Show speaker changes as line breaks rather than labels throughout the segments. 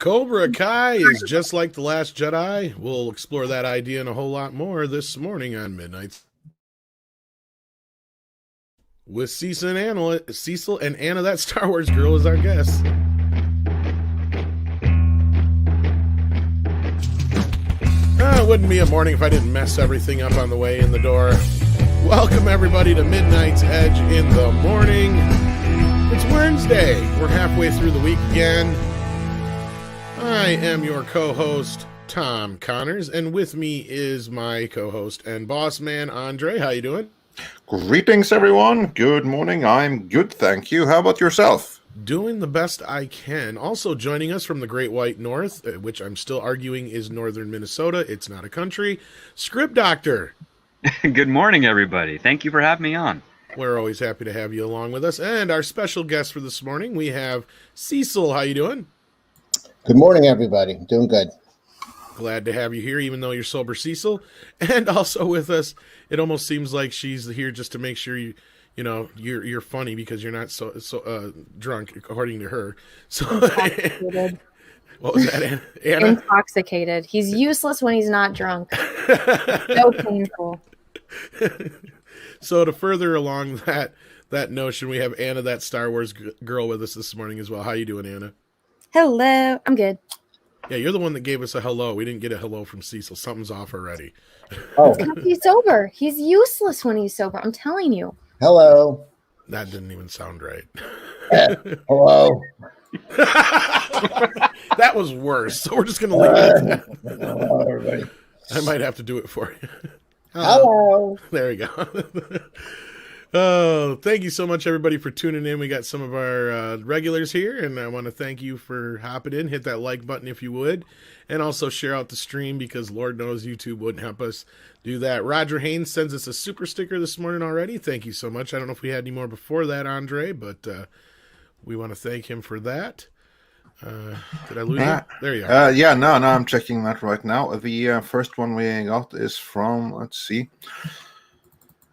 Cobra Kai is just like The Last Jedi. We'll explore that idea and a whole lot more this morning on Midnight with Cecil and Anna, that Star Wars girl, is our guest. It wouldn't be a morning if I didn't mess everything up on the way in the door. Welcome everybody to Midnight's Edge in the morning. It's Wednesday. We're halfway through the week again. I am your co-host, Tom Connors, and with me is my co-host and boss man, Andre. How you doing?
Greetings, everyone. Good morning. I'm good, thank you. How about yourself?
Doing the best I can. Also joining us from the Great White North, which I'm still arguing is northern Minnesota. It's not a country. Script Doctor.
Good morning, everybody. Thank you for having me on.
We're always happy to have you along with us. And our special guest for this morning, we have Cecil. How you doing?
Good morning, everybody. Doing good.
Glad to have you here, even though you're sober, Cecil. And also with us, it almost seems like she's here just to make sure you're funny because you're not so drunk, according to her. So,
intoxicated.
What was that, Anna?
Intoxicated. He's useless when he's not drunk. So painful.
So to further along that notion, we have Anna, that Star Wars girl, with us this morning as well. How you doing, Anna?
Hello. I'm good.
Yeah, you're the one that gave us a hello. We didn't get a hello from Cecil. Something's off already.
Oh,
He's sober. He's useless when he's sober. I'm telling you.
hello.
That didn't even sound right.
Hello.
That was worse. So we're just going to leave it at that.
Hello, everybody.
I might have to do it for you.
Hello.
There we go. Oh, thank you so much, everybody, for tuning in. We got some of our regulars here, and I want to thank you for hopping in. Hit that like button if you would, and also share out the stream because Lord knows YouTube wouldn't help us do that. Roger Haynes sends us a super sticker this morning already. Thank you so much. I don't know if we had any more before that, Andre, but we want to thank him for that. Did I lose it? There you are.
No, I'm checking that right now. The first one we got is from, let's see.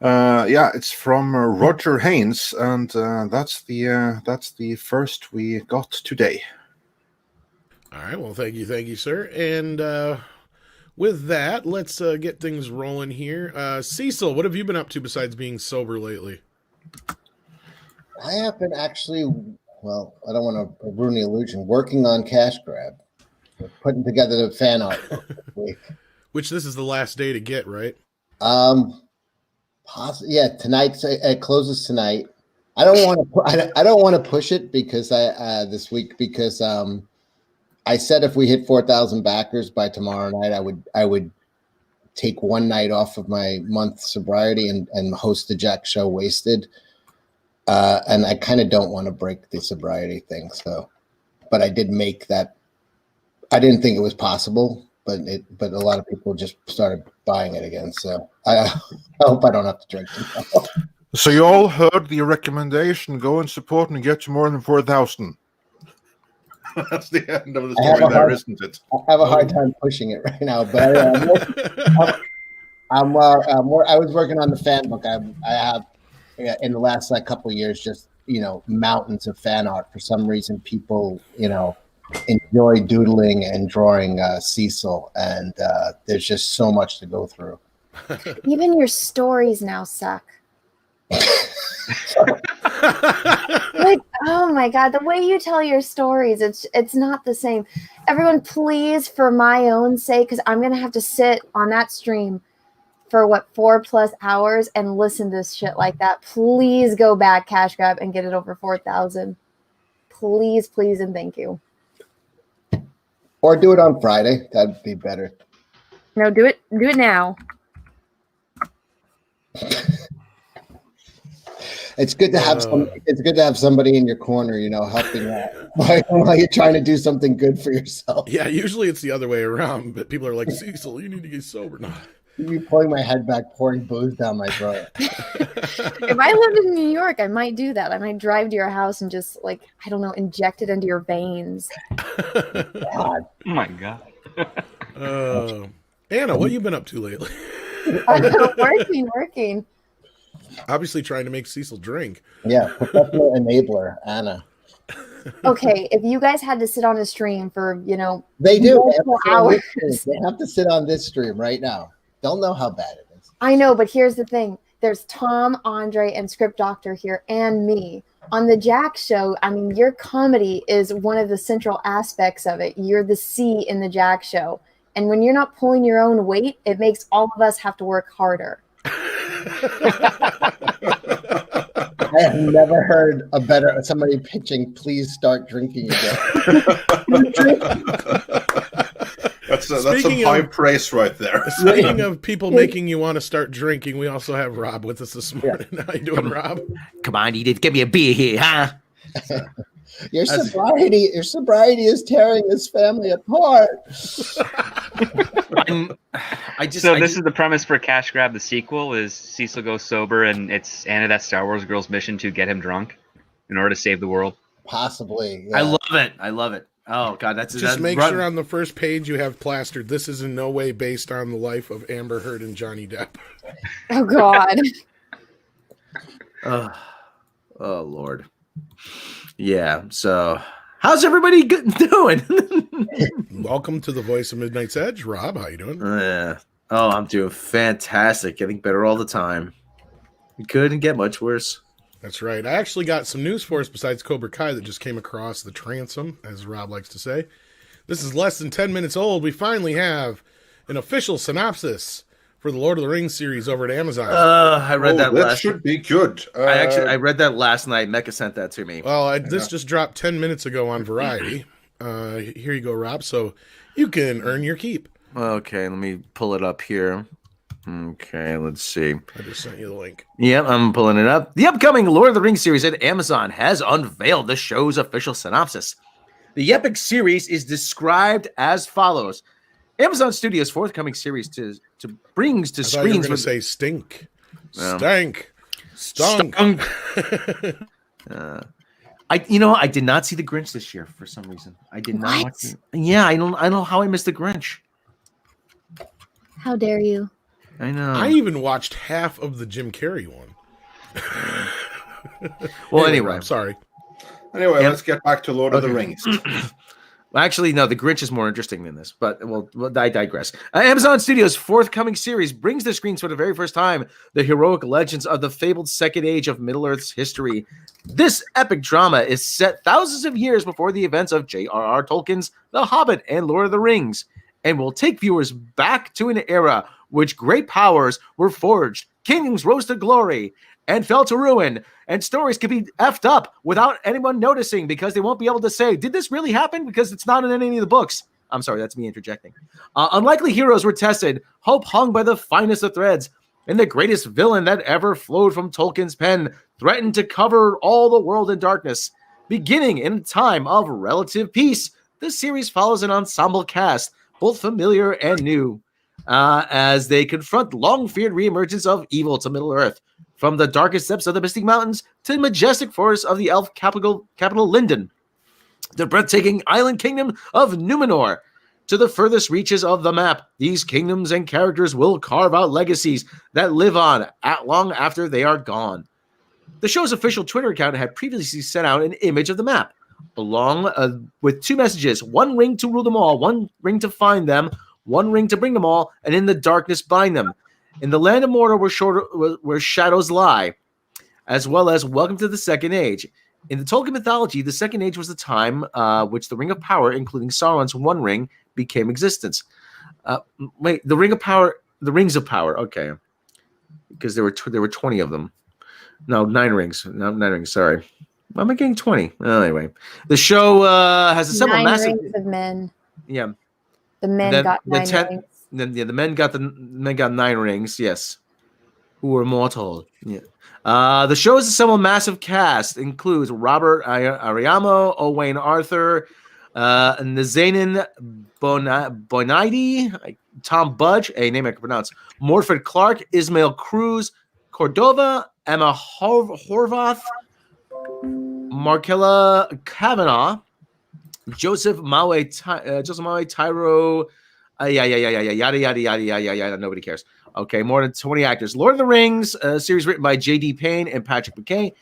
It's from Roger Haynes, and that's the first we got today.
All right. Well, thank you, sir. And with that, let's get things rolling here. Cecil, what have you been up to besides being sober lately?
I have been actually, well, I don't want to ruin the illusion, working on Cash Grab. We're putting together the fan art this week.
Which this is the last day to get, right?
Tonight it closes tonight. I don't want to push it because this week because I said if we hit 4,000 backers by tomorrow night, I would take one night off of my month sobriety and host the Jack Show Wasted. And I kind of don't want to break the sobriety thing. So, but I did make that. I didn't think it was possible, but a lot of people just started buying it again. So I hope I don't have to drink tomorrow.
So you all heard the recommendation: go and support and get to more than 4,000. That's the end of the story, there, isn't it?
I have a hard time pushing it right now, but I was working on the fan book. I have in the last couple of years just mountains of fan art. For some reason, people enjoy doodling and drawing Cecil, and there's just so much to go through.
Even your stories now suck. Like, oh my God, the way you tell your stories, it's not the same. Everyone, please, for my own sake, because I'm gonna have to sit on that stream for 4+ hours and listen to shit like that. Please go back, Cash Grab, and get it over 4,000. Please, and thank you.
Or do it on Friday. That'd be better.
No, do it now.
It's good to have It's good to have somebody in your corner, helping out while you're trying to do something good for yourself.
Yeah, usually it's the other way around, but people are like, Cecil, you need to get sober. No.
You pulling my head back, pouring booze down my throat.
If I lived in New York, I might do that. I might drive to your house and just inject it into your veins.
God.
Oh my God.
Anna, what have you been up to lately?
Working.
Obviously trying to make Cecil drink.
Yeah, professional enabler, Anna.
Okay, if you guys had to sit on a stream for,
They do.
multiple hours.
They have to sit on this stream right now. Don't know how bad it is.
I know, but here's the thing. There's Tom, Andre, and Script Doctor here, and me. On the Jack Show, I mean, your comedy is one of the central aspects of it. You're the C in the Jack Show. And when you're not pulling your own weight, it makes all of us have to work harder.
I have never heard somebody pitching, please start drinking again.
That's some high praise right there.
Speaking of people making you want to start drinking, we also have Rob with us this morning. How you doing, Rob?
Come on, Edith, give me a beer here, huh?
Your sobriety is tearing this family apart.
So this is the premise for Cash Grab, the sequel, is Cecil goes sober and it's Anna, that Star Wars girl's mission to get him drunk in order to save the world.
Possibly. Yeah.
I love it. Oh God,
just make sure on the first page you have plastered, this is in no way based on the life of Amber Heard and Johnny Depp.
Oh God.
Oh Lord. Yeah. So, how's everybody doing?
Welcome to the Voice of Midnight's Edge, Rob. How you doing?
I'm doing fantastic. Getting better all the time. We couldn't get much worse.
That's right. I actually got some news for us besides Cobra Kai that just came across the transom, as Rob likes to say. This is less than 10 minutes old. We finally have an official synopsis for the Lord of the Rings series over at Amazon.
I read that
should be good.
I read that last night. Mecca sent that to me.
Well, this just dropped 10 minutes ago on Variety. Here you go, Rob. So you can earn your keep.
Okay, let me pull it up here. Okay, let's see.
I just sent you the link.
Yep, I'm pulling it up. The upcoming Lord of the Rings series at Amazon has unveiled the show's official synopsis. The epic series is described as follows. Amazon Studios' forthcoming series brings to screens.
You were going to say stink. Stank. Stunk.
I did not see The Grinch this year for some reason. I did not.
What?
Yeah, I don't know how I missed The Grinch.
How dare you?
I know.
I even watched half of the Jim Carrey one.
Well, anyway.
Rob, sorry.
Anyway, let's get back to Lord of the Rings.
Well, actually, no, The Grinch is more interesting than this, but I digress. Amazon Studios' forthcoming series brings to screens for the very first time the heroic legends of the fabled Second Age of Middle-earth's history. This epic drama is set thousands of years before the events of J.R.R. Tolkien's The Hobbit and Lord of the Rings, and will take viewers back to an era which great powers were forged, kingdoms rose to glory, and fell to ruin, and stories can be effed up without anyone noticing because they won't be able to say, did this really happen? Because it's not in any of the books. I'm sorry, that's me interjecting. Unlikely heroes were tested, hope hung by the finest of threads, and the greatest villain that ever flowed from Tolkien's pen threatened to cover all the world in darkness. Beginning in a time of relative peace, this series follows an ensemble cast, both familiar and new, as they confront long-feared reemergence of evil to Middle-earth. From the darkest depths of the Mystic Mountains to the majestic forests of the elf capital Lindon, the breathtaking island kingdom of Numenor, to the furthest reaches of the map, these kingdoms and characters will carve out legacies that live on long after they are gone. The show's official Twitter account had previously sent out an image of the map, along with two messages: one ring to rule them all, one ring to find them, one ring to bring them all, and in the darkness bind them. In the land of Mordor where shadows lie, as well as welcome to the Second Age. In the Tolkien mythology, the Second Age was the time which the Ring of Power, including Sauron's One Ring, became existence. The Rings of Power, okay, because there were 20 of them. No, 9 rings. No, 9 rings. Sorry, why am I getting 20? Well, anyway, the show has assembled
9
massive.
rings of men.
Yeah,
the men got 9 rings.
The men got 9 rings. Yes, who were mortal. Yeah. The show has assembled a massive cast. Includes Robert Ariamo, Owain Arthur, Nazanin Bonaidi, Tom Budge, a name I can pronounce, Morford Clark, Ismail Cruz, Cordova, Emma Horvath, Markella Kavanaugh, Joseph Maue, Tyro. Yada. Nobody cares. Okay, more than 20 actors. Lord of the Rings, series written by J.D. Payne and Patrick McKay.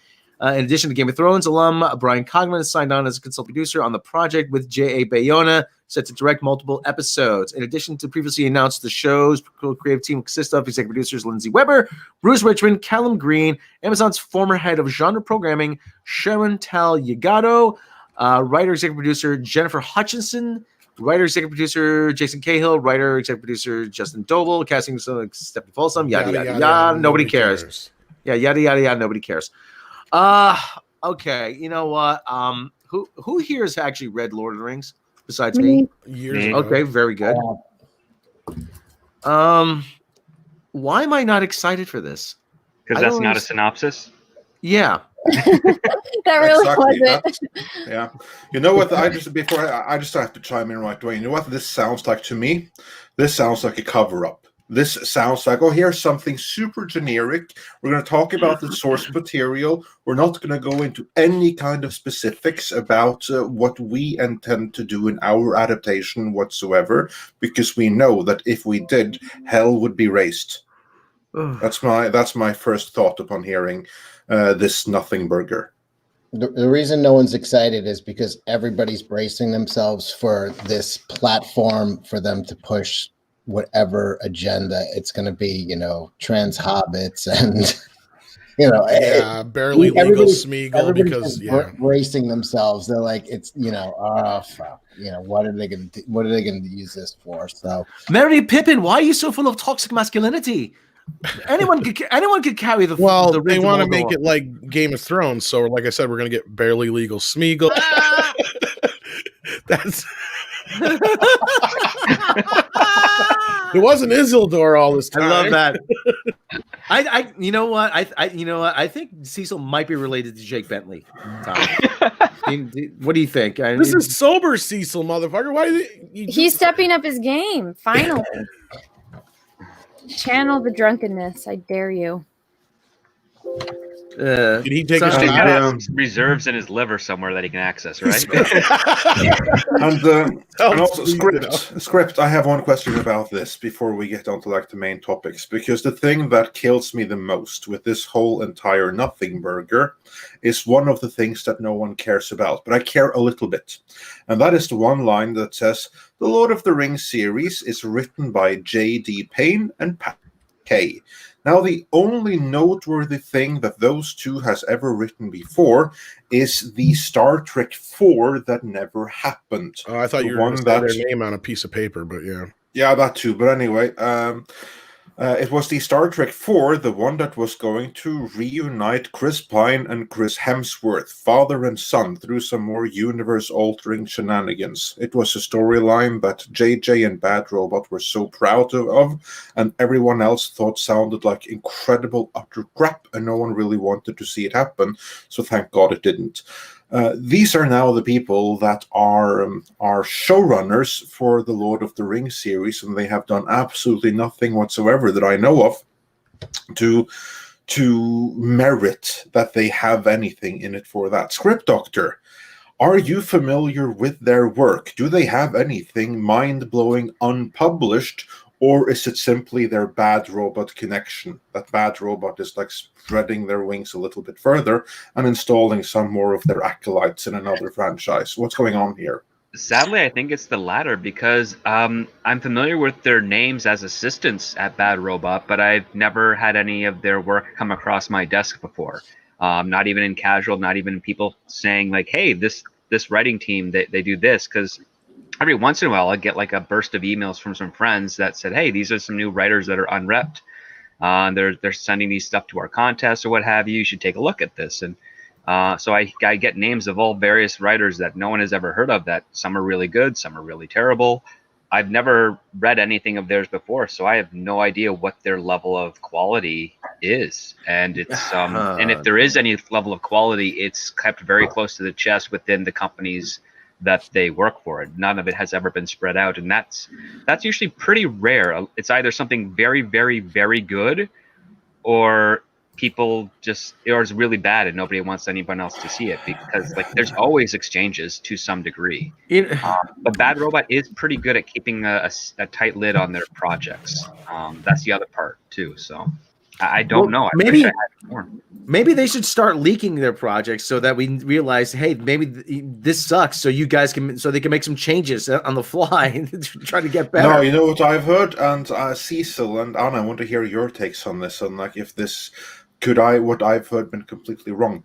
In addition to Game of Thrones alum, Brian Cogman has signed on as a consultant producer on the project with J.A. Bayona, set to direct multiple episodes. In addition to previously announced, the show's creative team consists of executive producers Lindsay Weber, Bruce Richmond, Callum Green, Amazon's former head of genre programming, Sharon Tal Yagato, writer, executive producer Jennifer Hutchinson, writer, executive producer Jason Cahill, writer, executive producer Justin Doble, casting Stephanie Folsom, yada, yada, yada. Nobody cares. Yeah, yada, yada, yada. Nobody cares. Okay, you know what? Who here has actually read Lord of the Rings besides me?
Years ago.
Okay, very good. Why am I not excited for this?
Because that's not a synopsis.
Yeah.
That really wasn't.
Yeah. You know what? I just have to chime in right away. You know what this sounds like to me? This sounds like a cover-up. This sounds like, oh, here's something super generic. We're going to talk about the source material. We're not going to go into any kind of specifics about what we intend to do in our adaptation whatsoever, because we know that if we did, hell would be raised. That's my first thought upon hearing this nothing burger.
The reason no one's excited is because everybody's bracing themselves for this platform for them to push whatever agenda it's going to be, you know, trans hobbits and, you know,
barely legal Smeagol because
bracing themselves. They're like, it's, you know, oh fuck, you know, what are they going to use this for? So,
Mary Pippin, why are you so full of toxic masculinity? Anyone could carry the.
Well,
the
they want to make it like Game of Thrones, so like I said, we're going to get barely legal Smeagol. That's. It wasn't Isildur all this time.
I love that. You know what? I think Cecil might be related to Jake Bentley. What do you think?
This is sober Cecil, motherfucker. Why?
He's stepping up his game. Finally, channel the drunkenness. I dare you.
Did he take
He's got reserves in his liver somewhere that he can access, right?
and also script. I have one question about this before we get on to like the main topics, because the thing that kills me the most with this whole entire nothing burger is one of the things that no one cares about, but I care a little bit, and that is the one line that says the Lord of the Rings series is written by J.D. Payne and Pat Kay. Now, the only noteworthy thing that those two has ever written before is the Star Trek 4 that never happened.
Oh, I thought you were going to say their name on a piece of paper, but yeah.
Yeah, that too. But anyway, it was the Star Trek 4, the one that was going to reunite Chris Pine and Chris Hemsworth, father and son, through some more universe-altering shenanigans. It was a storyline that JJ and Bad Robot were so proud of, and everyone else thought sounded like incredible utter crap, and no one really wanted to see it happen, so thank God it didn't. These are now the people that are showrunners for the Lord of the Rings series, and they have done absolutely nothing whatsoever that I know of to merit that they have anything in it for that. Script Doctor, are you familiar with their work? Do they have anything mind-blowing unpublished, or is it simply their Bad Robot connection? That Bad Robot is like spreading their wings a little bit further and installing some more of their acolytes in another franchise. What's going on here?
Sadly, I think it's the latter, because I'm familiar with their names as assistants at Bad Robot, but I've never had any of their work come across my desk before. Not even in casual, not even people saying like, hey, this writing team, they do this, because every once in a while, I get like a burst of emails from some friends that said, "Hey, these are some new writers that are unrepped. They're sending these stuff to our contest or what have you. You should take a look at this." And so I get names of all various writers that no one has ever heard of. That some are really good, some are really terrible. I've never read anything of theirs before, so I have no idea what their level of quality is. And it's and if there is any level of quality, it's kept very close to the chest within the companies that they work for. None of it has ever been spread out, and that's usually pretty rare. It's either something very, very, very good, or people just, or it's really bad and nobody wants anyone else to see it, because like there's always exchanges to some degree. But Bad Robot is pretty good at keeping a tight lid on their projects. That's the other part too. So I don't know. I
maybe
wish I had more.
maybe they should start leaking their projects so that we realize, hey, maybe this sucks. So you guys so they can make some changes on the fly and try to get better.
No, you know what I've heard, and Cecil and Anna, I want to hear your takes on this. And like, if this what I've heard been completely wrong.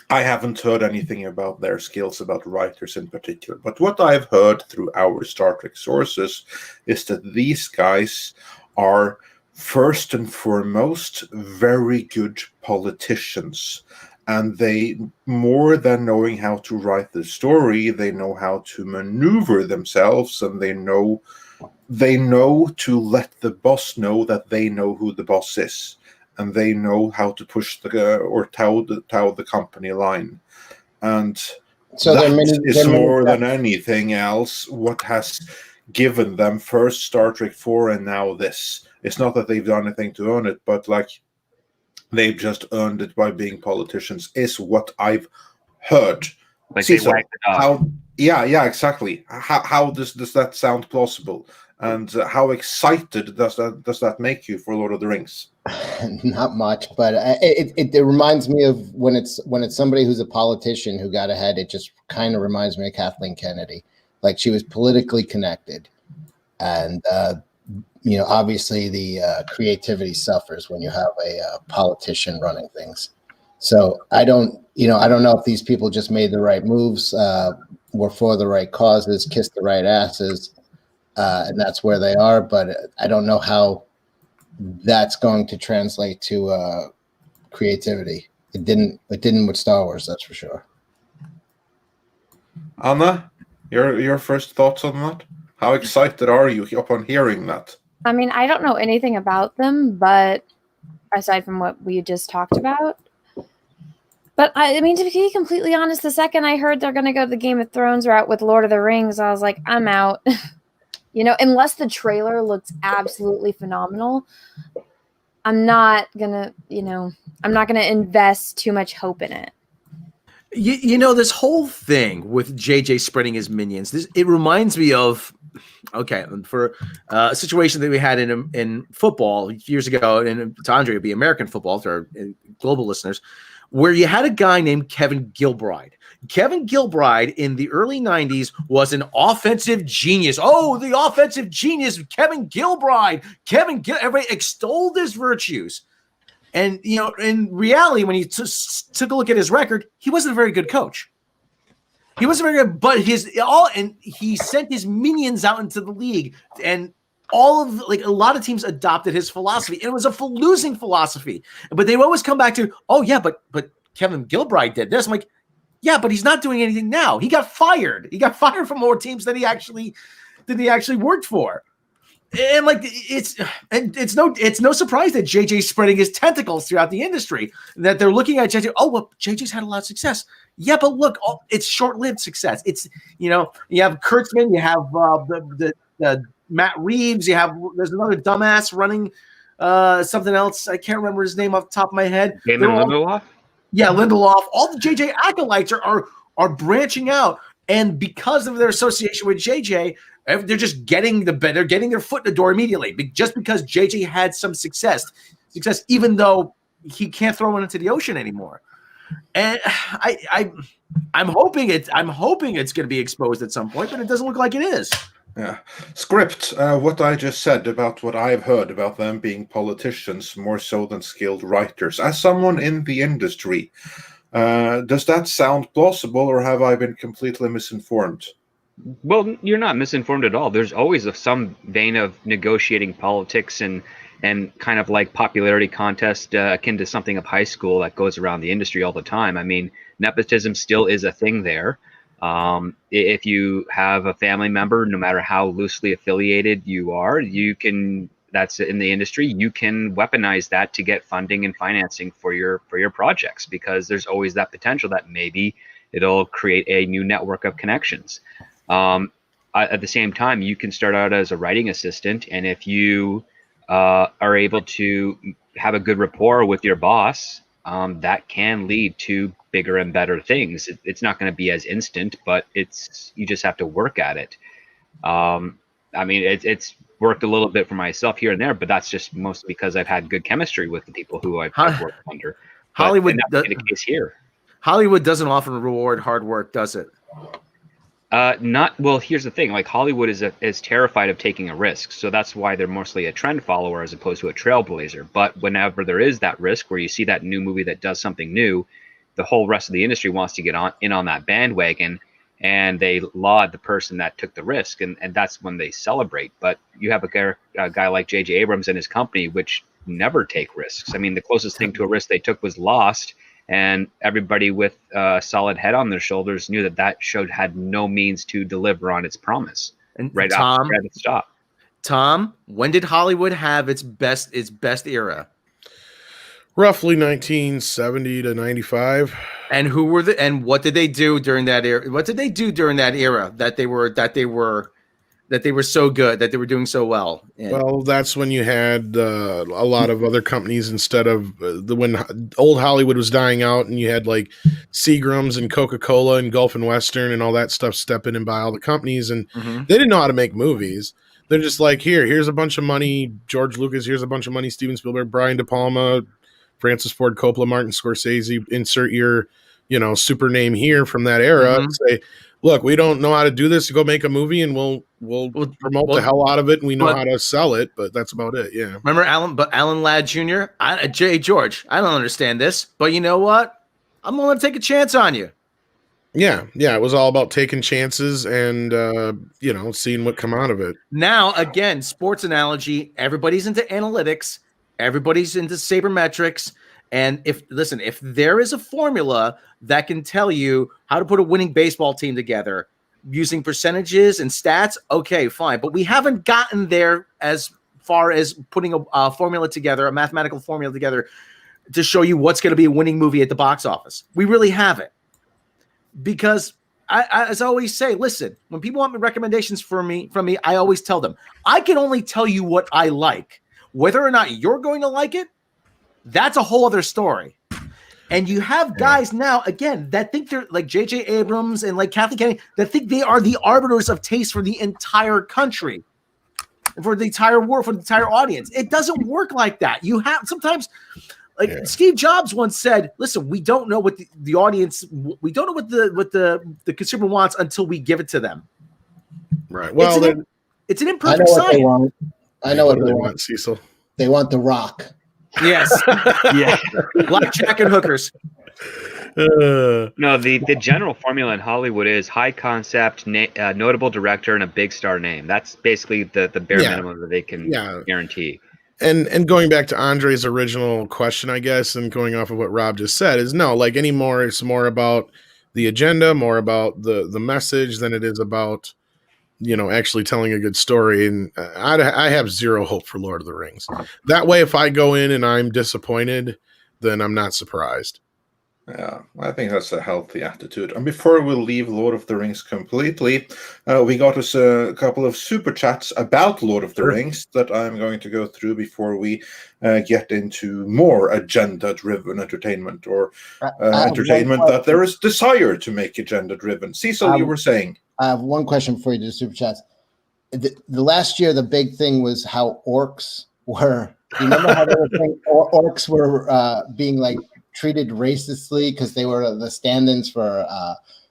I haven't heard anything about their skills, about writers in particular. But what I've heard through our Star Trek sources is that these guys are first and foremost very good politicians. And they, more than knowing how to write the story, they know how to maneuver themselves, and they know to let the boss know that they know who the boss is. And they know how to push or toe the company line, and
So
that is more than anything else what has given them first Star Trek 4 and now this. It's not that they've done anything to earn it, but like they've just earned it by being politicians. Is what I've heard.
Like
Cecil,
they whacked it off.
yeah, exactly. How does that sound plausible? And how excited does that make you for Lord of the Rings?
Not much, but it reminds me of when it's somebody who's a politician who got ahead. It just kind of reminds me of Kathleen Kennedy. Like, she was politically connected, and obviously the creativity suffers when you have a politician running things. So I don't know if these people just made the right moves, were for the right causes, kissed the right asses. And that's where they are, but I don't know how that's going to translate to creativity. It didn't with Star Wars, that's for sure.
Anna, your first thoughts on that? How excited are you upon hearing that?
I mean, I don't know anything about them, but aside from what we just talked about. But I mean, to be completely honest, the second I heard they're going to go the Game of Thrones route with Lord of the Rings, I was like, I'm out. Unless the trailer looks absolutely phenomenal, I'm not gonna invest too much hope in it.
This whole thing with JJ spreading his minions, it reminds me of, for a situation that we had in football years ago, and to Andre, it'd be American football to our global listeners, where you had a guy named Kevin Gilbride. Kevin Gilbride in the early 90s was an offensive genius. Oh, the offensive genius, Kevin Gilbride. Everybody extolled his virtues. And, in reality, when you took a look at his record, he wasn't a very good coach. He wasn't very good, but he sent his minions out into the league, and a lot of teams adopted his philosophy. And it was a losing philosophy, but they would always come back to, oh yeah, but Kevin Gilbride did this. I'm like, yeah, but he's not doing anything now. He got fired. He got fired from more teams than he actually worked for. And it's no surprise that JJ's spreading his tentacles throughout the industry, that they're looking at JJ. Oh, well, JJ's had a lot of success. Yeah, but look, it's short-lived success. It's, you have Kurtzman, you have the Matt Reeves, there's another dumbass running something else. I can't remember his name off the top of my head.
Damon Lindelof?
Yeah, Lindelof. All the JJ acolytes are branching out, and because of their association with JJ, they're just getting their foot in the door immediately. Just because JJ had some success, even though he can't throw one into the ocean anymore. And I'm hoping it's going to be exposed at some point, but it doesn't look like it is.
Yeah. Script, what I just said about what I've heard about them being politicians more so than skilled writers. As someone in the industry, does that sound plausible, or have I been completely misinformed?
Well, you're not misinformed at all. There's always some vein of negotiating politics and kind of like popularity contest akin to something of high school that goes around the industry all the time. I mean, nepotism still is a thing there. If you have a family member, no matter how loosely affiliated you are, that's in the industry, you can weaponize that to get funding and financing for your projects, because there's always that potential that maybe it'll create a new network of connections. At the same time, you can start out as a writing assistant, and if you are able to have a good rapport with your boss, that can lead to bigger and better things. It's not going to be as instant, but you just have to work at it. I mean, it's worked a little bit for myself here and there, but that's just mostly because I've had good chemistry with the people who I've worked under. But,
Hollywood,
and that's the case here.
Hollywood doesn't often reward hard work, does it?
Not well. Here's the thing: like Hollywood is terrified of taking a risk, so that's why they're mostly a trend follower as opposed to a trailblazer. But whenever there is that risk, where you see that new movie that does something new, the whole rest of the industry wants to get in on that bandwagon, and they laud the person that took the risk, and that's when they celebrate. But you have a guy like J.J. Abrams and his company, which never take risks. I mean, the closest thing to a risk they took was Lost. And everybody with a solid head on their shoulders knew that show had no means to deliver on its promise.
And
right
Tom,
after it stopped.
Tom, when did Hollywood have its best era?
Roughly 1970 to 95.
And what did they do during that era? What did they do during that era that they were so good, that they were doing so well?
Well, that's when you had a lot of other companies instead of when old Hollywood was dying out, and you had like Seagram's and Coca-Cola and Gulf and Western and all that stuff step in and buy all the companies, and they didn't know how to make movies. They're just like, here's a bunch of money, George Lucas, here's a bunch of money, Steven Spielberg, Brian De Palma, Francis Ford Coppola, Martin Scorsese, insert your, super name here from that era, and say, look, we don't know how to do this. Go make a movie, and we'll promote the hell out of it, and we know how to sell it. But that's about it. Yeah.
Remember Alan Ladd Jr. George. I don't understand this, but you know what? I'm going to take a chance on you.
Yeah. It was all about taking chances and seeing what come out of it.
Now, again, sports analogy. Everybody's into analytics. Everybody's into sabermetrics. And if there is a formula that can tell you how to put a winning baseball team together using percentages and stats, okay, fine. But we haven't gotten there as far as putting a formula together, a mathematical formula together to show you what's going to be a winning movie at the box office. We really haven't. Because as I always say, listen, when people want recommendations from me, I always tell them, I can only tell you what I like. Whether or not you're going to like it, that's a whole other story. And you have guys now, again, that think they're like J.J. Abrams and like Kathleen Kennedy, that think they are the arbiters of taste for the entire country, for the entire world, for the entire audience. It doesn't work like that. You have sometimes, Steve Jobs once said, listen, we don't know what the audience, we don't know what the consumer wants until we give it to them.
Right. Well,
it's an imperfect science.
I know what
they want, Cecil.
They want The Rock.
Yes. Yeah. Blackjack and hookers.
No, the general formula in Hollywood is high concept, notable director, and a big star name. That's basically the bare minimum that they can guarantee.
And going back to Andre's original question, I guess, and going off of what Rob just said, is no, like anymore, it's more about the agenda, more about the message than it is about, actually telling a good story. And I have zero hope for Lord of the Rings. That way, if I go in and I'm disappointed, then I'm not surprised.
Yeah, I think that's a healthy attitude. And before we leave Lord of the Rings completely, we got us a couple of super chats about Lord of the Rings that I'm going to go through before we get into more agenda-driven entertainment, or entertainment that there is desire to make agenda-driven. Cecil, you were saying?
I have one question for you to super chats. The last year, the big thing was how orcs were. Do you remember how they were saying orcs were being like treated racistly because they were the stand-ins for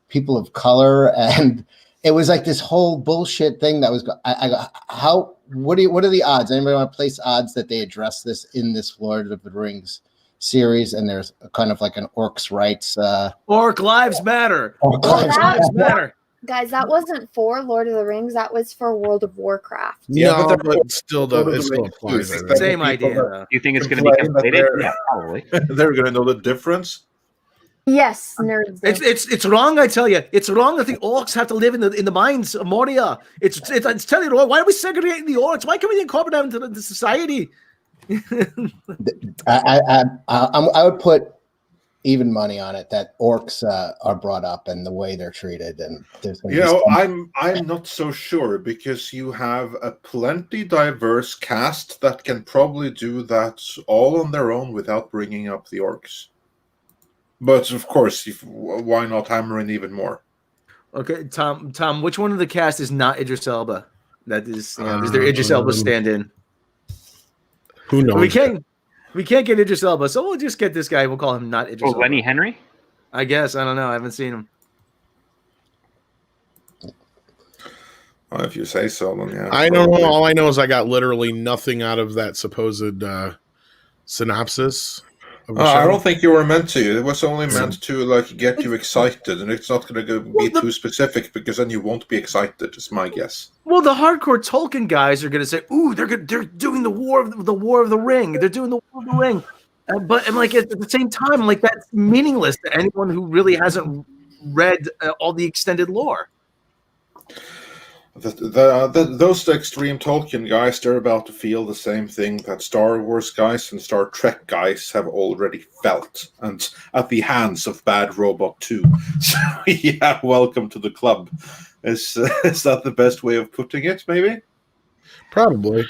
people of color, and it was like this whole bullshit thing that was. What are the odds? Anybody want to place odds that they address this in this Lord of the Rings series? And there's kind of like an orcs' rights.
Orc lives matter. Orc lives matter.
Guys, that wasn't for Lord of the Rings. That was for World of Warcraft.
Yeah, but it still applies.
It's the same idea.
You think it's going to be completed? Yeah, probably.
They're going to know the difference.
Yes, nerds.
It's wrong. I tell you, it's wrong that the orcs have to live in the mines of Moria. It's telling you, why are we segregating the orcs? Why can't we incorporate them into the society?
I would put even money on it that orcs are brought up and the way they're treated, and there's
I'm not so sure, because you have a plenty diverse cast that can probably do that all on their own without bringing up the orcs. But of course, why not hammer in even more?
Okay, Tom, which one of the cast is not Idris Elba? That is, there's their Idris Elba stand-in.
Who knows?
We can't get Idris Elba, so we'll just get this guy. We'll call him not Idris Elba.
Lenny Henry?
I guess. I don't know. I haven't seen him.
Well, if you say so, then yeah.
I don't know. All I know is I got literally nothing out of that supposed synopsis.
I don't think you were meant to. It was only meant to like get you excited, and it's not going to be too specific because then you won't be excited. Is my guess.
Well, the hardcore Tolkien guys are going to say, "Ooh, they're doing the War of the Ring. They're doing the War of the Ring." But and like at the same time, like that's meaningless to anyone who really hasn't read all the extended lore.
Those extreme Tolkien guys, they're about to feel the same thing that Star Wars guys and Star Trek guys have already felt, and at the hands of Bad Robot 2. So yeah, welcome to the club. Is that the best way of putting it? Maybe.
Probably.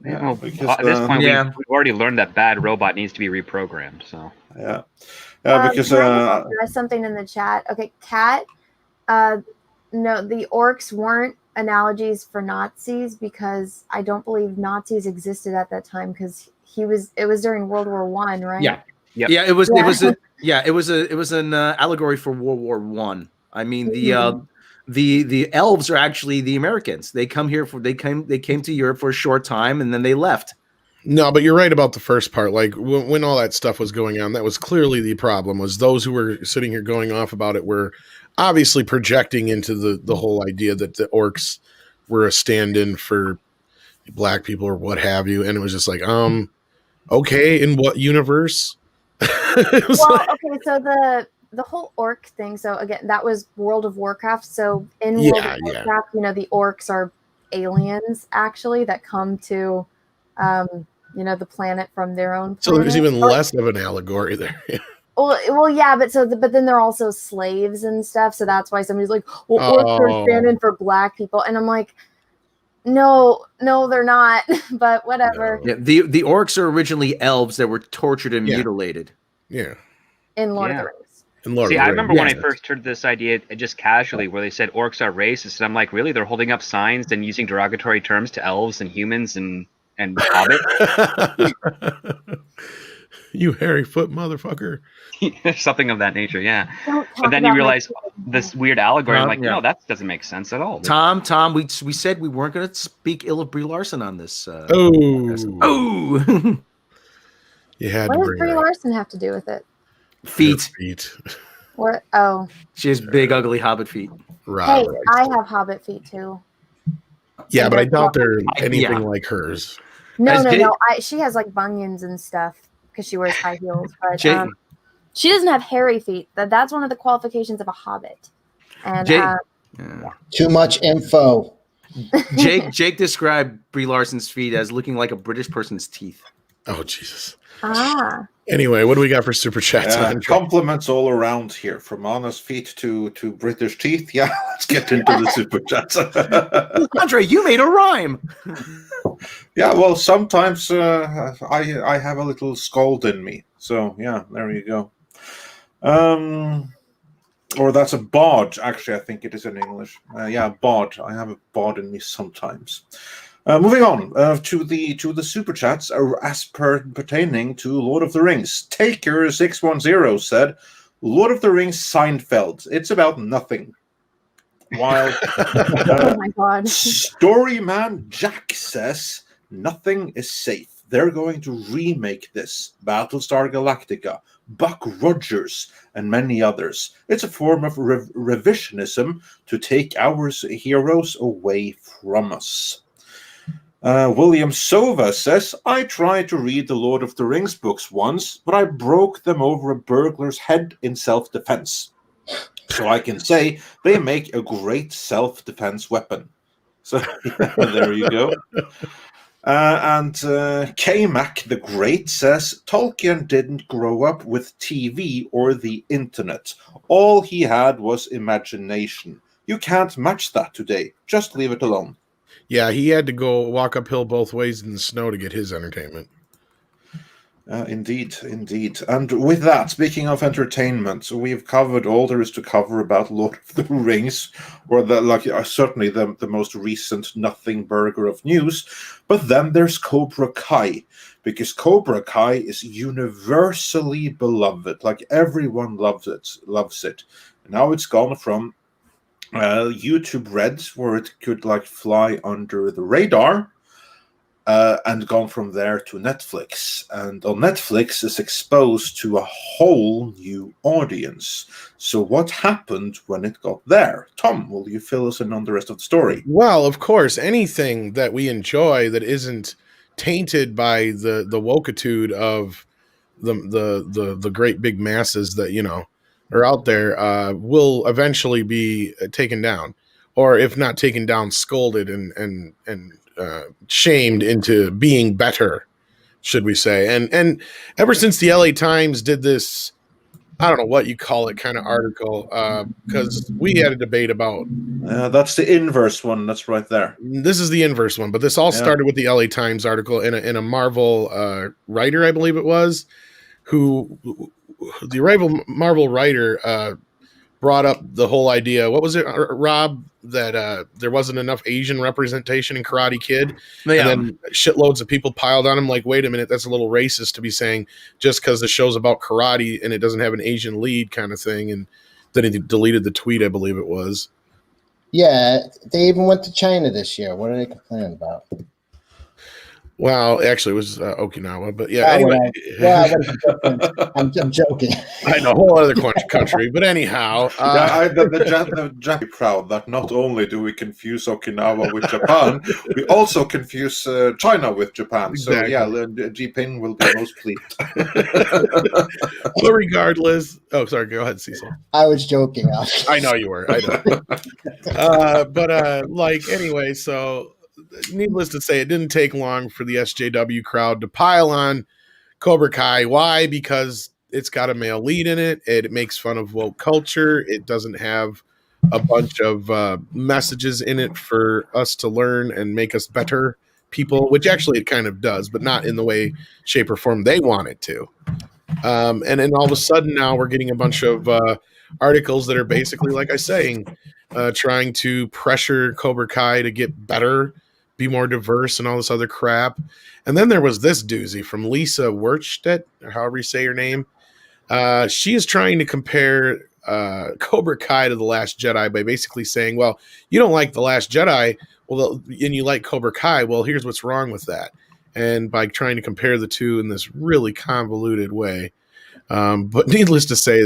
Yeah, well, because, at this point, we've already learned that Bad Robot needs to be reprogrammed. So
yeah, because
there's something in the chat. Okay, Kat. No, the orcs weren't analogies for Nazis because I don't believe Nazis existed at that time because it was during World War I, right?
Yeah. Yep. Yeah, it was an allegory for World War I. I mean the elves are actually the Americans. They came to Europe for a short time and then they left.
No, but you're right about the first part. Like when all that stuff was going on, that was clearly the problem. Was those who were sitting here going off about it were obviously projecting into the whole idea that the orcs were a stand-in for black people or what have you, and it was just like, okay, in what universe?
Okay, so the whole orc thing. So again, that was World of Warcraft. So in World of Warcraft, the orcs are aliens actually that come to, the planet from their own planet.
So there's even less of an allegory there.
Well, yeah, but then they're also slaves and stuff. So that's why somebody's like, well, orcs are standing for black people. And I'm like, no, they're not, but whatever.
No. Yeah, the orcs are originally elves that were tortured and mutilated.
Yeah.
In Lord of the Rings.
See, I remember when I first heard this idea just casually where they said orcs are racist. And I'm like, really? They're holding up signs and using derogatory terms to elves and humans and hobbits?
You hairy foot motherfucker.
Something of that nature, yeah. But then you realize this weird allegory. I'm like, no, that doesn't make sense at all.
Tom, we said we weren't going to speak ill of Brie Larson on this.
You had
what does Brie Larson have to do with it?
Feet.
What? Oh.
She has big, ugly hobbit feet.
Hey, I have hobbit feet too.
Yeah, but I doubt they're anything like hers.
No. She has like bunions and stuff because she wears high heels. But she doesn't have hairy feet. That's one of the qualifications of a hobbit. And
too much info.
Jake described Brie Larson's feet as looking like a British person's teeth.
Oh Jesus.
Anyway, what do we got for super chats? Compliments all around here, from honest feet to British teeth. Yeah, let's get into the super chats.
Andre, you made a rhyme.
Yeah, well, sometimes I have a little scold in me. So yeah, there you go. Or that's a bod. Actually, I think it is in English. Yeah, bod. I have a bod in me sometimes. Moving on to the super chats as pertaining to Lord of the Rings. Taker610 said, "Lord of the Rings Seinfeld. It's about nothing." While
oh my God.
Storyman Jack says, "Nothing is safe. They're going to remake this. Battlestar Galactica, Buck Rogers, and many others. It's a form of revisionism to take our heroes away from us." William Sova says, "I tried to read the Lord of the Rings books once, but I broke them over a burglar's head in self-defense. So I can say they make a great self-defense weapon." So there you go. And K-Mac the Great says, "Tolkien didn't grow up with TV or the internet. All he had was imagination. You can't match that today. Just leave it alone."
Yeah, he had to go walk uphill both ways in the snow to get his entertainment.
Indeed. And with that, speaking of entertainment, we've covered all there is to cover about Lord of the Rings, or certainly the most recent nothing burger of news. But then there's Cobra Kai, because Cobra Kai is universally beloved. Like, everyone loves it. Now it's gone from YouTube Reds, where it could fly under the radar, and gone from there to Netflix. And on Netflix is exposed to a whole new audience. So what happened when it got there? Tom, will you fill us in on the rest of the story?
Well, of course, anything that we enjoy that isn't tainted by the wokeitude of the great big masses that are out there will eventually be taken down, or if not taken down, scolded and shamed into being better, should we say. And ever since the LA Times did this, I don't know what you call it, kind of article, because we had a debate about
that's the inverse one that's right there.
This is the inverse one, but this all started with the LA Times article in a Marvel writer, I believe it was, who the rival Marvel writer brought up the whole idea. What was it, Rob? That there wasn't enough Asian representation in Karate Kid.
Yeah.
And then shitloads of people piled on him like, wait a minute, that's a little racist to be saying just because the show's about karate and it doesn't have an Asian lead, kind of thing. And then he deleted the tweet, I believe it was.
Yeah, they even went to China this year. What are they complaining about?
Well, actually, it was Okinawa, but yeah. Anyway,
I'm joking.
I know, a whole other country, but anyhow,
the Japanese proud that not only do we confuse Okinawa with Japan, we also confuse China with Japan.
Exactly.
So yeah, Jinping will be most pleased.
But regardless, sorry, go ahead, Cecil.
I was joking.
I know you were. I know. Anyway, so. Needless to say, it didn't take long for the SJW crowd to pile on Cobra Kai. Why? Because it's got a male lead in it. It makes fun of woke culture. It doesn't have a bunch of messages in it for us to learn and make us better people, which actually it kind of does, but not in the way, shape, or form they want it to. And then all of a sudden now we're getting a bunch of articles that are basically, like I say, trying to pressure Cobra Kai to get better, be more diverse, and all this other crap. And then there was this doozy from Lisa Wertstedt, or however you say her name. She is trying to compare Cobra Kai to The Last Jedi by basically saying, well, you don't like The Last Jedi, well, and you like Cobra Kai, well, here's what's wrong with that. And by trying to compare the two in this really convoluted way. But needless to say,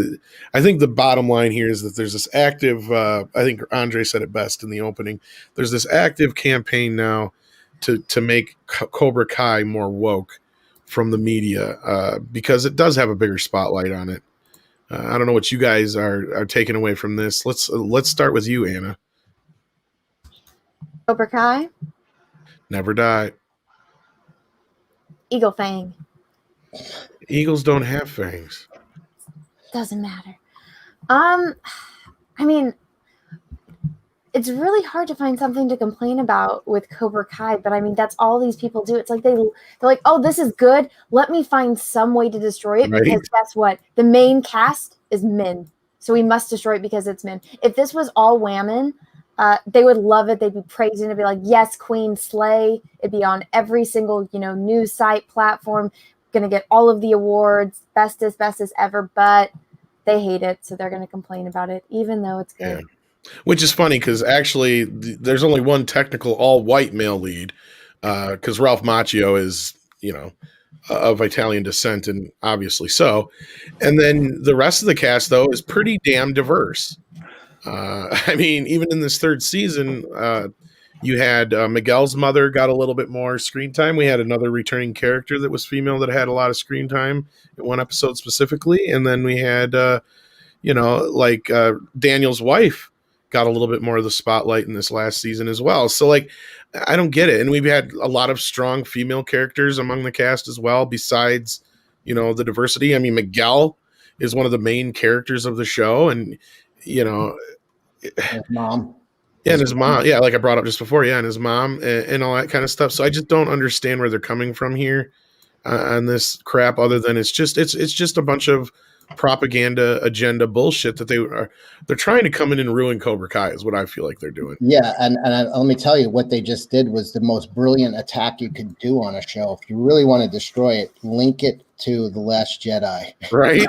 I think the bottom line here is that there's this active, I think Andre said it best in the opening, there's this active campaign now to make Cobra Kai more woke from the media, because it does have a bigger spotlight on it. I don't know what you guys are taking away from this. Let's start with you, Anna.
Cobra Kai,
Never die.
Eagle Fang.
Eagles don't have fangs.
Doesn't matter. I mean, it's really hard to find something to complain about with Cobra Kai, but I mean, that's all these people do. It's like they're like, oh, this is good. Let me find some way to destroy it, because guess what? The main cast is men, so we must destroy it because it's men. If this was all women, they would love it. They'd be praising it. They'd be like, yes, queen, slay. It'd be on every single, news site, platform. Going to get all of the awards, bestest ever, but they hate it, so they're going to complain about it, even though it's good.
Yeah. Which is funny, because actually there's only one technical all-white male lead, because Ralph Macchio is, of Italian descent, and obviously so. And then the rest of the cast, though, is pretty damn diverse. I mean, even in this third season, you had Miguel's mother got a little bit more screen time. We had another returning character that was female that had a lot of screen time in one episode specifically. And then we had, Daniel's wife got a little bit more of the spotlight in this last season as well. So, I don't get it. And we've had a lot of strong female characters among the cast as well, besides, the diversity. I mean, Miguel is one of the main characters of the show. And,
His mom.
Yeah, and his mom. Yeah, like I brought up just before. Yeah, and his mom and all that kind of stuff. So I just don't understand where they're coming from here. on this crap, other than it's just a bunch of propaganda agenda bullshit that they're trying to come in and ruin Cobra Kai is what I feel like they're doing.
Yeah, and let me tell you, what they just did was the most brilliant attack you could do on a show. If you really want to destroy it, link it to The Last Jedi.
Right?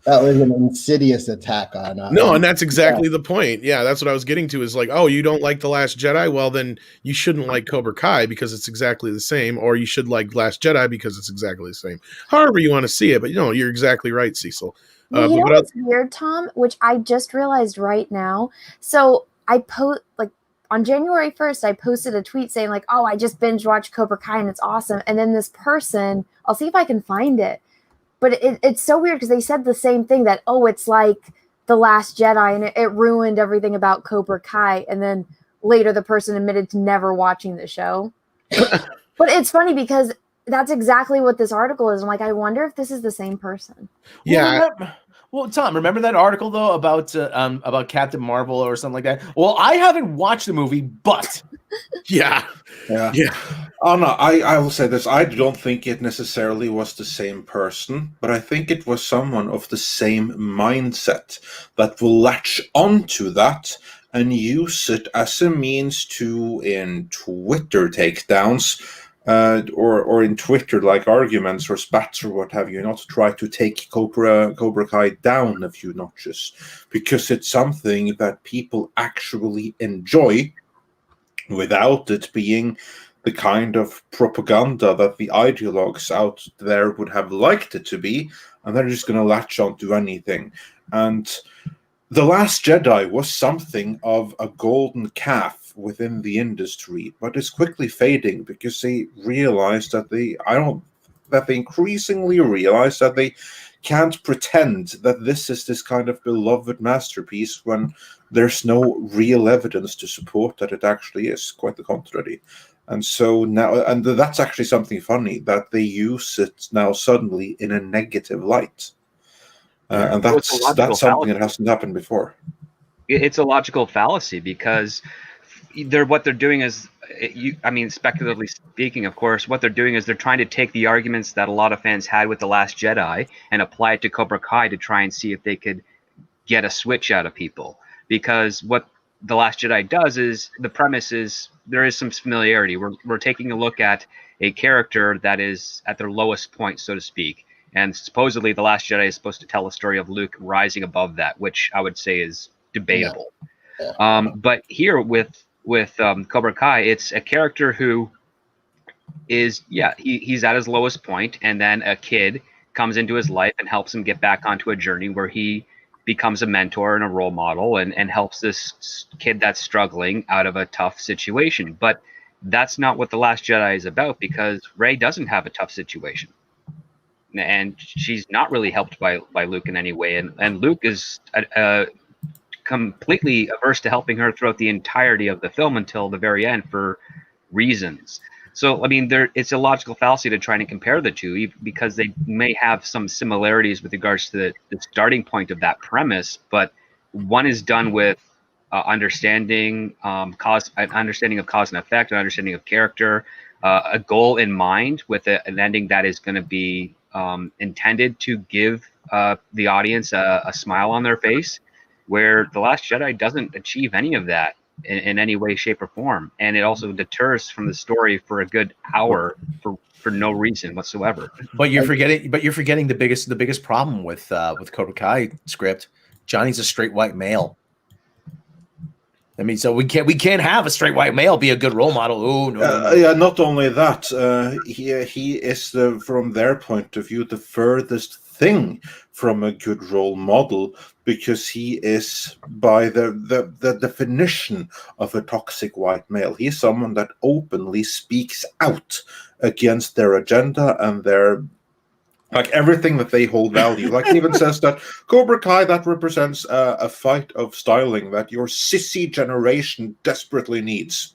That was an insidious attack on.
No, and that's exactly the point. Yeah, that's what I was getting to. Is like, oh, you don't like The Last Jedi? Well, then you shouldn't like Cobra Kai because it's exactly the same, or you should like Last Jedi because it's exactly the same. However you want to see it, but you're exactly right, Cecil.
You know what's weird, Tom? Which I just realized right now. So I on January 1st, I posted a tweet saying like, "Oh, I just binge watched Cobra Kai and it's awesome." And then this person, I'll see if I can find it. But it's so weird because they said the same thing, that, oh, it's like The Last Jedi and it ruined everything about Cobra Kai. And then later the person admitted to never watching the show. But it's funny because that's exactly what this article is. I'm like, I wonder if this is the same person.
Yeah.
Well, Tom, remember that article though about Captain Marvel or something like that? Well, I haven't watched the movie, but
yeah.
Oh no, I will say this. I don't think it necessarily was the same person, but I think it was someone of the same mindset that will latch onto that and use it as a means to, in Twitter takedowns, or in Twitter like arguments or spats or what have you, not to try to take Cobra Kai down a few notches, because it's something that people actually enjoy without it being the kind of propaganda that the ideologues out there would have liked it to be, and they're just going to latch on to anything. And The Last Jedi was something of a golden calf within the industry, but it's quickly fading because they realize that they increasingly realize that they can't pretend that this is this kind of beloved masterpiece when there's no real evidence to support that it actually is. Quite the contrary. And so now, and that's actually something funny, that they use it now suddenly in a negative light. And that's something that hasn't happened before.
It's a logical fallacy because what they're doing is, speculatively speaking, of course, what they're doing is they're trying to take the arguments that a lot of fans had with The Last Jedi and apply it to Cobra Kai to try and see if they could get a switch out of people. Because what The Last Jedi does is, the premise is, there is some familiarity. We're taking a look at a character that is at their lowest point, so to speak. And supposedly The Last Jedi is supposed to tell a story of Luke rising above that, which I would say is debatable. Yeah. But here with Cobra Kai, it's a character who is, he's at his lowest point, and then a kid comes into his life and helps him get back onto a journey where he becomes a mentor and a role model and helps this kid that's struggling out of a tough situation. But that's not what The Last Jedi is about, because Rey doesn't have a tough situation. And she's not really helped by Luke in any way. And Luke is completely averse to helping her throughout the entirety of the film until the very end for reasons. So, I mean, it's a logical fallacy to try and compare the two, because they may have some similarities with regards to the starting point of that premise, but one is done with understanding of cause and effect, an understanding of character, a goal in mind with an ending that is going to be intended to give the audience a smile on their face, where The Last Jedi doesn't achieve any of that in any way, shape, or form. And it also deters from the story for a good hour for no reason whatsoever.
But you're forgetting the biggest problem with Cobra Kai script. Johnny's a straight white male. I mean, so we can't have a straight white male be a good role model. Oh no.
Yeah, not only that, he is from their point of view the furthest thing from a good role model, because he is, by the definition of a toxic white male, he's someone that openly speaks out against their agenda and their, like, everything that they hold value. Like, he even says that Cobra Kai, that represents a fight of styling that your sissy generation desperately needs.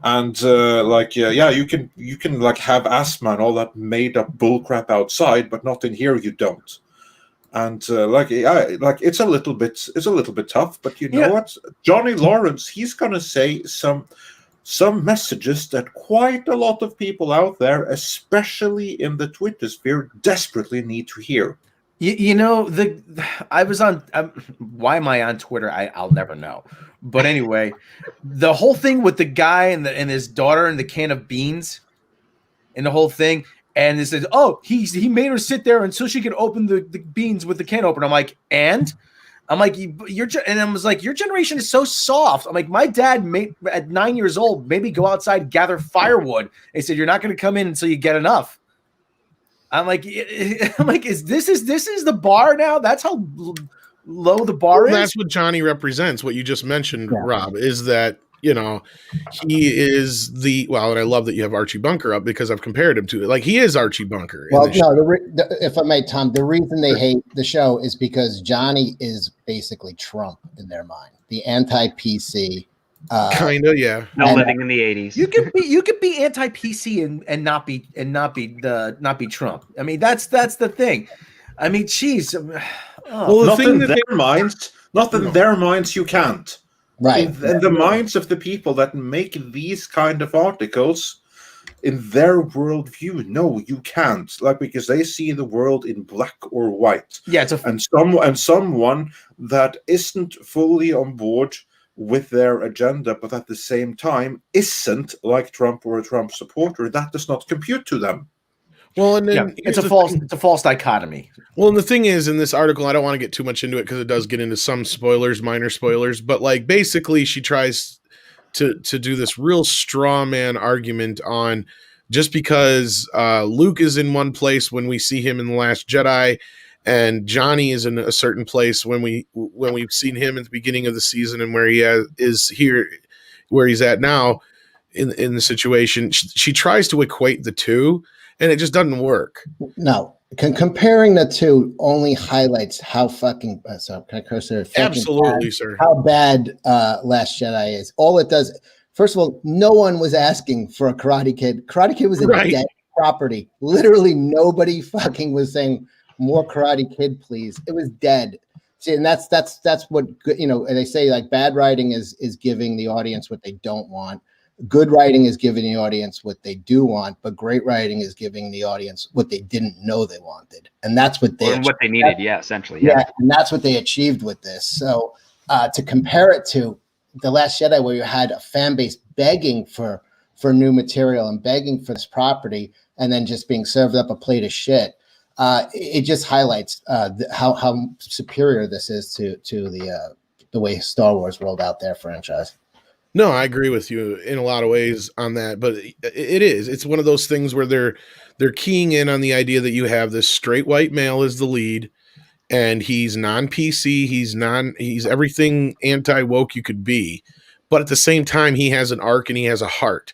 And you can like have asthma and all that made up bullcrap outside, but not in here. You don't. And it's a little bit tough. But you know what, Johnny Lawrence, he's gonna say some some messages that quite a lot of people out there, especially in the Twitter sphere, desperately need to hear.
You know, I was on. Why am I on Twitter? I'll never know. But anyway, the whole thing with the guy and his daughter and the can of beans, and the whole thing, and it says, "Oh, he made her sit there until she could open the beans with the can opener." I'm like, and I'm like, and I was like, your generation is so soft. I'm like, my dad at 9 years old made me go outside and gather firewood. He said, "You're not going to come in until you get enough." I'm like, is this the bar now? That's how low the bar is.
That's what Johnny represents. What you just mentioned, Rob, is that, you know, he is and I love that you have Archie Bunker up because I've compared him to it. Like, he is Archie Bunker.
Well, no, if I may, Tom, the reason they hate the show is because Johnny is basically Trump in their mind, the anti-PC.
Kind of, yeah.
No, living in the 80s.
You could be anti-PC and not be Trump. I mean, that's the thing. I mean, geez.
Well,
not in their minds, you can't.
Right.
In the minds of the people that make these kind of articles, in their worldview, no, you can't. Like, because they see the world in black or white.
Yeah,
and someone that isn't fully on board with their agenda, but at the same time isn't like Trump or a Trump supporter, that does not compute to them.
Well, and then
it's a false dichotomy.
Well, and the thing is, in this article, I don't want to get too much into it because it does get into some spoilers, minor spoilers, but like basically she tries to do this real straw man argument on just because Luke is in one place when we see him in The Last Jedi, and Johnny is in a certain place when we've seen him at the beginning of the season, and where he is here, where he's at now in the situation. She tries to equate the two, and it just doesn't work.
No, comparing the two only highlights how fucking
absolutely, sir,
how bad Last Jedi is. All it does, first of all, no one was asking for a Karate Kid. Karate Kid was a dead property. Literally, nobody fucking was saying, "More Karate Kid, please." It was dead. See, and that's what, you know. And they say, like, bad writing is giving the audience what they don't want. Good writing is giving the audience what they do want, but great writing is giving the audience what they didn't know they wanted, and that's what they
needed. Yeah, essentially. Yeah,
and that's what they achieved with this. So to compare it to The Last Jedi, where you had a fan base begging for new material and begging for this property, and then just being served up a plate of shit. It just highlights how superior this is to the way Star Wars rolled out their franchise.
No, I agree with you in a lot of ways on that, but it's one of those things where they're keying in on the idea that you have this straight white male as the lead, and he's non-PC, he's everything anti-woke you could be, but at the same time he has an arc and he has a heart.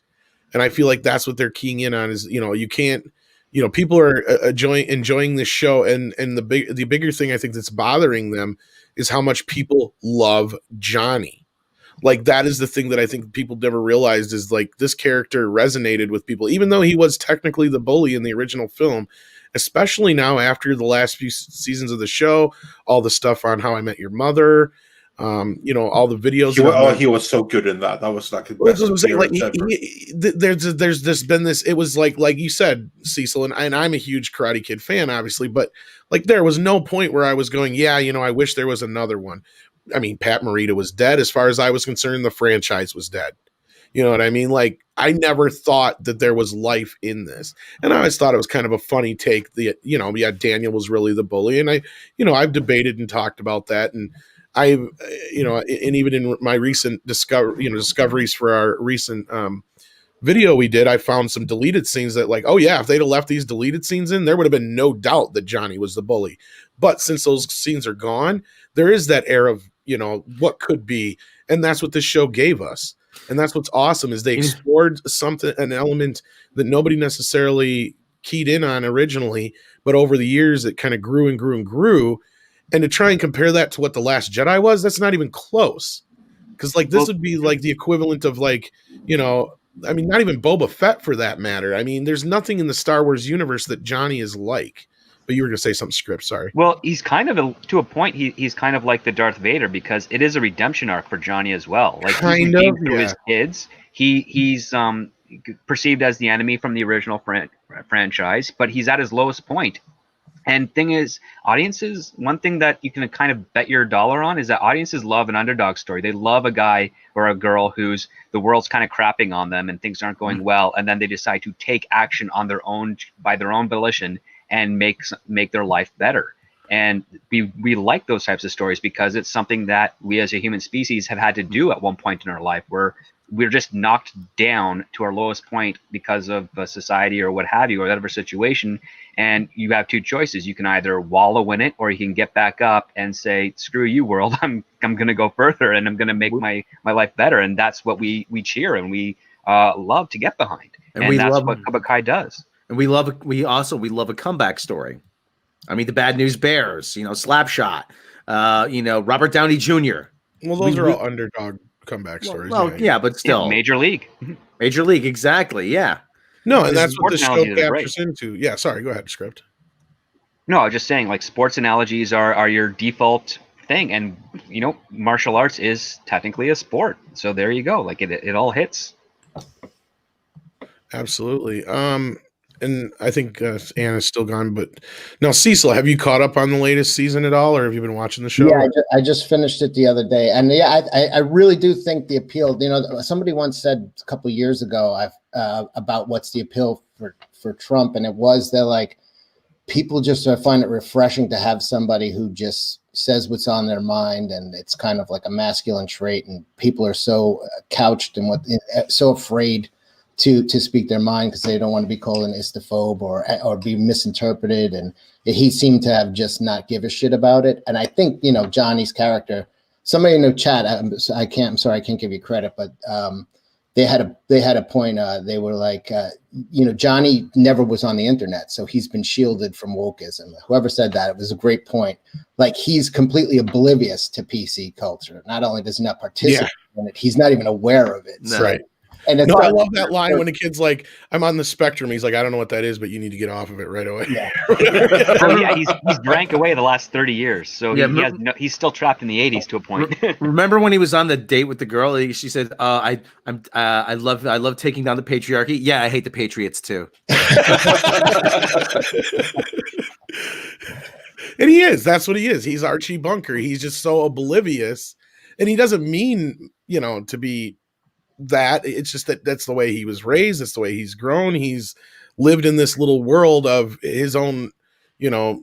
And I feel like that's what they're keying in on is, you know, you can't, you know, people are enjoying this show, and the bigger thing I think that's bothering them is how much people love Johnny. Like, that is the thing that I think people never realized is, like, this character resonated with people, even though he was technically the bully in the original film, especially now after the last few seasons of the show, all the stuff on How I Met Your Mother, you know, all the videos.
He was so good in that. That was like,
there's been this, it was like you said, Cecil, and I'm a huge Karate Kid fan, obviously, but like there was no point where I was going, yeah, you know, I wish there was another one. I mean, Pat Morita was dead. As far as I was concerned, the franchise was dead. You know what I mean? Like, I never thought that there was life in this. And I always thought it was kind of a funny take. You know, yeah, Daniel was really the bully. And I've debated and talked about that. And and even in my recent discoveries for our recent video we did, I found some deleted scenes that, like, oh yeah, if they'd have left these deleted scenes in, there would have been no doubt that Johnny was the bully. But since those scenes are gone, there is that air of, you know, what could be. And that's what this show gave us. And that's what's awesome is they explored an element that nobody necessarily keyed in on originally, but over the years it kind of grew and grew and grew. And to try and compare that to what The Last Jedi was, that's not even close. Because, like, this would be like the equivalent of, like, you know, I mean, not even Boba Fett for that matter. I mean, there's nothing in the Star Wars universe that Johnny is like. But you were going to say something, Script, sorry.
Well, he's kind of, to a point, he's kind of like the Darth Vader, because it is a redemption arc for Johnny as well. Like, he's redeemed through his kids. he's perceived as the enemy from the original franchise, but he's at his lowest point. And thing is, audiences, one thing that you can kind of bet your dollar on is that audiences love an underdog story. They love a guy or a girl who's the world's kind of crapping on them and things aren't going well, and then they decide to take action on their own by their own volition and make their life better. And we like those types of stories because it's something that we as a human species have had to do at one point in our life, where we're just knocked down to our lowest point because of society or what have you, or whatever situation. And you have two choices. You can either wallow in it, or you can get back up and say, screw you, world. I'm going to go further, and I'm going to make my life better. And that's what we cheer and we love to get behind. And that's what Cobra Kai does.
And we love a comeback story. I mean, the Bad News Bears, Slapshot, Robert Downey Jr.
Well, those are all underdog comeback stories.
Well, yeah, but still.
Yeah, Major League.
Major League, exactly, yeah.
No, and that's what the show captures into. Yeah, sorry, go ahead, script.
No, I was just saying, like, sports analogies are your default thing. And, martial arts is technically a sport. So there you go. Like, it all hits.
Absolutely. And I think Anna's still gone, but now Cecil, have you caught up on the latest season at all, or have you been watching the show?
Yeah, I just finished it the other day, and yeah, I really do think the appeal. Somebody once said a couple of years ago, about what's the appeal for Trump, and it was that like people just find it refreshing to have somebody who just says what's on their mind, and it's kind of like a masculine trait, and people are so couched and so afraid to speak their mind because they don't want to be called an istophobe or be misinterpreted. And he seemed to have just not give a shit about it. And I think, Johnny's character, somebody in the chat, I'm sorry, I can't give you credit, but they had a point. They were like, Johnny never was on the internet, so he's been shielded from wokeism. Whoever said that, it was a great point. Like, he's completely oblivious to PC culture. Not only does he not participate in it, he's not even aware of it.
So, right. And I love that line when a kid's like, I'm on the spectrum. He's like, I don't know what that is, but you need to get off of it right away.
Yeah.
He's drank away the last 30 years. So he's still trapped in the 80s to a point.
Remember when he was on the date with the girl? She said, I love taking down the patriarchy. Yeah, I hate the Patriots too.
And he is. That's what he is. He's Archie Bunker. He's just so oblivious. And he doesn't mean, to be that. It's just that's the way he was raised. That's the way he's grown. He's lived in this little world of his own, he knows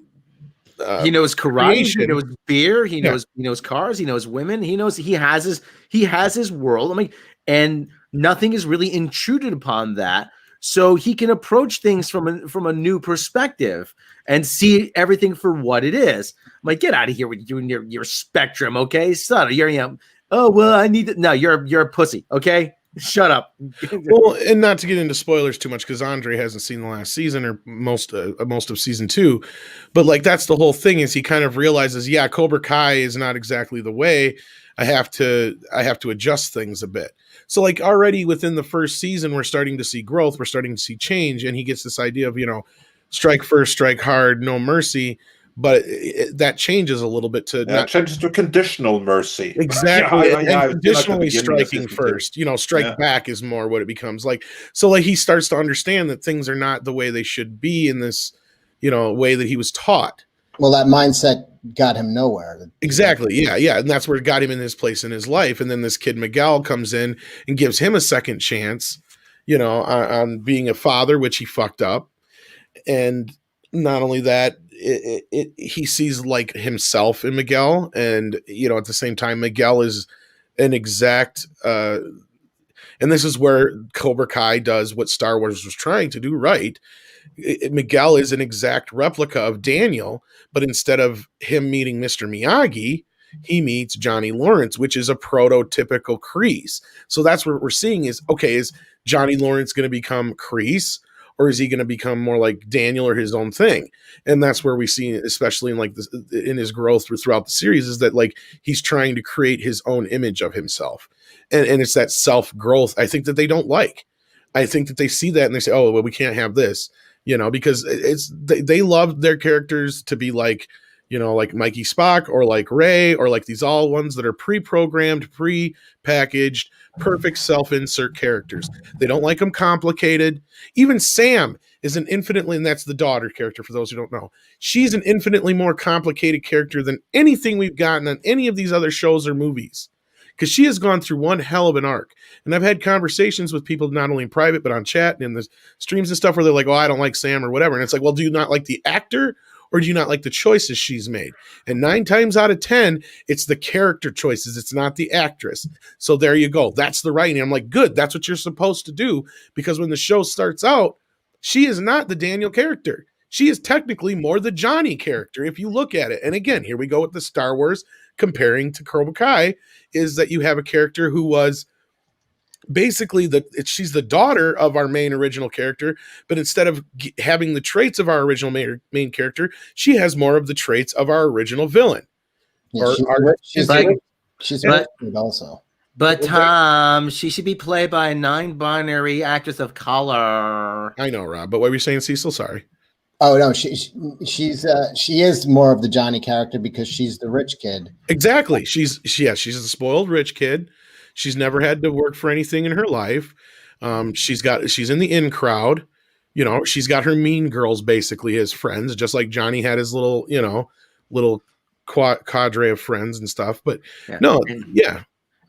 karate,
creation.
He knows beer, he knows cars, he knows women, he has his world. I mean, and nothing is really intruded upon that. So he can approach things from a new perspective and see everything for what it is. I'm like, get out of here with you and your spectrum, okay? Son, oh, well, I need to. No, you're a pussy. Okay, shut up.
Well, and not to get into spoilers too much because Andre hasn't seen the last season or most of season 2, but like that's the whole thing is he kind of realizes, Cobra Kai is not exactly the way. I have to adjust things a bit. So like already within the first season, we're starting to see growth. We're starting to see change, and he gets this idea of strike first, strike hard, no mercy. But that changes a little bit to
changes to conditional mercy.
Exactly. And conditionally striking first, strike back is more what it becomes like. So like he starts to understand that things are not the way they should be in this, way that he was taught.
Well, that mindset got him nowhere.
Exactly. Yeah. And that's where it got him in his place in his life. And then this kid Miguel comes in and gives him a second chance, on being a father, which he fucked up. And not only that, he sees like himself in Miguel, and at the same time Miguel is an exact and this is where Cobra Kai does what Star Wars was trying to do right. Miguel is an exact replica of Daniel, but instead of him meeting Mr. Miyagi, he meets Johnny Lawrence, which is a prototypical Kreese. So that's what we're seeing is Johnny Lawrence going to become Kreese, or is he going to become more like Daniel or his own thing? And that's where we see, especially in like this, in his growth throughout the series, is that like he's trying to create his own image of himself, and it's that self growth. I think that they don't like. I think that they see that and they say, "Oh, well, we can't have this," because they love their characters to be like, you know, like Mikey Spock or like Ray or like these all ones that are pre-programmed, pre-packaged, perfect self-insert characters. They don't like them complicated. Even Sam is an infinitely, and that's the daughter character for those who don't know. She's an infinitely more complicated character than anything we've gotten on any of these other shows or movies, because she has gone through one hell of an arc. And I've had conversations with people not only in private but on chat and in the streams and stuff where they're like, oh, I don't like Sam or whatever. And it's like, well, do you not like the actor or do you not like the choices she's made? And 9 times out of 10, it's the character choices. It's not the actress. So there you go. That's the writing. I'm like, good. That's what you're supposed to do, because when the show starts out, she is not the Daniel character. She is technically more the Johnny character if you look at it. And again, here we go with the Star Wars comparing to Cobra Kai, is that you have a character who was basically she's the daughter of our main original character, but instead of having the traits of our original main character, she has more of the traits of our original villain.
Yeah, she's also.
But Tom, she should be played by a non-binary actress of color.
I know, Rob, but what were you saying, Cecil? Sorry.
Oh no, she is more of the Johnny character because she's the rich kid.
Exactly. She's a spoiled rich kid. She's never had to work for anything in her life. She's in the in crowd. You know, she's got her mean girls basically as friends, just like Johnny had his little cadre of friends and stuff. But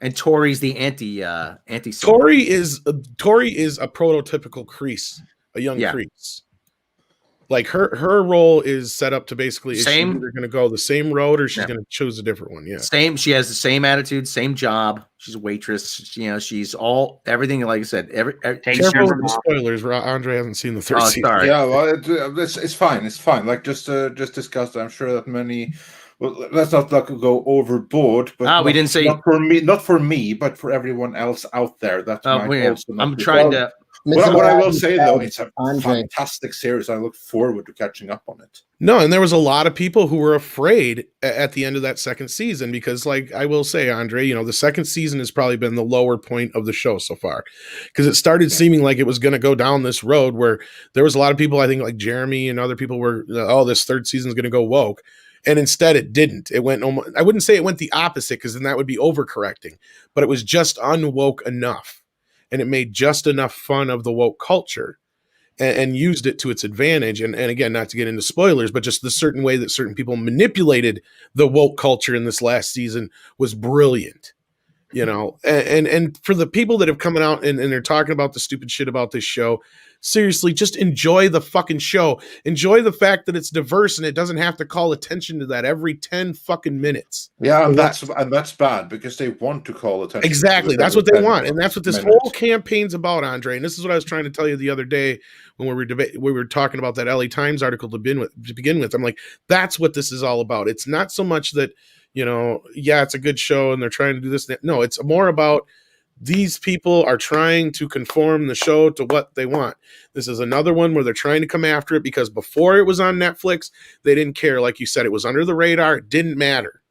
And Tori's the anti.
Tori is a prototypical Kreese, a young Kreese. Like her role is set up to basically she's either going to go the same road or she's going to choose a different one. Yeah,
same. She has the same attitude, same job. She's a waitress. You know, she's everything. Like I said,
careful with the spoilers. Andre hasn't seen the third season.
Sorry. Yeah, well, it's fine. It's fine. Like just discussed. I'm sure that many. Well, let's not go overboard. But
we didn't say
not for me, but for everyone else out there. That's
I'm trying to.
What I will say though, it's a fantastic series. I look forward to catching up on it.
No, and there was a lot of people who were afraid at the end of that second season because, like I will say, Andre, you know, the second season has probably been the lower point of the show so far, because it started seeming like it was going to go down this road where there was a lot of people, I think, like Jeremy and other people were, this third season is going to go woke. And instead it didn't. It went almost, I wouldn't say it went the opposite, because then that would be overcorrecting, but it was just unwoke enough. And it made just enough fun of the woke culture and used it to its advantage. And again, not to get into spoilers, but just the certain way that certain people manipulated the woke culture in this last season was brilliant. You know, and for the people that have come out and they're talking about the stupid shit about this show, seriously, just enjoy the fucking show. Enjoy the fact that it's diverse and it doesn't have to call attention to that every 10 fucking minutes.
Yeah, and that's bad because they want to call attention.
Exactly. That's what they want. And that's what this whole campaign's about, Andre. And this is what I was trying to tell you the other day when we were talking about that LA Times article to begin with. I'm like, that's what this is all about. It's not so much that, you know, yeah, it's a good show and they're trying to do this. No, it's more about these people are trying to conform the show to what they want. This is another one where they're trying to come after it because before it was on Netflix, they didn't care. Like you said, it was under the radar. It didn't matter.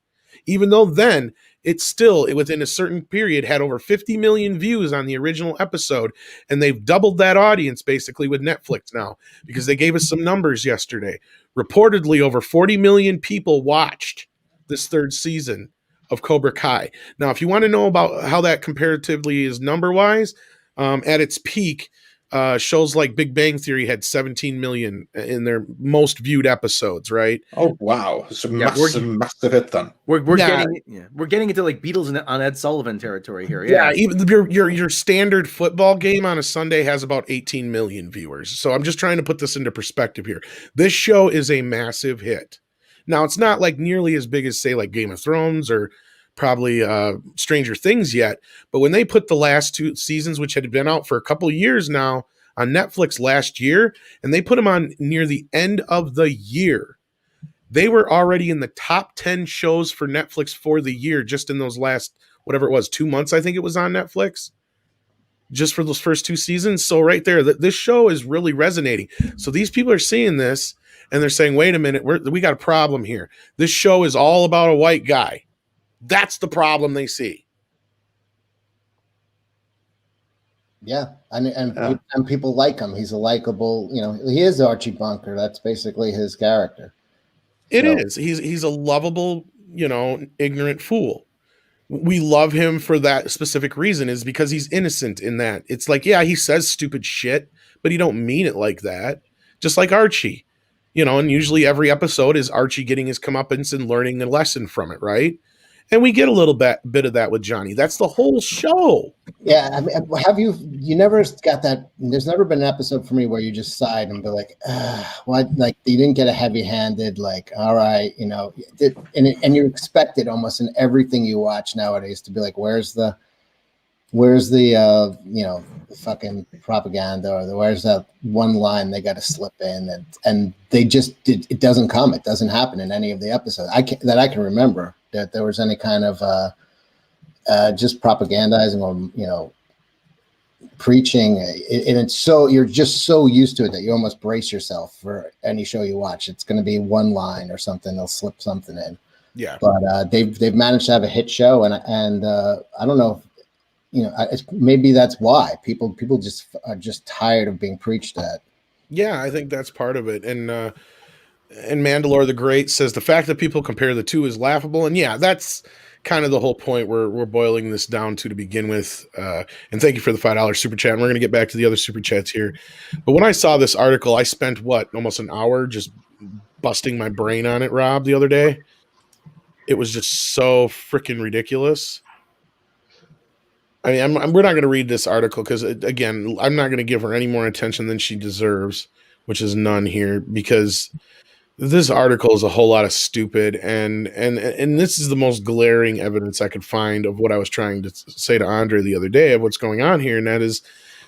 Even though then it within a certain period had over 50 million views on the original episode. And they've doubled that audience basically with Netflix now because they gave us some numbers yesterday. Reportedly over 40 million people watched this third season of Cobra Kai. Now, if you want to know about how that comparatively is number-wise, at its peak, shows like Big Bang Theory had 17 million in their most viewed episodes, right?
Oh, wow. It's a massive hit then.
We're getting into like Beatles on Ed Sullivan territory here.
Yeah, even your standard football game on a Sunday has about 18 million viewers. So I'm just trying to put this into perspective here. This show is a massive hit. Now, it's not like nearly as big as, say, like Game of Thrones or probably Stranger Things yet. But when they put the last 2 seasons, which had been out for a couple of years now on Netflix last year, and they put them on near the end of the year, they were already in the top 10 shows for Netflix for the year, just in those last, whatever it was, 2 months, I think it was on Netflix, just for those first 2 seasons. So right there, this show is really resonating. So these people are seeing this, and they're saying, wait a minute, we got a problem here. This show is all about a white guy. That's the problem they see.
Yeah, and people like him. He's a likable, he is Archie Bunker. That's basically his character.
It
So,
is. He's a lovable, ignorant fool. We love him for that specific reason, is because he's innocent in that. It's like, yeah, he says stupid shit, but he don't mean it like that. Just like Archie, and usually every episode is Archie getting his comeuppance and learning a lesson from it, right? And we get a little bit of that with Johnny. That's the whole show.
yeah, I mean, have you never got that? There's never been an episode for me where you just sighed and be like, what? Like you didn't get a heavy-handed, like, all right, and you expect it almost in everything you watch nowadays to be like, where's the fucking propaganda, or where's that one line they got to slip in, and they just it doesn't come. It doesn't happen in any of the episodes I can remember that there was any kind of just propagandizing or preaching, and it's so you're just so used to it that you almost brace yourself for any show you watch. It's going to be one line or something. They'll slip something in.
Yeah,
but they've managed to have a hit show, and I don't know. Maybe that's why people just are just tired of being preached at.
Yeah, I think that's part of it. And Mandalore the Great says the fact that people compare the two is laughable. And yeah, that's kind of the whole point we're boiling this down to begin with. And thank you for the $5 super chat. And we're going to get back to the other super chats here. But when I saw this article, I spent almost an hour just busting my brain on it, Rob, the other day. It was just so freaking ridiculous. I mean, we're not going to read this article because, again, I'm not going to give her any more attention than she deserves, which is none here, because this article is a whole lot of stupid, and this is the most glaring evidence I could find of what I was trying to say to Andre the other day of what's going on here, and that is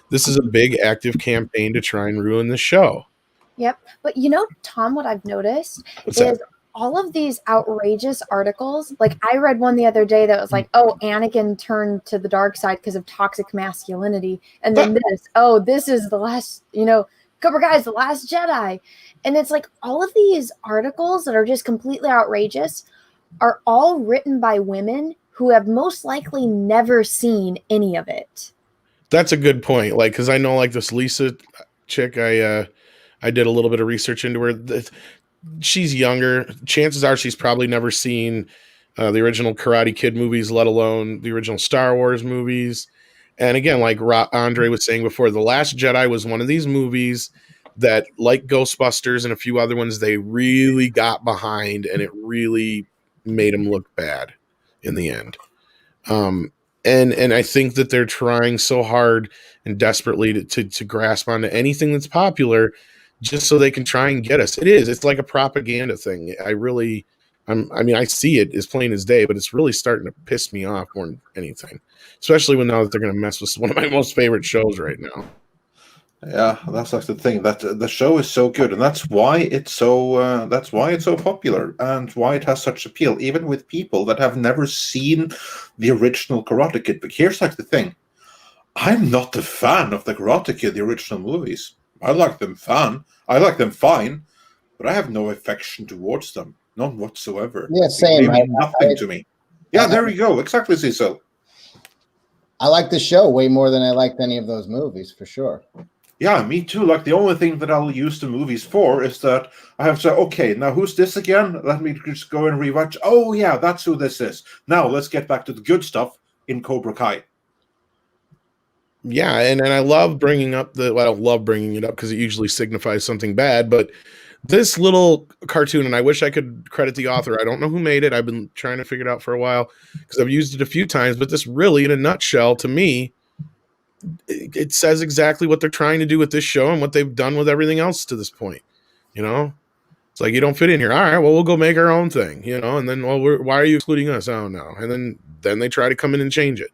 this is a big active campaign to try and ruin the show.
Yep. But Tom, what I've noticed
What's
is
that?
all of these outrageous articles. Like I read one the other day that was like, oh, Anakin turned to the dark side because of toxic masculinity. And then this is the last, Cobra Kai is the last Jedi. And it's like all of these articles that are just completely outrageous are all written by women who have most likely never seen any of it.
That's a good point. Like, because I know, like, this Lisa chick, I did a little bit of research into her. She's younger. Chances are she's probably never seen the original Karate Kid movies, let alone the original Star Wars movies. And again, like Andre was saying before, The Last Jedi was one of these movies that, like Ghostbusters and a few other ones, they really got behind, and it really made them look bad in the end. And I think that they're trying so hard and desperately to grasp onto anything that's popular just so they can try and get us. It's like a propaganda thing. I see it as plain as day, but it's really starting to piss me off more than anything, especially now that they're going to mess with one of my most favorite shows right now.
Yeah, that's like the thing, that the show is so good, and that's why it's so popular, and why it has such appeal, even with people that have never seen the original Karate Kid. But here's like the thing: I'm not a fan of the Karate Kid, the original movies. I like them fine, but I have no affection towards them, none whatsoever.
Yeah, same.
They mean nothing to me. Yeah, there you go. Exactly, Cecil.
I like the show way more than I liked any of those movies, for sure.
Yeah, me too. Like, the only thing that I'll use the movies for is that I have to say, okay, now who's this again? Let me just go and rewatch. Oh, yeah, that's who this is. Now let's get back to the good stuff in Cobra Kai.
Yeah, and I love bringing up I don't love bringing it up because it usually signifies something bad, but this little cartoon, and I wish I could credit the author. I don't know who made it. I've been trying to figure it out for a while because I've used it a few times, but this really, in a nutshell, to me, it says exactly what they're trying to do with this show and what they've done with everything else to this point. It's like, you don't fit in here. All right, well, we'll go make our own thing, and then, well, why are you excluding us? Oh, no. And then they try to come in and change it.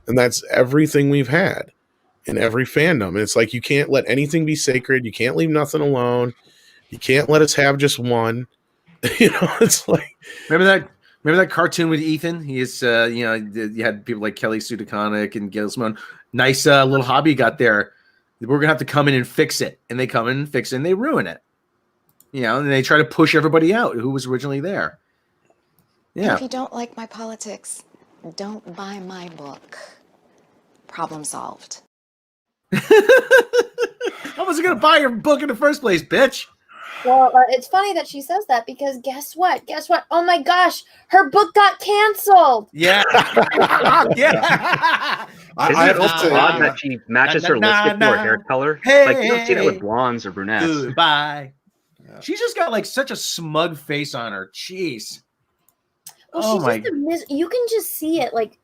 And that's everything we've had in every fandom. And it's like, you can't let anything be sacred. You can't leave nothing alone. You can't let us have just one. It's like,
Remember that cartoon with Ethan? He is, you had people like Kelly Sue DeConnick and Gail Simone. Nice little hobby you got there. We're gonna have to come in and fix it, and they come in and fix it, and they ruin it. And they try to push everybody out who was originally there. Yeah.
If you don't like my politics, don't buy my book. Problem solved.
How was I gonna buy your book in the first place, bitch?
Well, it's funny that she says that because guess what? Guess what? Oh my gosh, her book got canceled.
Yeah.
I
Isn't
have
it
to
also
say,
odd that she matches her lipstick to her hair color? Like, you don't see that with blondes or brunettes.
Goodbye. She's just got like such a smug face on her. Jeez.
Well, you can just see it like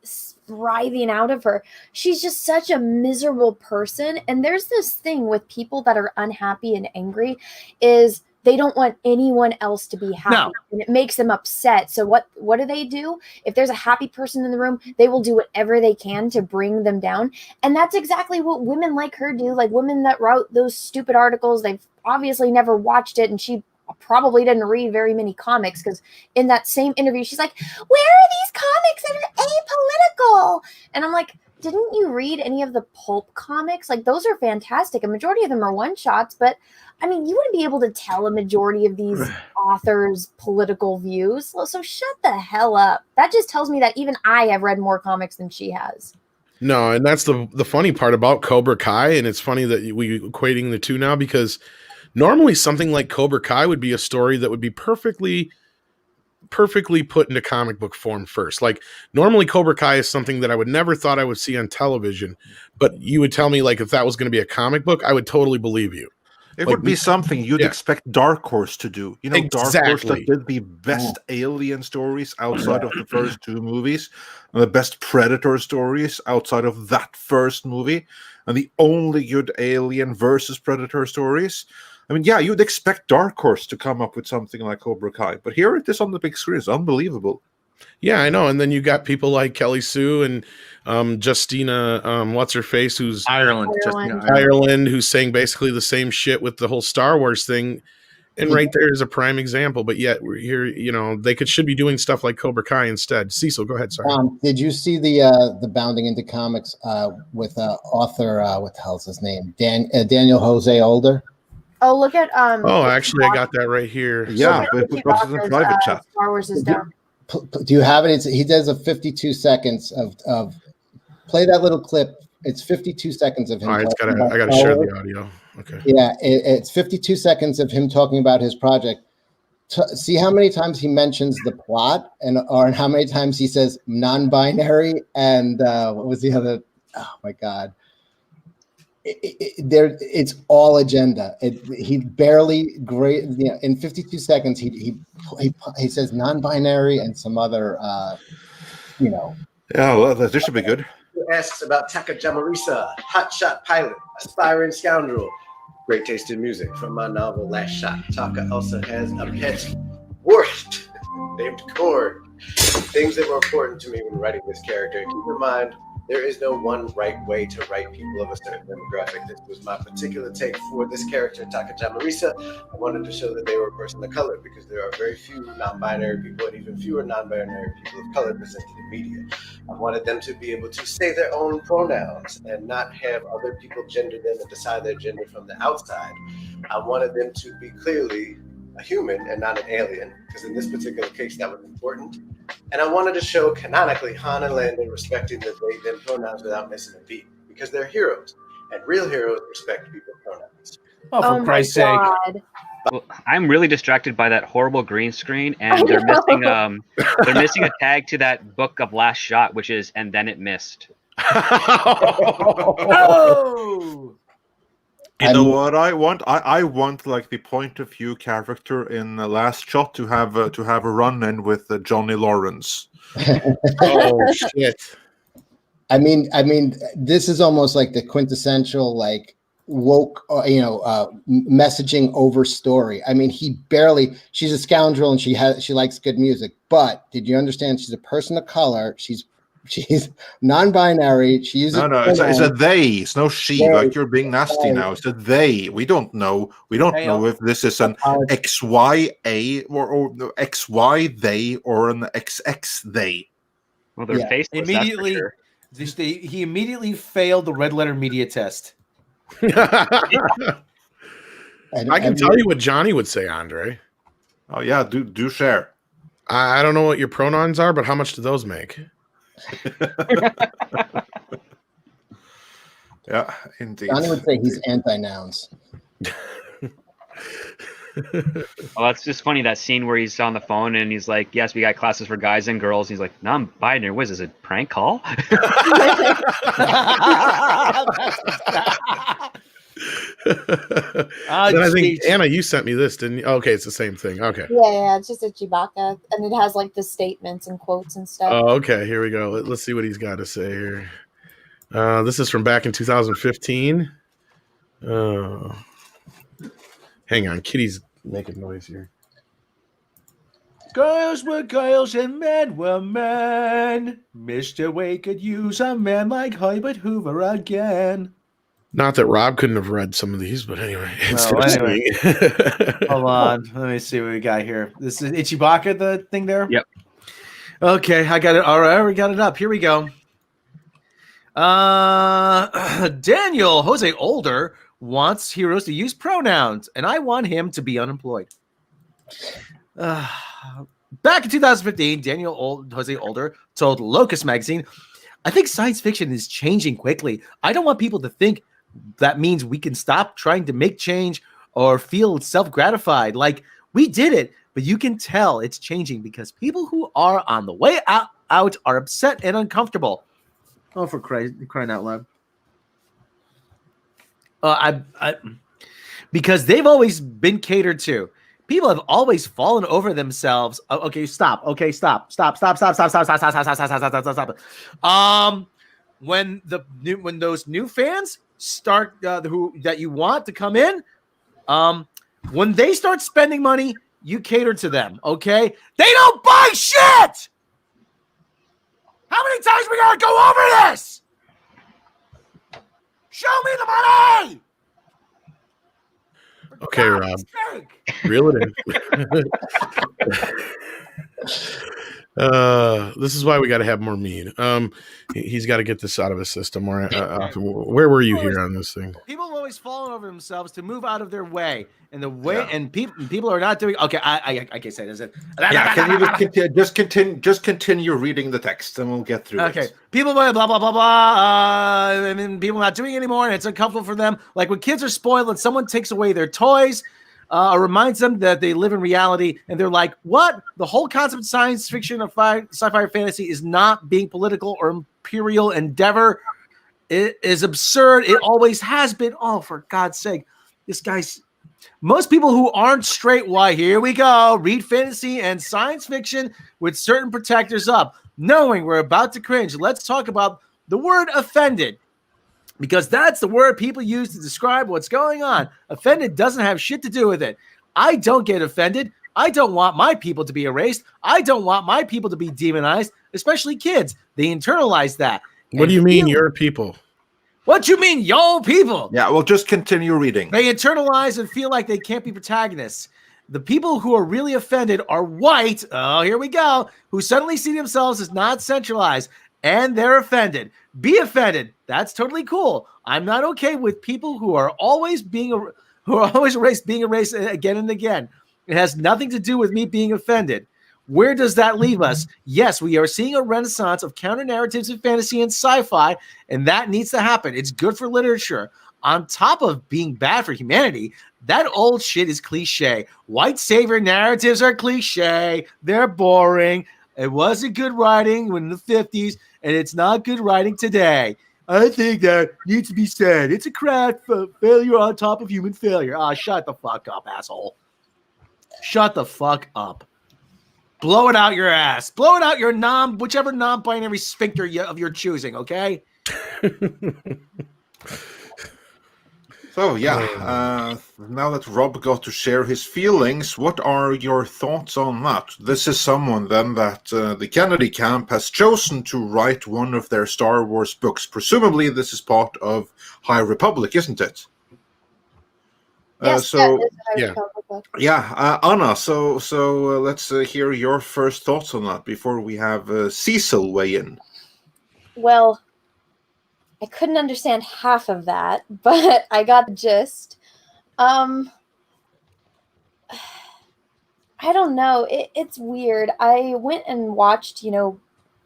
writhing out of her. She's just such a miserable person. And there's this thing with people that are unhappy and angry is they don't want anyone else to be happy.
No.
And it makes them upset. So what do? If there's a happy person in the room, they will do whatever they can to bring them down. And that's exactly what women like her do. Like women that wrote those stupid articles, they've obviously never watched it, and she probably didn't read very many comics, because in that same interview she's like, where are these comics that are apolitical? And I'm like, didn't you read any of the pulp comics? Like, those are fantastic. A majority of them are one shots, but I mean, you wouldn't be able to tell a majority of these authors' political views. So shut the hell up. That just tells me that even I have read more comics than she has.
No, and that's the funny part about Cobra Kai, and it's funny that we equating the two now, because normally something like Cobra Kai would be a story that would be perfectly put into comic book form first. Like, normally Cobra Kai is something that I would never thought I would see on television, but you would tell me, like, if that was going to be a comic book, I would totally believe you.
it
Like,
would be something you'd expect Dark Horse to do. You know, Dark Horse that
Exactly.
did the best alien stories outside of the first two movies, and the best Predator stories outside of that first movie, and the only good alien versus Predator stories. I mean, yeah, you'd expect Dark Horse to come up with something like Cobra Kai, but here it is on the big screen. It's unbelievable.
Yeah, I know. And then you got people like Kelly Sue and Justina, what's her face, who's
Ireland.
Ireland, who's saying basically the same shit with the whole Star Wars thing. And right there is a prime example. But yet we're here, you know, they should be doing stuff like Cobra Kai instead. Cecil, go ahead. Sorry.
Did you see the Bounding into Comics with author, what the hell's his name? Daniel Jose Older?
Oh, look at
Oh, actually, I got that right here.
Yeah, but it was in private chat.
Star Wars is done.
Do you have it? He does a 52 seconds of play that little clip. It's 52 seconds of him.
All right, I got to share the audio. Okay.
Yeah, it's 52 seconds of him talking about his project. See how many times he mentions the plot, and how many times he says non-binary, and what was the other? Oh my God. It's all agenda. He barely in 52 seconds he says non-binary and some other
Yeah, well, this should be good.
Asks about Taka Jamarisa, hotshot pilot, aspiring scoundrel. Great taste in music from my novel Last Shot. Taka also has a pet wart named Cord. Things that were important to me when writing this character. Keep in mind, there is no one right way to write people of a certain demographic. This was my particular take for this character, Taka Jamarisa. I wanted to show that they were a person of color because there are very few non-binary people and even fewer non-binary people of color presented in media. I wanted them to be able to say their own pronouns and not have other people gender them and decide their gender from the outside. I wanted them to be clearly a human and not an alien, because in this particular case that was important. And I wanted to show canonically Han and Lando respecting the they them pronouns without missing a beat, because they're heroes, and real heroes respect people's pronouns.
Oh, for Christ's sake!
Well, I'm really distracted by that horrible green screen, and they're missing a tag to that book of Last Shot, which is "and then it missed."
Oh!
You know what I want? I want like the point of view character in the Last Shot to have a run-in with Johnny Lawrence.
Oh shit!
I mean, this is almost like the quintessential like woke, messaging over story. I mean, she's a scoundrel and she likes good music, but did you understand? She's a person of color. She's non-binary. She uses
it's a they. It's no she. Like you're being nasty now. It's a they. We don't know. We don't know if this is an XYA or XY they or an XX they.
Well, they're faceless.
Immediately, he immediately failed the red letter media test.
I can tell you what Johnny would say, Andre.
Oh yeah, do share.
I don't know what your pronouns are, but how much do those make?
Yeah, indeed.
Johnny would say he's anti-nouns.
Oh, that's just funny, that scene where he's on the phone and he's like, yes, we got classes for guys and girls. He's like, non-binary. What is this, a prank call?
Then I think, Anna, you sent me this, didn't you? Okay, it's the same thing. Okay.
Yeah, it's just a Chewbacca, and it has like the statements and quotes and stuff.
Oh, okay, here we go. Let's see what he's got to say here. This is from back in 2015. Hang on, Kitty's making noise here.
Girls were girls and men were men. Mr. Wade could use a man like Herbert Hoover again.
Not that Rob couldn't have read some of these, but anyway.
Hold on. Let me see what we got here. This is Chewbacca, the thing there?
Yep.
Okay, I got it. All right, we got it up. Here we go. Daniel Jose Older wants heroes to use pronouns, and I want him to be unemployed. Back in 2015, Jose Older told Locus magazine, I think science fiction is changing quickly. I don't want people to think that means we can stop trying to make change or feel self-gratified. Like, we did it, but you can tell it's changing because people who are on the way out are upset and uncomfortable. Oh, for crying out loud. Because they've always been catered to. People have always fallen over themselves. Okay, stop. Okay, stop. When those new fans start that you want to come in, when they start spending money, you cater to them. Okay, they don't buy shit. How many times we gotta go over this? Show me the money.
Okay, Rob. Reel it in. This is why we got to have more mead. He's got to get this out of his system. Where were you here on this thing?
People have always fallen over themselves to move out of their way, and people are not doing. Okay, I can't say this.
Yeah, can you just continue reading the text, and we'll get through.
Okay, people blah blah blah blah, and then people not doing it anymore, and it's uncomfortable for them. Like when kids are spoiled and someone takes away their toys. Reminds them that they live in reality, and they're like, what? The whole concept of science fiction or sci-fi or fantasy is not being political or imperial endeavor. It is absurd. It always has been. Oh, for God's sake. Most people who aren't straight, why, here we go, read fantasy and science fiction with certain protectors up. Knowing we're about to cringe, let's talk about the word offended. Because that's the word people use to describe what's going on. Offended doesn't have shit to do with it. I don't get offended. I don't want my people to be erased. I don't want my people to be demonized, especially kids. They internalize that.
What do you mean, your people?
What you mean, yo people?
Yeah, well, just continue reading.
They internalize and feel like they can't be protagonists. The people who are really offended are white, oh, here we go, who suddenly see themselves as not centralized, and they're offended. Be offended. That's totally cool. I'm not okay with people who are always erased again and again. It has nothing to do with me being offended. Where does that leave us? Yes, we are seeing a renaissance of counter narratives in fantasy and sci-fi, and that needs to happen. It's good for literature. On top of being bad for humanity, that old shit is cliche. White savior narratives are cliche. They're boring. It wasn't good writing in the 50s, and it's not good writing today. I think that needs to be said. It's a craft failure on top of human failure. Shut the fuck up, asshole. Shut the fuck up. Blow it out your ass. Blow it out your whichever non-binary sphincter of your choosing, okay?
So, now that Rob got to share his feelings, what are your thoughts on that? This is someone then that the Kennedy camp has chosen to write one of their Star Wars books. Presumably this is part of High Republic, isn't it?
Yes,
Anna, let's hear your first thoughts on that before we have Cecil weigh in.
Well, I couldn't understand half of that, but I got the gist. I don't know. It's weird. I went and watched,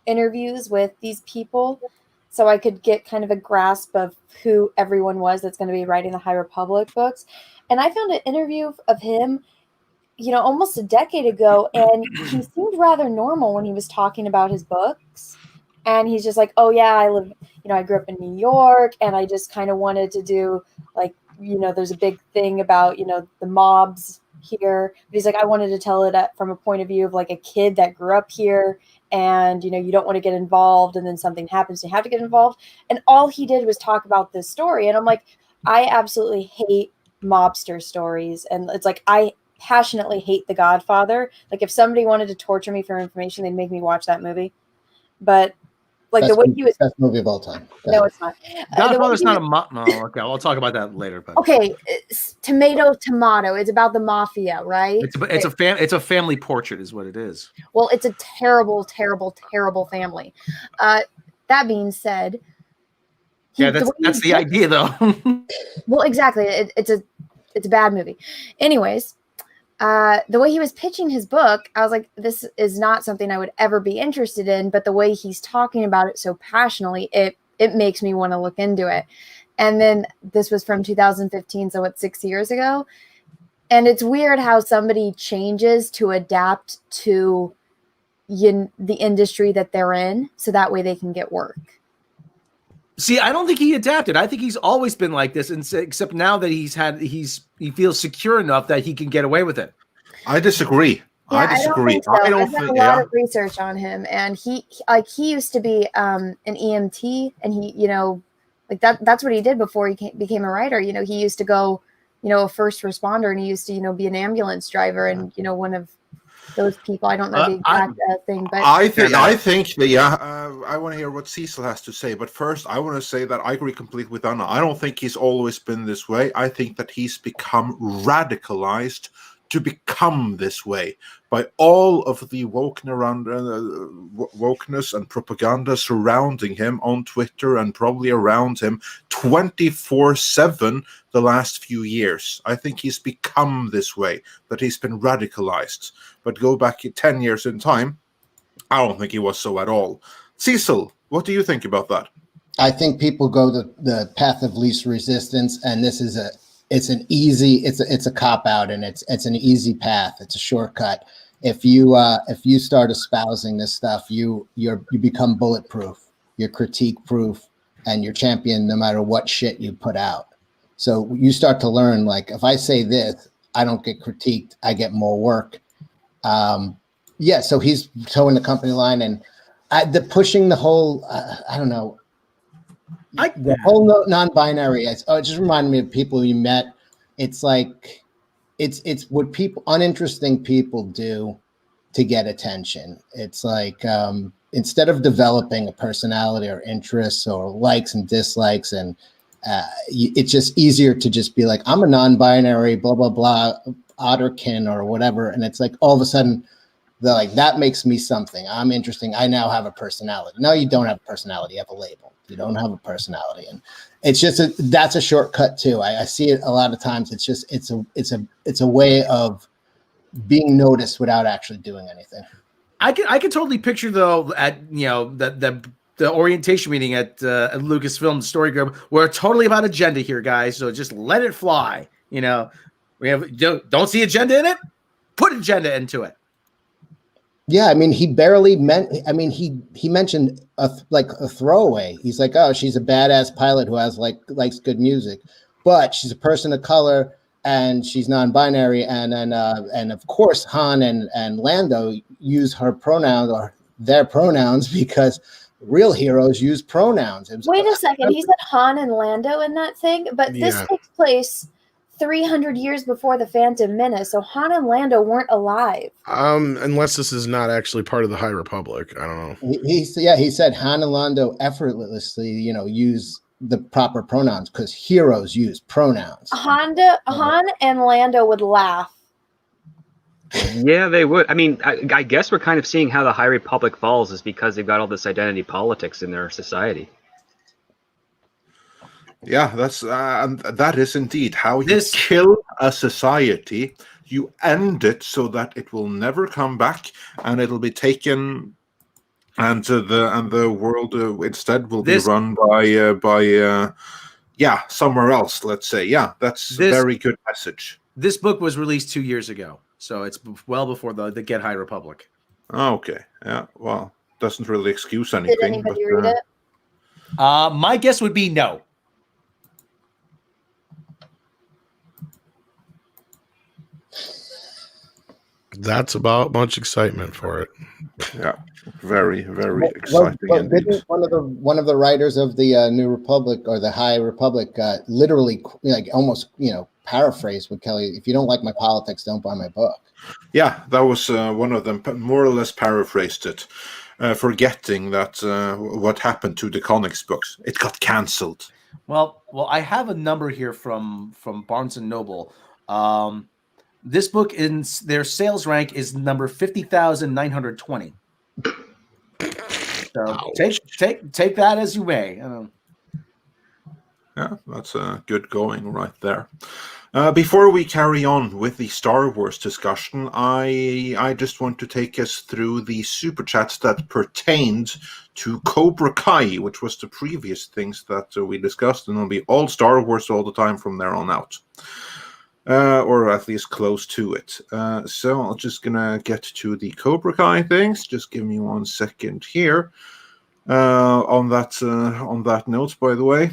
interviews with these people so I could get kind of a grasp of who everyone was that's going to be writing the High Republic books. And I found an interview of him, almost a decade ago, and he seemed rather normal when he was talking about his books. And he's just like, oh yeah, I grew up in New York, and I just kind of wanted to do like, there's a big thing about, the mobs here. But he's like, I wanted to tell it from a point of view of like a kid that grew up here, and, you don't want to get involved, and then something happens, you have to get involved. And all he did was talk about this story. And I'm like, I absolutely hate mobster stories. And it's like, I passionately hate The Godfather. Like, if somebody wanted to torture me for information, they'd make me watch that movie. But like the way he was,
best movie of all time.
no, it's not.
Godfather's not a no. Okay, we'll talk about that later. But
Okay, tomato. It's about the mafia, right?
It's a family portrait, is what it is.
Well, it's a terrible, terrible, terrible family. That being said,
that's the idea, though.
Well, exactly. It's a bad movie. Anyways, the way he was pitching his book, I was like, this is not something I would ever be interested in. But the way he's talking about it so passionately, it makes me want to look into it. And then this was from 2015, so it's 6 years ago. And it's weird how somebody changes to adapt to the industry that they're in, so that way they can get work.
See, I don't think he adapted. I think he's always been like this, except now that he feels secure enough that he can get away with it.
I disagree.
Yeah,
I disagree.
I don't think so. I've done a lot of research on him, and he used to be an EMT, and he, like that's what he did before he became a writer. He used to go, a first responder, and he used to, be an ambulance driver, and one of those people. I don't know the exact thing, but
I think that I want to hear what Cecil has to say. But first, I want to say that I agree completely with Anna. I don't think he's always been this way. I think that he's become radicalized to become this way by all of the wokeness and propaganda surrounding him on Twitter and probably around him 24/7 the last few years. I think he's become this way, that he's been radicalized. But go back 10 years in time, I don't think he was so at all. Cecil, what do you think about that?
I think people go the path of least resistance, and this is it's a cop out, and it's an easy path. It's a shortcut. If you start espousing this stuff, you become bulletproof. You're critique proof, and you're champion no matter what shit you put out. So you start to learn, like, if I say this, I don't get critiqued, I get more work. So he's towing the company line, and pushing the whole I don't know. The whole non-binary, it just reminded me of people you met. It's like, it's what uninteresting people do to get attention. It's like, instead of developing a personality or interests or likes and dislikes, and it's just easier to just be like, I'm a non-binary, blah, blah, blah, otterkin or whatever. And it's like, all of a sudden, they're like, that makes me something. I'm interesting. I now have a personality. No, you don't have a personality. You have a label. You don't have a personality. And it's just that's a shortcut too. I see it a lot of times. It's just it's a way of being noticed without actually doing anything.
I can totally picture, though, at the orientation meeting at Lucasfilm Story Group, we're totally about agenda here, guys. So just let it fly. We don't see agenda in it. Put agenda into it.
Yeah, I mean, he barely meant. I mean, he mentioned a throwaway. He's like, oh, she's a badass pilot who likes good music, but she's a person of color and she's non-binary. And of course, Han and Lando use her pronouns or their pronouns because real heroes use pronouns.
Wait a second, he said Han and Lando in that thing, but this takes place 300 years before the Phantom Menace, so Han and Lando weren't alive.
Unless this is not actually part of the High Republic, I don't know.
He said Han and Lando effortlessly, use the proper pronouns because heroes use pronouns.
Han and Lando would laugh.
Yeah, they would. I mean, I guess we're kind of seeing how the High Republic falls is because they've got all this identity politics in their society.
Yeah, that is indeed how you kill a society. You end it so that it will never come back, and it'll be taken, and the world instead will be run by somewhere else, let's say. Yeah, that's a very good message.
This book was released 2 years ago, so it's well before the Get High Republic.
Okay, yeah, well, doesn't really excuse anything.
Did anybody read it?
My guess would be no.
That's about much excitement for it.
Yeah, very, very exciting.
Didn't one of the writers of the New Republic or the High Republic literally almost paraphrase with Kelly? If you don't like my politics, don't buy my book.
Yeah, that was one of them. More or less paraphrased it, forgetting that what happened to the Connix books. It got cancelled.
Well, I have a number here from Barnes and Noble. This book in their sales rank is number 50,920. So take that as you may.
Yeah, that's a good going right there. Before we carry on with the Star Wars discussion, I just want to take us through the super chats that pertained to Cobra Kai, which was the previous things that we discussed, and it'll be all Star Wars all the time from there on out. Or at least close to it. So I'm just gonna get to the Cobra Kai things. Just give me 1 second here. On that note, by the way,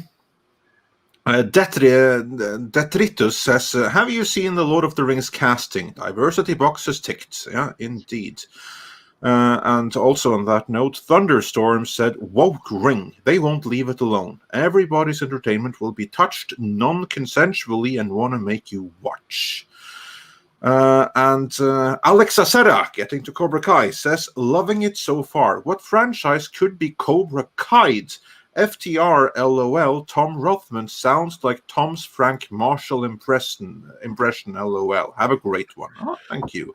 Detritus says, "Have you seen the Lord of the Rings casting? Diversity boxes ticked." Yeah, indeed. And also on that note, Thunderstorm said, "Woke ring. They won't leave it alone. Everybody's entertainment will be touched non-consensually and want to make you watch." And Alexa Serra, getting to Cobra Kai, says, "Loving it so far. What franchise could be Cobra Kai'd? FTR, LOL. Tom Rothman sounds like Tom's Frank Marshall impression, LOL. Have a great one." Oh, thank you.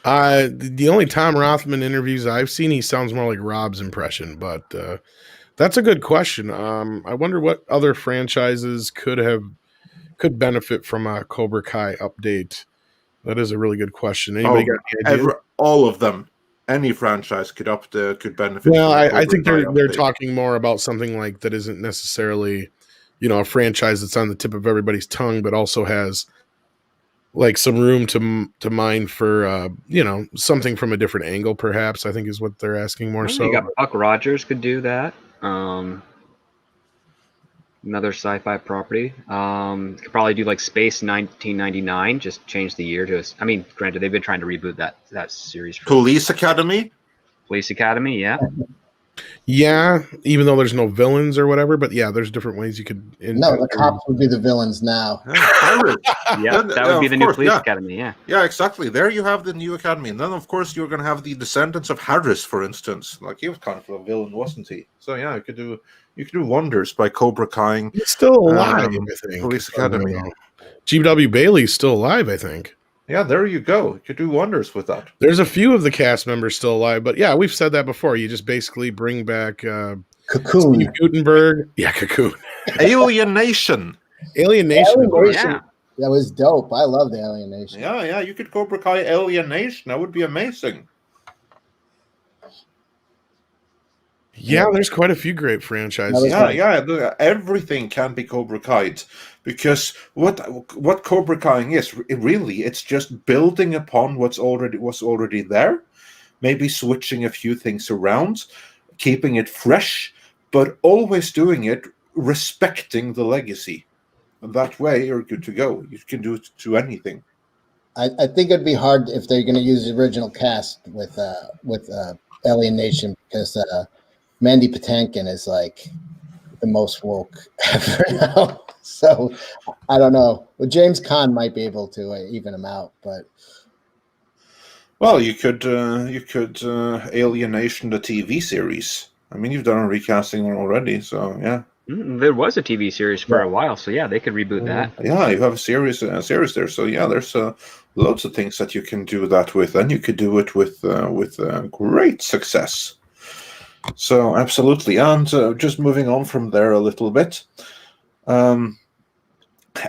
The only Tom Rothman interviews I've seen, he sounds more like Rob's impression, but that's a good question. I wonder what other franchises could benefit from a Cobra Kai update. That is a really good question. Anybody got any ideas?
All of them. Any franchise could benefit.
Well, I think they're talking more about something like that isn't necessarily, a franchise that's on the tip of everybody's tongue, but also has like some room to mine for something from a different angle, perhaps. I think is what they're asking more. So
you got Buck Rogers could do that. Another sci-fi property. Could probably do like Space 1999. Just change the year to. Granted, they've been trying to reboot that series.
Police Academy.
Police Academy, yeah.
Yeah, even though there's no villains or whatever, but yeah, there's different ways you could.
No, the cops would be the villains now.
Yeah, that would be the new Police Academy. Yeah.
Yeah, exactly. There you have the new academy, and then of course you're going to have the descendants of Harris, for instance. Like he was kind of a villain, wasn't he? So yeah, you could do wonders by Cobra Kai.
He's still alive, I think.
Police Academy.
G.W. Bailey's still alive, I think.
Yeah, there you go. You could do wonders with that.
There's a few of the cast members still alive, but yeah, we've said that before. You just basically bring back
Cocoon.
Steve Guttenberg. Yeah, Cocoon.
Alienation.
Alienation.
Yeah.
That was dope. I love the Alienation.
Yeah, you could Cobra Kai Alienation. That would be amazing.
Yeah, there's quite a few great franchises.
Yeah. Everything can be Cobra Kai, because what Cobra Kai is it's just building upon was already there, maybe switching a few things around, keeping it fresh, but always doing it respecting the legacy. And that way, you're good to go. You can do it to anything.
I think it'd be hard if they're going to use the original cast with Alienation, because Mandy Patinkin is like the most woke ever now. So I don't know. Well, James Caan might be able to even him out, but
well, you could Alienation the TV series. I mean, you've done a recasting already, so yeah.
There was a TV series for a while, so yeah, they could reboot that.
Yeah, you have a series there, so yeah, there's loads of things that you can do that with, and you could do it with great success. So absolutely, and just moving on from there a little bit,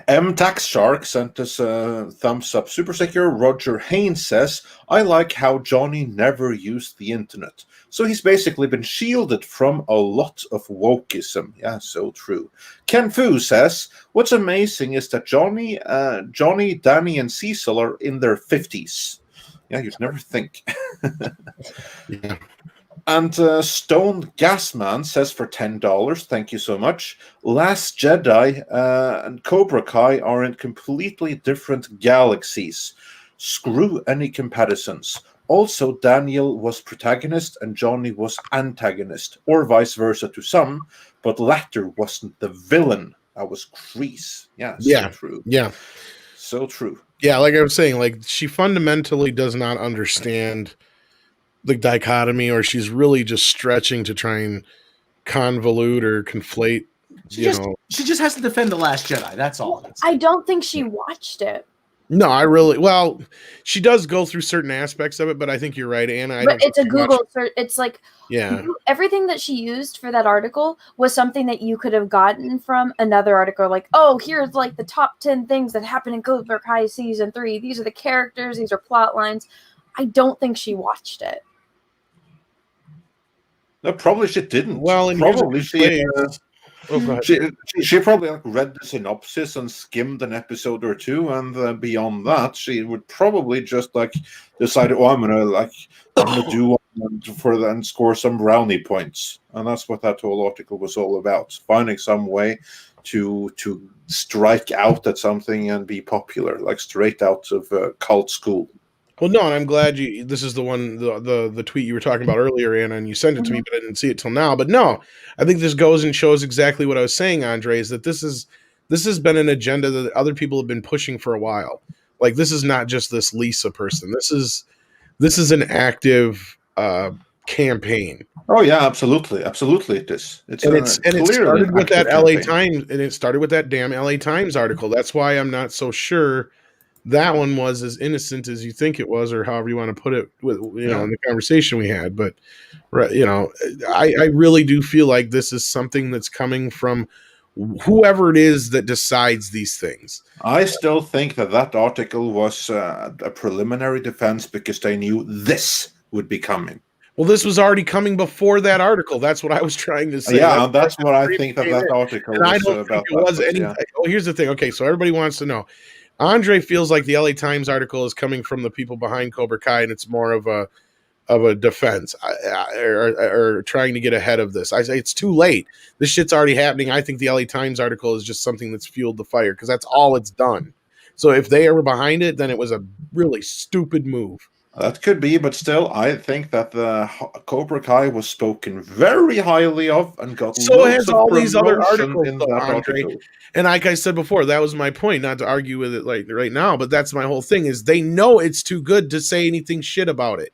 M Tax Shark sent us a thumbs up. Super Secure Roger Haynes says, I like how Johnny never used the internet. So he's basically been shielded from a lot of wokeism. Yeah, so true. Ken Fu says, what's amazing is that Johnny, Danny, and Cecil are in their 50s. Yeah, you'd never think.
Yeah.
And Stone Gasman says for $10, thank you so much. Last Jedi and Cobra Kai are in completely different galaxies. Screw any comparisons. Also, Daniel was protagonist and Johnny was antagonist, or vice versa to some, but latter wasn't the villain. That was Kreese. Yeah, so true.
Yeah.
So true.
Yeah, like I was saying, like she fundamentally does not understand the dichotomy, or she's really just stretching to try and convolute or conflate.
She just has to defend The Last Jedi. That's all.
I don't think she watched it.
No, she does go through certain aspects of it, but I think you're right, Anna.
But it's a Google search. It's like,
yeah,
everything that she used for that article was something that you could have gotten from another article. Like, oh, here's like the top 10 things that happen in Cobra Kai season 3. These are the characters. These are plot lines. I don't think she watched it.
No, probably she didn't.
Well, and
probably she probably read the synopsis and skimmed an episode or two, and beyond that, she would probably just decide, oh, I'm gonna do one for that and score some brownie points, and that's what that whole article was all about: finding some way to strike out at something and be popular, like straight out of cult school.
Well, no, and I'm glad this is the one, the tweet you were talking about earlier, Anna, and you sent it to me, but I didn't see it till now. But no, I think this goes and shows exactly what I was saying, Andre, is that this has been an agenda that other people have been pushing for a while. Like, this is not just this Lisa person. This is an active campaign.
Oh yeah, absolutely it is. It
started with that LA Times, and it started with that damn LA Times article. That's why I'm not so sure that one was as innocent as you think it was, or however you want to put it, with in the conversation we had. But I really do feel like this is something that's coming from whoever it is that decides these things.
I still think that article was a preliminary defense because they knew this would be coming.
Well, this was already coming before that article. That's what I was trying to say.
Yeah, that's what I think that article was
I don't
about.
Think it was anything. Yeah. Oh, here's the thing. Okay, so everybody wants to know. Andre feels like the LA Times article is coming from the people behind Cobra Kai, and it's more of a defense or trying to get ahead of this. I say it's too late. This shit's already happening. I think the LA Times article is just something that's fueled the fire because that's all it's done. So if they were behind it, then it was a really stupid move.
That could be, but still, I think that the Cobra Kai was spoken very highly of and got
so has all these other articles
in that article.
And like I said before, that was my point, not to argue with it like right now, but that's my whole thing is they know it's too good to say anything shit about it.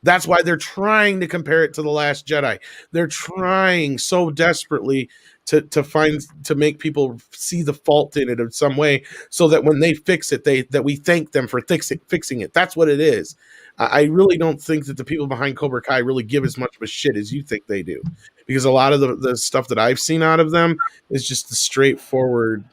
That's why they're trying to compare it to The Last Jedi. They're trying so desperately to make people see the fault in it in some way, so that when they fix it, that we thank them for fixing it. That's what it is. I really don't think that the people behind Cobra Kai really give as much of a shit as you think they do, because a lot of the stuff that I've seen out of them is just the straightforward,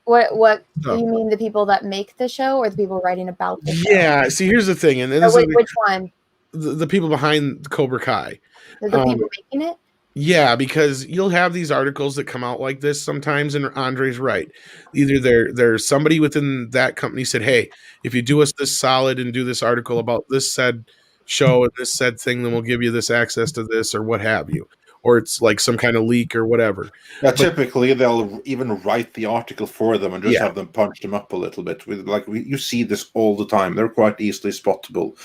What do you mean, the people that make the show or the people writing about the show?
Yeah. See, here's the thing, and
which one?
The people behind Cobra Kai.
The people making it.
Yeah, because you'll have these articles that come out like this sometimes, and Andre's right. Either there's somebody within that company said, hey, if you do us this solid and do this article about this said show and this said thing, then we'll give you this access to this or what have you. Or it's like some kind of leak or whatever.
Yeah, typically they'll even write the article for them and just have them punch them up a little bit. You see this all the time. They're quite easily spottable.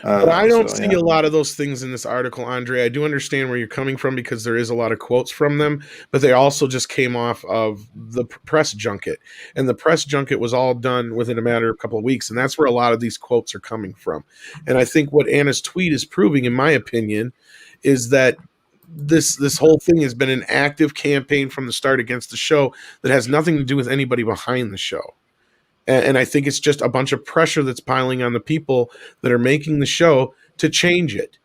But I don't see a lot of those things in this article, Andre. I do understand where you're coming from because there is a lot of quotes from them, but they also just came off of the press junket. And the press junket was all done within a matter of a couple of weeks, and that's where a lot of these quotes are coming from. And I think what Anna's tweet is proving, in my opinion, is that this whole thing has been an active campaign from the start against the show that has nothing to do with anybody behind the show. And I think it's just a bunch of pressure that's piling on the people that are making the show to change it.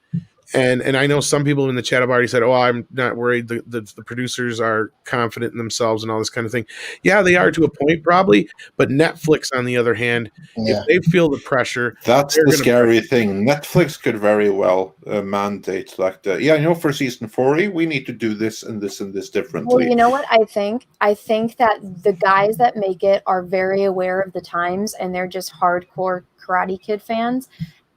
And I know some people in the chat have already said, "Oh, I'm not worried. The producers are confident in themselves and all this kind of thing." Yeah, they are to a point, probably. But Netflix, on the other hand, if they feel the pressure,
that's
they're
the
gonna
scary thing. Netflix could very well mandate like for season 40, we need to do this and this and this differently.
Well, you know what I think? I think that the guys that make it are very aware of the times, and they're just hardcore Karate Kid fans.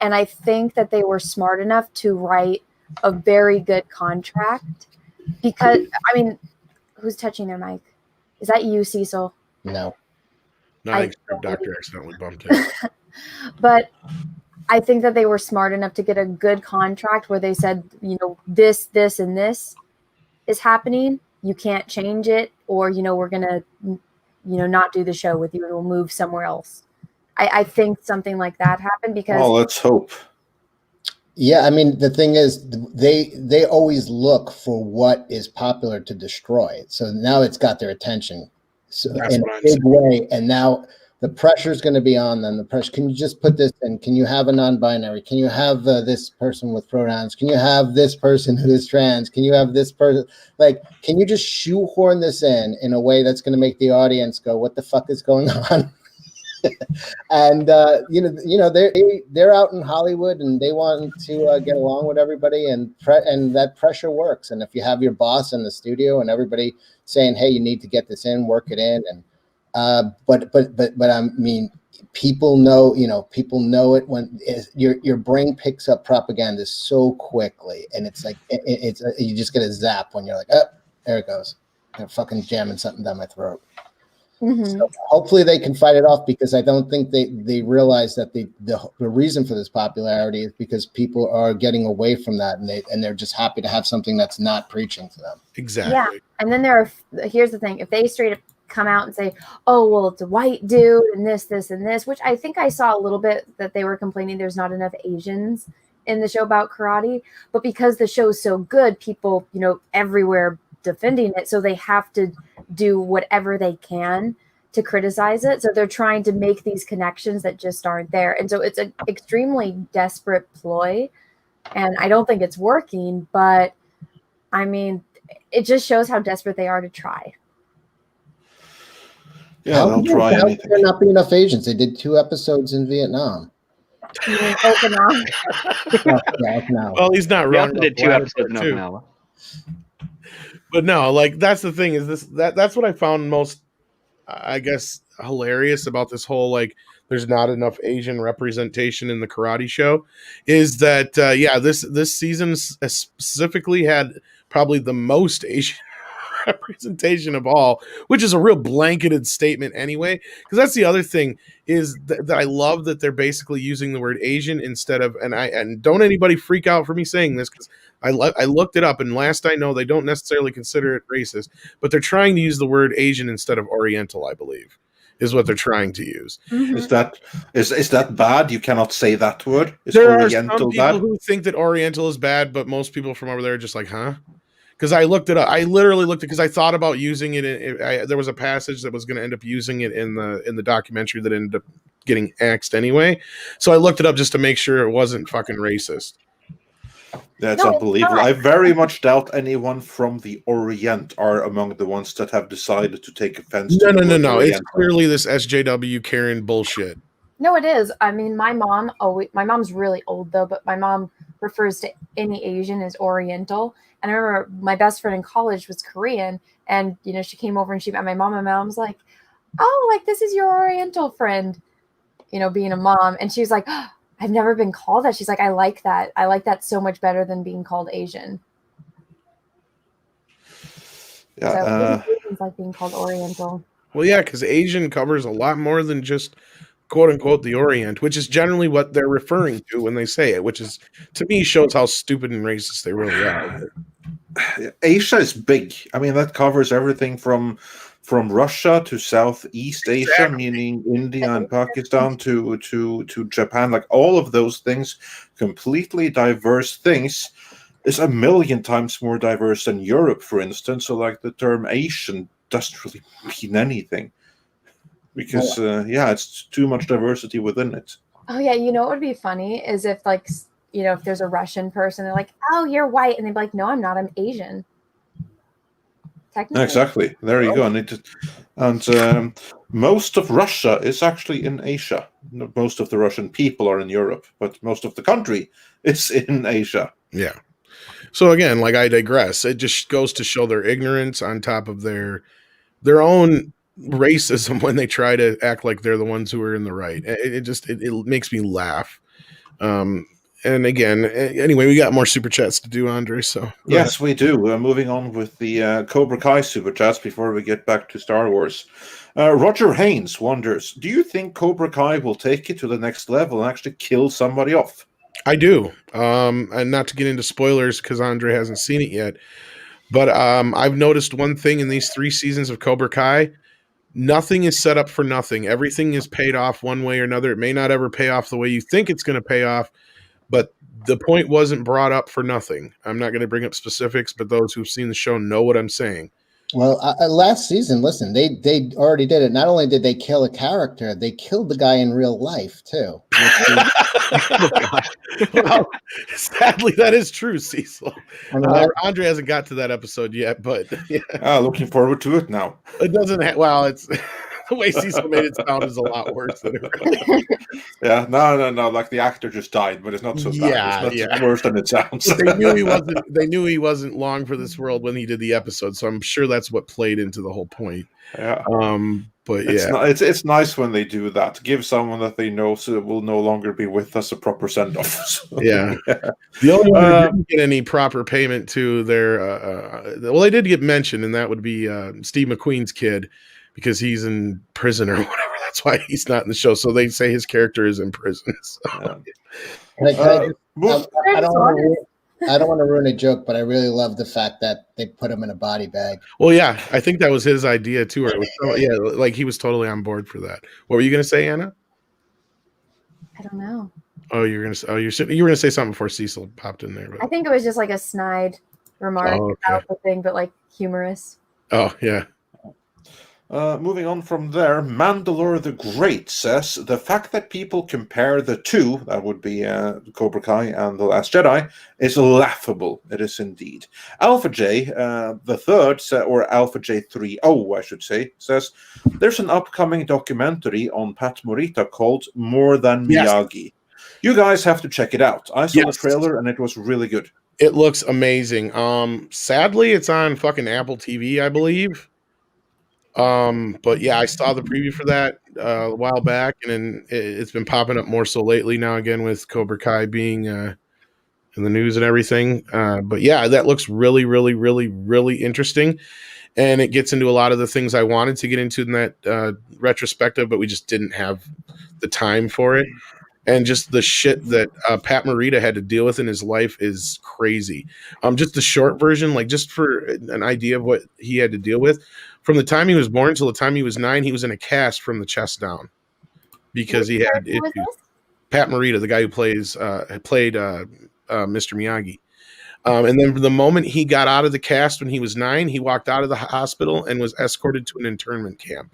And I think that they were smart enough to write a very good contract because, I mean, who's touching their mic? Is that you, Cecil?
No.
No, I think Doctor accidentally bumped it.
But I think that they were smart enough to get a good contract where they said, this, this, and this is happening. You can't change it, or, we're going to, not do the show with you and we'll move somewhere else. I think something like that happened because.
Well, let's hope.
Yeah, I mean, the thing is, they always look for what is popular to destroy. So now it's got their attention in a big way, and now the pressure is going to be on them. The pressure. Can you just put this in? Can you have a non-binary? Can you have this person with pronouns? Can you have this person who is trans? Can you have this person? Like, can you just shoehorn this in a way that's going to make the audience go, "What the fuck is going on?" And they're out in Hollywood and they want to get along with everybody, and that pressure works. And if you have your boss in the studio and everybody saying, "Hey, you need to get this in, work it in," and but I mean, people know it when your brain picks up propaganda so quickly, and it's like it's you just get a zap when you're like, "Oh, there it goes, they're fucking jamming something down my throat."
Mm-hmm.
So hopefully they can fight it off, because I don't think they realize that the reason for this popularity is because people are getting away from that, and they're just happy to have something that's not preaching to them.
Exactly.
Yeah, and then here's the thing: if they straight up come out and say, "Oh, well, it's a white dude and this, and this," which I think I saw a little bit that they were complaining there's not enough Asians in the show about karate, but because the show's so good, people everywhere defending it, so they have to do whatever they can to criticize it. So they're trying to make these connections that just aren't there. And so it's an extremely desperate ploy. And I don't think it's working, but I mean, it just shows how desperate they are to try.
Yeah, they'll try anything.
There not be enough Asians. They did 2 episodes in Vietnam.
You mean Okinawa?
No.
Well, he's not
We
wrong.
also did 2 episodes in Okinawa.
But no, like that's the thing is that's what I found most, I guess, hilarious about this whole, like, there's not enough Asian representation in the karate show, is that this season specifically had probably the most Asian representation of all, which is a real blanketed statement anyway, because that's the other thing is that I love that they're basically using the word Asian instead of, and don't anybody freak out for me saying this, because I looked it up, and last I know they don't necessarily consider it racist, but they're trying to use the word Asian instead of Oriental, I believe, is what they're trying to use.
Mm-hmm.
Is that bad? You cannot say that word. Is
there
Oriental
are some people
bad?
who think that Oriental is bad, but most people from over there are just like, huh? Because I looked it up. I literally looked it because I thought about using it. There was a passage that was going to end up using it in the documentary that ended up getting axed anyway. So I looked it up just to make sure it wasn't fucking racist.
That's unbelievable. I very much doubt anyone from the Orient are among the ones that have decided to take offense.
No. It's clearly this SJW Karen bullshit.
No, it is. I mean, my mom's really old though, but my mom refers to any Asian as Oriental. And I remember my best friend in college was Korean, and she came over and she met my mom, and my mom's like, "Oh, like this is your Oriental friend," being a mom, and she was like, "Oh, I've never been called that." She's like, "I like that. I like that so much better than being called Asian."
Yeah,
so Asians like being called Oriental.
Well, yeah, because Asian covers a lot more than just quote unquote the Orient, which is generally what they're referring to when they say it, which is, to me, shows how stupid and racist they really are.
Asia is big. I mean, that covers everything from Russia to Southeast Asia, meaning India and Pakistan, to Japan. Like all of those things, completely diverse things, is a million times more diverse than Europe, for instance. So, like, the term Asian doesn't really mean anything, because it's too much diversity within it.
Oh yeah, what would be funny is if, like, if there's a Russian person, they're like, "Oh, you're white," and they'd be like, "No, I'm not. I'm Asian." Technically.
Exactly. There you go. And most of Russia is actually in Asia. Most of the Russian people are in Europe, but most of the country is in Asia.
Yeah. So again, like, I digress. It just goes to show their ignorance on top of their own racism when they try to act like they're the ones who are in the right. It makes me laugh. And again, anyway, we got more super chats to do, Andre. So
yes, we do. Moving on with the Cobra Kai super chats before we get back to Star Wars. Roger Haynes wonders, do you think Cobra Kai will take it to the next level and actually kill somebody off?
I do. And not to get into spoilers because Andre hasn't seen it yet, but I've noticed one thing in these 3 seasons of Cobra Kai. Nothing is set up for nothing. Everything is paid off one way or another. It may not ever pay off the way you think it's going to pay off, but the point wasn't brought up for nothing. I'm not going to bring up specifics, but those who've seen the show know what I'm saying.
Well, last season, listen, they already did it. Not only did they kill a character, they killed the guy in real life too.
Well, sadly, that is true, Cecil. Andre hasn't got to that episode yet, but yeah.
Looking forward to it now.
It doesn't. It's the way Cecil made it sound is a lot worse than it really is.
Yeah, no. Like the actor just died, but it's not so bad. It's not worse than it sounds.
They knew he wasn't long for this world when he did the episode, so I'm sure that's what played into the whole point.
Yeah.
But
it's nice when they do that. Give someone that they know so it will no longer be with us a proper send off. So,
yeah. The only one who didn't get any proper payment to their well, they did get mentioned, and that would be Steve McQueen's kid, because he's in prison or whatever. That's why he's not in the show. So they say his character is in prison. So.
I don't want to ruin a joke, but I really love the fact that they put him in a body bag.
Well, yeah, I think that was his idea too. Like he was totally on board for that. What were you going to say, Anna?
I don't know.
Oh, you were going to say something before Cecil popped in there. But...
I think it was just like a snide remark about the thing, but like humorous.
Oh, yeah.
Moving on from there, Mandalore the Great says, the fact that people compare the two, that would be Cobra Kai and The Last Jedi, is laughable. It is indeed. Alpha J, the third, or Alpha J30, I should say, says, there's an upcoming documentary on Pat Morita called More Than Miyagi. You guys have to check it out. I saw the trailer and it was really good.
It looks amazing. Sadly, it's on fucking Apple TV, I believe. But yeah, I saw the preview for that a while back, and then it's been popping up more so lately now again with Cobra Kai being in the news and everything. But yeah, that looks really, really, really, really interesting, and it gets into a lot of the things I wanted to get into in that retrospective, but we just didn't have the time for it. And just the shit that Pat Morita had to deal with in his life is crazy. Just the short version, like just for an idea of what he had to deal with. From the time he was born till the time he was 9, he was in a cast from the chest down because he had issues. Pat Morita, the guy who played Mr. Miyagi. And then the moment he got out of the cast when he was 9, he walked out of the hospital and was escorted to an internment camp.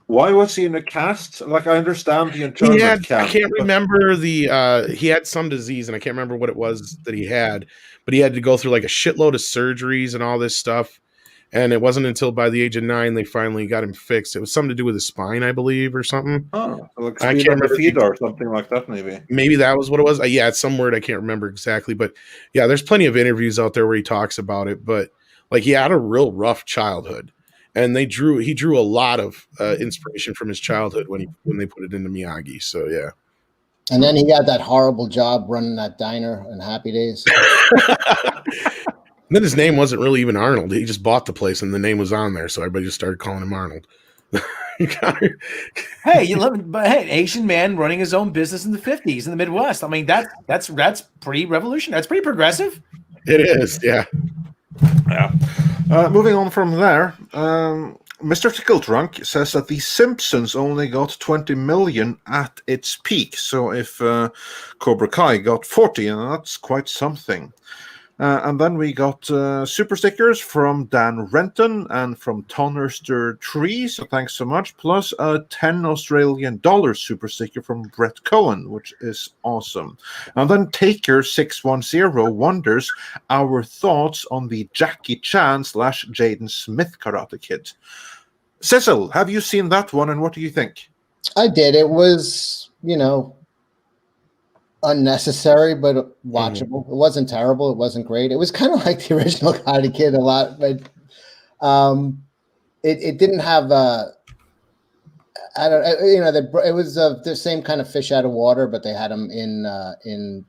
Why was he in a cast? Like, I understand the internment camp.
I can't remember he had some disease, and I can't remember what it was that he had, but he had to go through like a shitload of surgeries and all this stuff. And it wasn't until by the age of 9 they finally got him fixed. It was something to do with his spine, I believe, or something.
Oh, like
I can't remember
or something like that, maybe.
Maybe that was what it was. Yeah, it's some word I can't remember exactly, but yeah, there's plenty of interviews out there where he talks about it. But like, he had a real rough childhood, and he drew a lot of inspiration from his childhood when they put it into Miyagi. So yeah.
And then he got that horrible job running that diner in Happy Days.
And then his name wasn't really even Arnold. He just bought the place and the name was on there. So everybody just started calling him Arnold.
Hey, Asian man running his own business in the 50s in the Midwest. I mean, that's pretty revolutionary. That's pretty progressive.
It is, yeah.
Yeah. Moving on from there, Mr. Tickledrunk says that The Simpsons only got 20 million at its peak. So if Cobra Kai got 40, and that's quite something. And then we got super stickers from Dan Renton and from Tonnerster3, so thanks so much, plus a $10 Australian super sticker from Brett Cohen, which is awesome. And then Taker610 wonders our thoughts on the Jackie Chan / Jaden Smith Karate Kid. Cecil, have you seen that one, and what do you think?
I did. It was, unnecessary but watchable. It wasn't terrible. It wasn't great. It was kind of like the original Karate Kid a lot, but it didn't have it was the same kind of fish out of water, but they had them in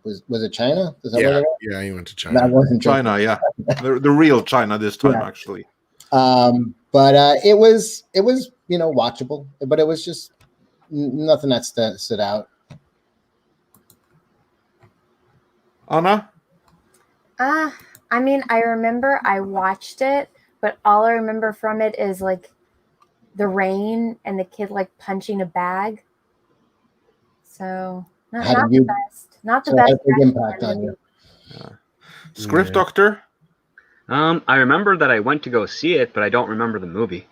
was it China? Is that where they were?
Yeah, he went to China.
That wasn't
China, yeah, the real China this time, actually.
But it was watchable, but it was just nothing that stood out.
Anna?
I mean, I remember I watched it, but all I remember from it is like the rain and the kid like punching a bag. So not the best. Not the best.
Had a big impact on you.
Script Doctor?
I remember that I went to go see it, but I don't remember the movie.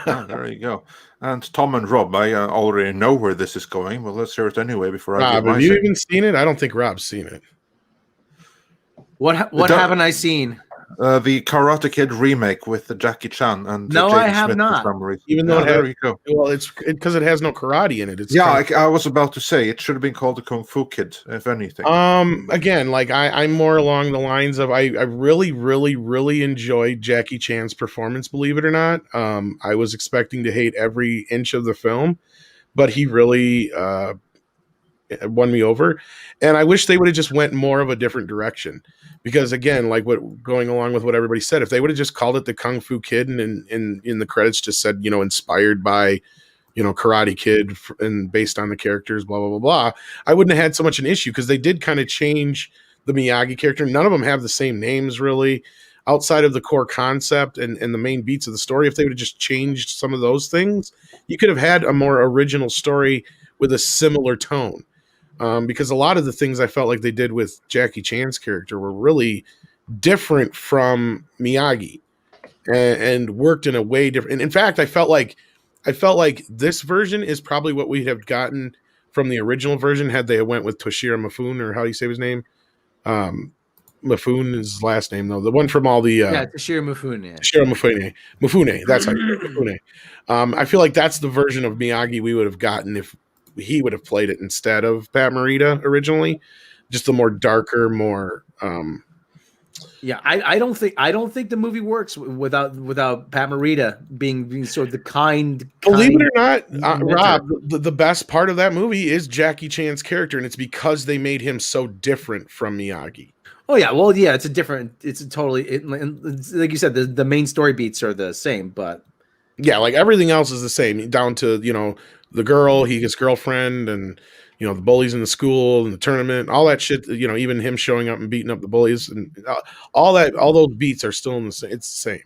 There you go. And Tom and Rob, I already know where this is going. Well, let's hear it anyway before I give my
have you even seen it? I don't think Rob's seen it.
What haven't I seen?
The Karate Kid remake with the Jackie Chan and
No,
Jaden
I have
Smith
not.
for some reason.
Even though
there you go.
Well, it's because it has no karate in it. It's
I was about to say it should have been called the Kung Fu Kid, if anything.
Again, like I'm more along the lines of I really, really, really enjoyed Jackie Chan's performance. Believe it or not, I was expecting to hate every inch of the film, but he really won me over. And I wish they would have just went more of a different direction. Because again, like going along with what everybody said, if they would have just called it the Kung Fu Kid and in the credits just said, inspired by, Karate Kid and based on the characters, blah, blah, blah, blah, I wouldn't have had so much an issue because they did kind of change the Miyagi character. None of them have the same names really outside of the core concept and the main beats of the story. If they would have just changed some of those things, you could have had a more original story with a similar tone. Because a lot of the things I felt like they did with Jackie Chan's character were really different from Miyagi and worked in a way different. And in fact, I felt like this version is probably what we'd have gotten from the original version had they went with Toshiro Mifune, or how do you say his name? Mifune is his last name though. The one from all the
Toshiro Mifune. Yeah.
Toshiro Mifune. That's how you say Mifune. I feel like that's the version of Miyagi we would have gotten if he would have played it instead of Pat Morita originally. Just a more darker, more.
I don't think the movie works without Pat Morita being sort of the kind.
Believe it or not, Rob, the best part of that movie is Jackie Chan's character, and it's because they made him so different from Miyagi.
Oh yeah, well yeah, it's like you said, the main story beats are the same, but
yeah, like everything else is the same down to the girl, his girlfriend, and the bullies in the school and the tournament, all that shit. Even him showing up and beating up the bullies and all those beats are still in the same. It's the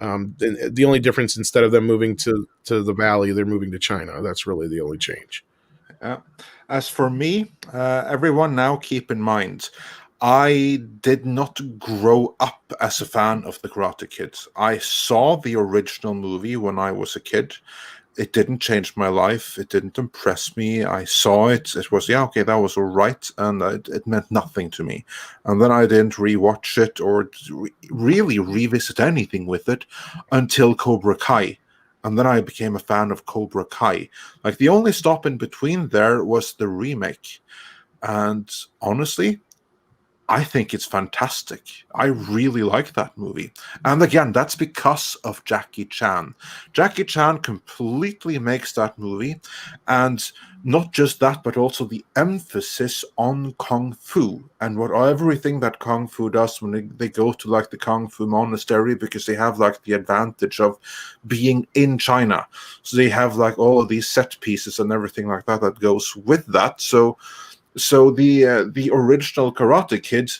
same. The only difference, instead of them moving to the valley, they're moving to China. That's really the only change.
As for me, everyone now keep in mind, I did not grow up as a fan of the Karate Kid. I saw the original movie when I was a kid. It didn't change my life. It didn't impress me. I saw it. It was, okay, that was all right. And it meant nothing to me. And then I didn't rewatch it or really revisit anything with it until Cobra Kai. And then I became a fan of Cobra Kai. Like, the only stop in between there was the remake. And honestly, I think it's fantastic. I really like that movie. And again, that's because of Jackie Chan. Jackie Chan completely makes that movie. And not just that, but also the emphasis on Kung Fu and everything that Kung Fu does when they go to like the Kung Fu monastery, because they have like the advantage of being in China. So they have like all of these set pieces and everything like that goes with that. So the original Karate Kid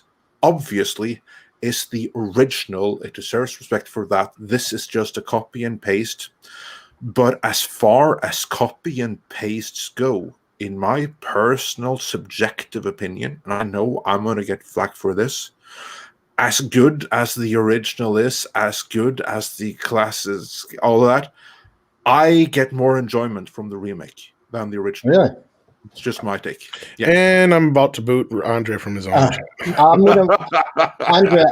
obviously is the original. It deserves respect for that. This is just a copy and paste. But as far as copy and pastes go, in my personal subjective opinion, and I know I'm going to get flack for this, as good as the original is, as good as the classes, all that, I get more enjoyment from the remake than the original.
Really?
It's just my take. Yeah.
And I'm about to boot Andre from his own chat.
Andre,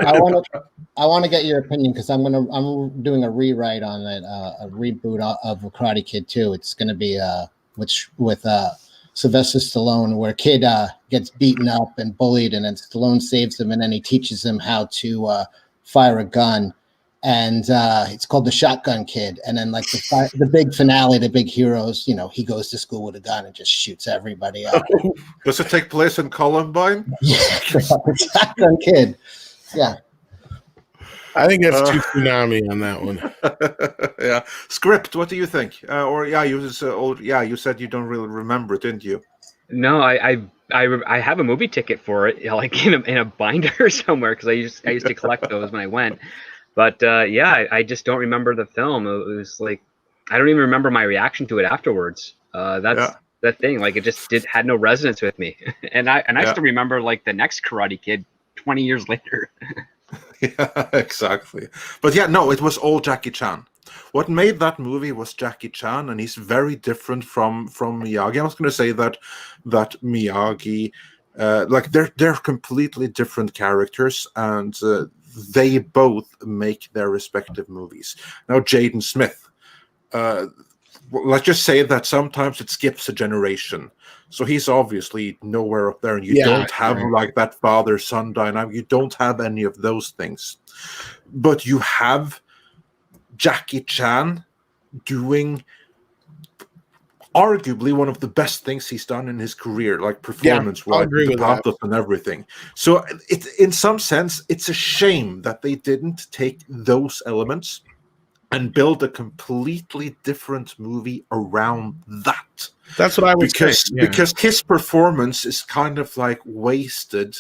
I want to get your opinion because I'm doing a rewrite on it, a reboot of Karate Kid 2. It's going to be with Sylvester Stallone, where a kid gets beaten up and bullied, and then Stallone saves him, and then he teaches him how to fire a gun. And it's called The Shotgun Kid. And then, like, the big finale, the big heroes, he goes to school with a gun and just shoots everybody up.
Does it take place in Columbine?
Yeah, The Shotgun Kid. Yeah.
I think that's too tsunami on that one.
Yeah. Script, what do you think? You said you don't really remember it, didn't you?
No, I have a movie ticket for it, like in a binder somewhere, because I used to collect those when I went. But I just don't remember the film. It was like, I don't even remember my reaction to it afterwards. That's that thing. Like, it just had no resonance with me. and I still remember, like, the next Karate Kid 20 years later.
Yeah, exactly. But yeah, no, it was all Jackie Chan. What made that movie was Jackie Chan, and he's very different from Miyagi. I was going to say that Miyagi, like, they're completely different characters, and they both make their respective movies. Now, Jaden Smith, let's just say that sometimes it skips a generation. So he's obviously nowhere up there, and you don't have like that father-son dynamic. You don't have any of those things. But you have Jackie Chan doing arguably one of the best things he's done in his career, like performance-wise, the pathos and everything. So in some sense, it's a shame that they didn't take those elements and build a completely different movie around that.
That's what I would say.
Because his performance is kind of like wasted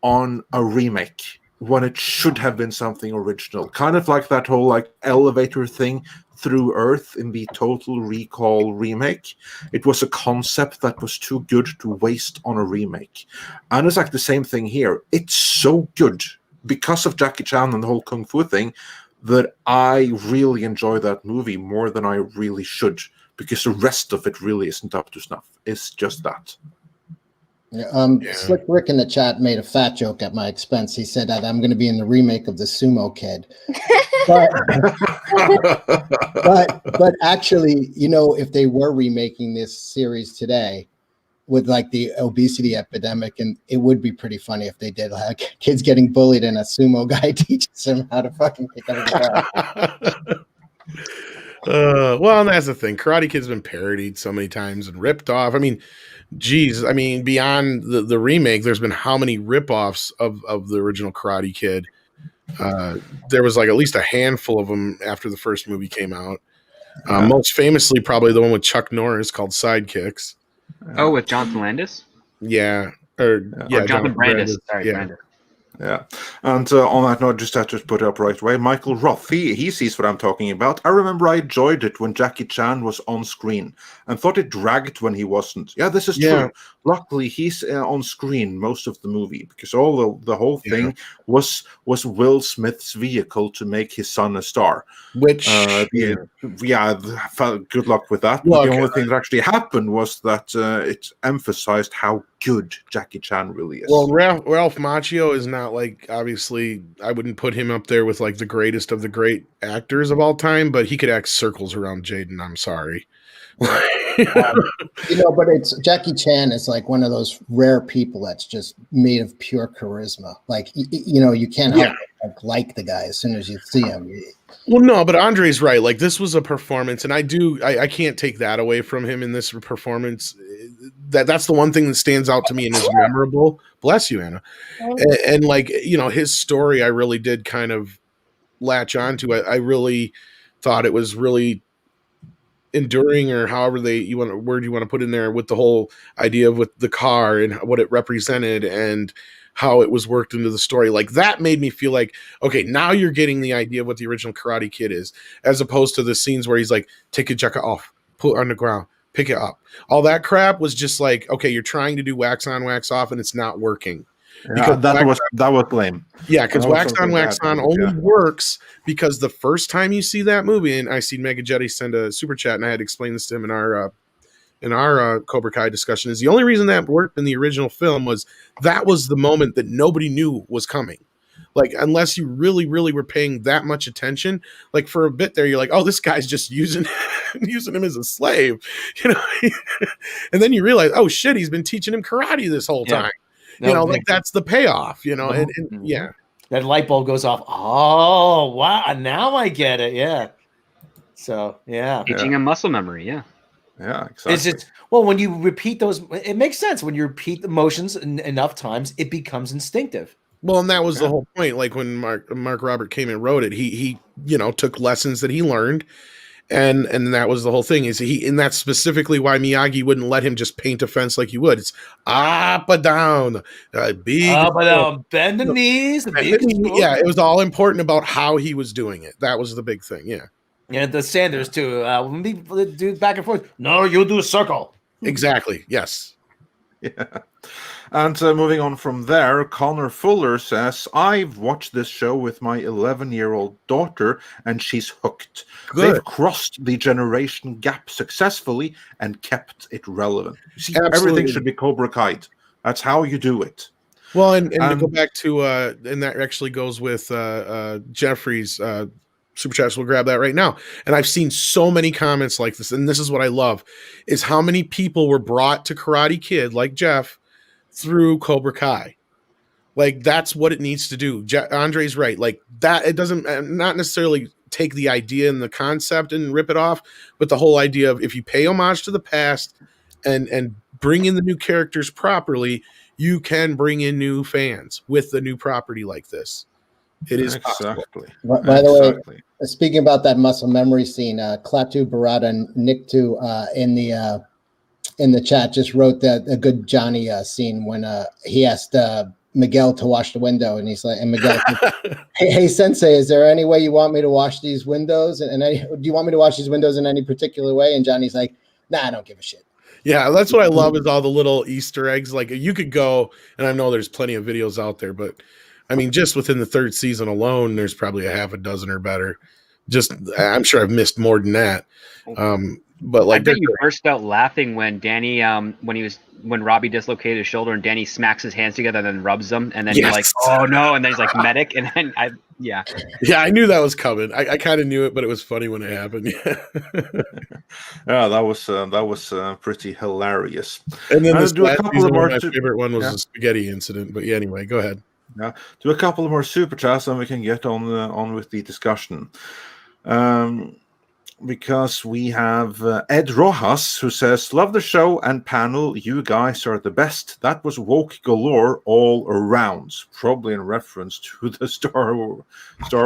on a remake when it should have been something original. Kind of like that whole like elevator thing through Earth in the Total Recall remake. It was a concept that was too good to waste on a remake. And it's like the same thing here. It's so good because of Jackie Chan and the whole Kung Fu thing that I really enjoy that movie more than I really should, because the rest of it really isn't up to snuff. It's just that.
Slick Rick in the chat made a fat joke at my expense. He said that I'm going to be in the remake of the Sumo Kid. but actually, if they were remaking this series today with like the obesity epidemic, and it would be pretty funny if they did, like, kids getting bullied and a sumo guy teaches them how to fucking kick everybody out.
Well, and that's the thing. Karate Kid's been parodied so many times and ripped off. I mean, geez, beyond the remake, there's been how many ripoffs of the original Karate Kid? There was like at least a handful of them after the first movie came out. Most famously, probably the one with Chuck Norris called Sidekicks.
Oh, with Jonathan Landis?
Yeah.
Jonathan Brandis. Sorry,
yeah.
Brandis.
Yeah, and on that note, just had to put it up right away. Michael Roth, he sees what I'm talking about. I remember I enjoyed it when Jackie Chan was on screen and thought it dragged when he wasn't. Yeah, this is true. Luckily, he's on screen most of the movie, because the whole thing was Will Smith's vehicle to make his son a star.
Which,
good luck with that. But the only thing that actually happened was that it emphasized how good Jackie Chan really is.
Well, Ralph Macchio is not, like, obviously, I wouldn't put him up there with like the greatest of the great actors of all time, but he could act circles around Jaden. I'm sorry.
But it's Jackie Chan is like one of those rare people that's just made of pure charisma. Like, you can't help but like the guy as soon as you see him.
Well, no, but Andre's right. Like, this was a performance, and I can't take that away from him in this performance. That's the one thing that stands out to me and is memorable. Bless you, Anna. And like, his story, I really did kind of latch onto it. I really thought it was really enduring, or however word you want to put in there, with the whole idea of with the car and what it represented and how it was worked into the story. Like, that made me feel like, okay, now you're getting the idea of what the original Karate Kid is, as opposed to the scenes where he's like, take your jacket off, put it on the ground, pick it up. All that crap was just like, okay, you're trying to do wax on, wax off, and it's not working. Because
that was lame.
Yeah, because
That was
Wax On,
something
Wax
that-
On only
yeah.
works because the first time you see that movie, and I see Mega Jetty send a super chat, and I had to explain this to him in our Cobra Kai discussion, is the only reason that worked in the original film was that was the moment that nobody knew was coming. Like, unless you really, really were paying that much attention, like for a bit there, you're like, oh, this guy's just using him as a slave, you know. And then you realize, oh shit, he's been teaching him karate this whole time. You know, like that's the payoff, you know, and yeah.
That light bulb goes off. Oh, wow. Now I get it. Yeah. So, yeah.
Teaching him muscle memory. Yeah.
Yeah, exactly.
Is it, well, when you repeat those, it makes sense. When you repeat the motions enough times, it becomes instinctive.
Well, and that was the whole point. Like when Mark Robert came and wrote it, he took lessons that he learned, and that was the whole thing. And that's specifically why Miyagi wouldn't let him just paint a fence like you would. It's up and down, big
Up and down, bend the knees.
Yeah, it was all important about how he was doing it. That was the big thing. Yeah.
And the Sanders too. When we do back and forth, no, you'll do a circle.
Exactly. Yes.
Yeah. And moving on from there, Connor Fuller says, I've watched this show with my 11-year-old daughter, and she's hooked.
Good.
They've crossed the generation gap successfully and kept it relevant. See,
Absolutely.
everything should be Cobra Kai. That's how you do it.
Well, and to go back to, and that actually goes with Jeffrey's super chats. We'll grab that right now. And I've seen so many comments like this, and this is what I love, is how many people were brought to Karate Kid, like Jeff, through Cobra Kai. Like, that's what it needs to do. Andre's right. Like, that, it doesn't, not necessarily take the idea and the concept and rip it off, but the whole idea of if you pay homage to the past and bring in the new characters properly, you can bring in new fans with the new property like this. It is possible.
By the way, speaking about that muscle memory scene, Klaatu Barada and Nick too in the chat just wrote that a good Johnny scene when he asked Miguel to wash the window, and he's like, and Miguel said, hey Sensei, is there any way you want me to wash these windows? And do you want me to wash these windows in any particular way? And Johnny's like, nah, I don't give a shit.
Yeah, that's what I love is all the little Easter eggs. Like, you could go, and I know there's plenty of videos out there, but I mean, just within the third season alone, there's probably a half a dozen or better. Just, I'm sure I've missed more than that. But like,
I bet you burst out laughing when Danny, when Robbie dislocated his shoulder and Danny smacks his hands together and then rubs them, and then you're like, oh no, and then he's like medic, and then yeah,
I knew that was coming. I kind of knew it, but it was funny when it happened.
Yeah, that was pretty hilarious.
And then this last season, my favorite one was the spaghetti incident. But yeah, anyway, go ahead.
Yeah, do a couple of more super chats, and we can get on with the discussion. Because we have Ed Rojas, who says, love the show and panel. You guys are the best. That was woke galore all around. Probably in reference to the Star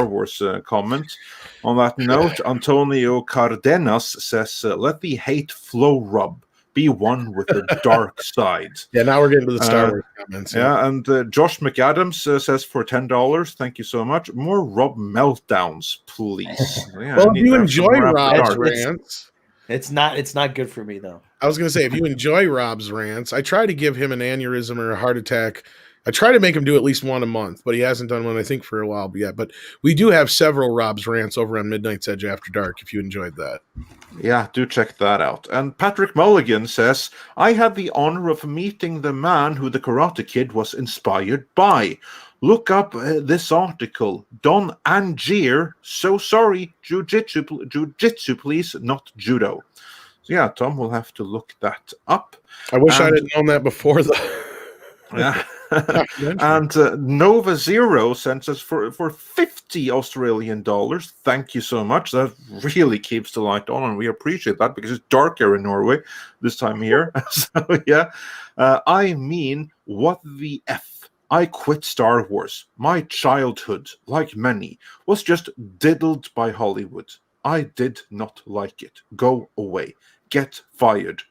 Wars comment. On that note, Antonio Cardenas says, let the hate flow, Rob. Be one with the dark side.
Yeah, now we're getting to the Star Wars comments.
Yeah, and Josh McAdams says for $10, thank you so much. More Rob meltdowns, please. Yeah,
well, if you enjoy Rob's rants,
it's not good for me though.
I was going to say, if you enjoy Rob's rants, I try to give him an aneurysm or a heart attack. I try to make him do at least one a month, but he hasn't done one, I think, for a while yet. But we do have several Rob's rants over on Midnight's Edge After Dark, if you enjoyed that.
Yeah, do check that out. And Patrick Mulligan says, I had the honor of meeting the man who the Karate Kid was inspired by. Look up this article. Don Angier, so sorry, jiu-jitsu, please, not judo. So yeah, Tom will have to look that up.
I wish I'd have known that before, though.
Yeah. And Nova Zero sends us for 50 Australian dollars. Thank you so much. That really keeps the light on, and we appreciate that because it's darker in Norway this time of year. So yeah, I mean, what the F? I quit Star Wars. My childhood, like many, was just diddled by Hollywood. I did not like it. Go away. Get fired.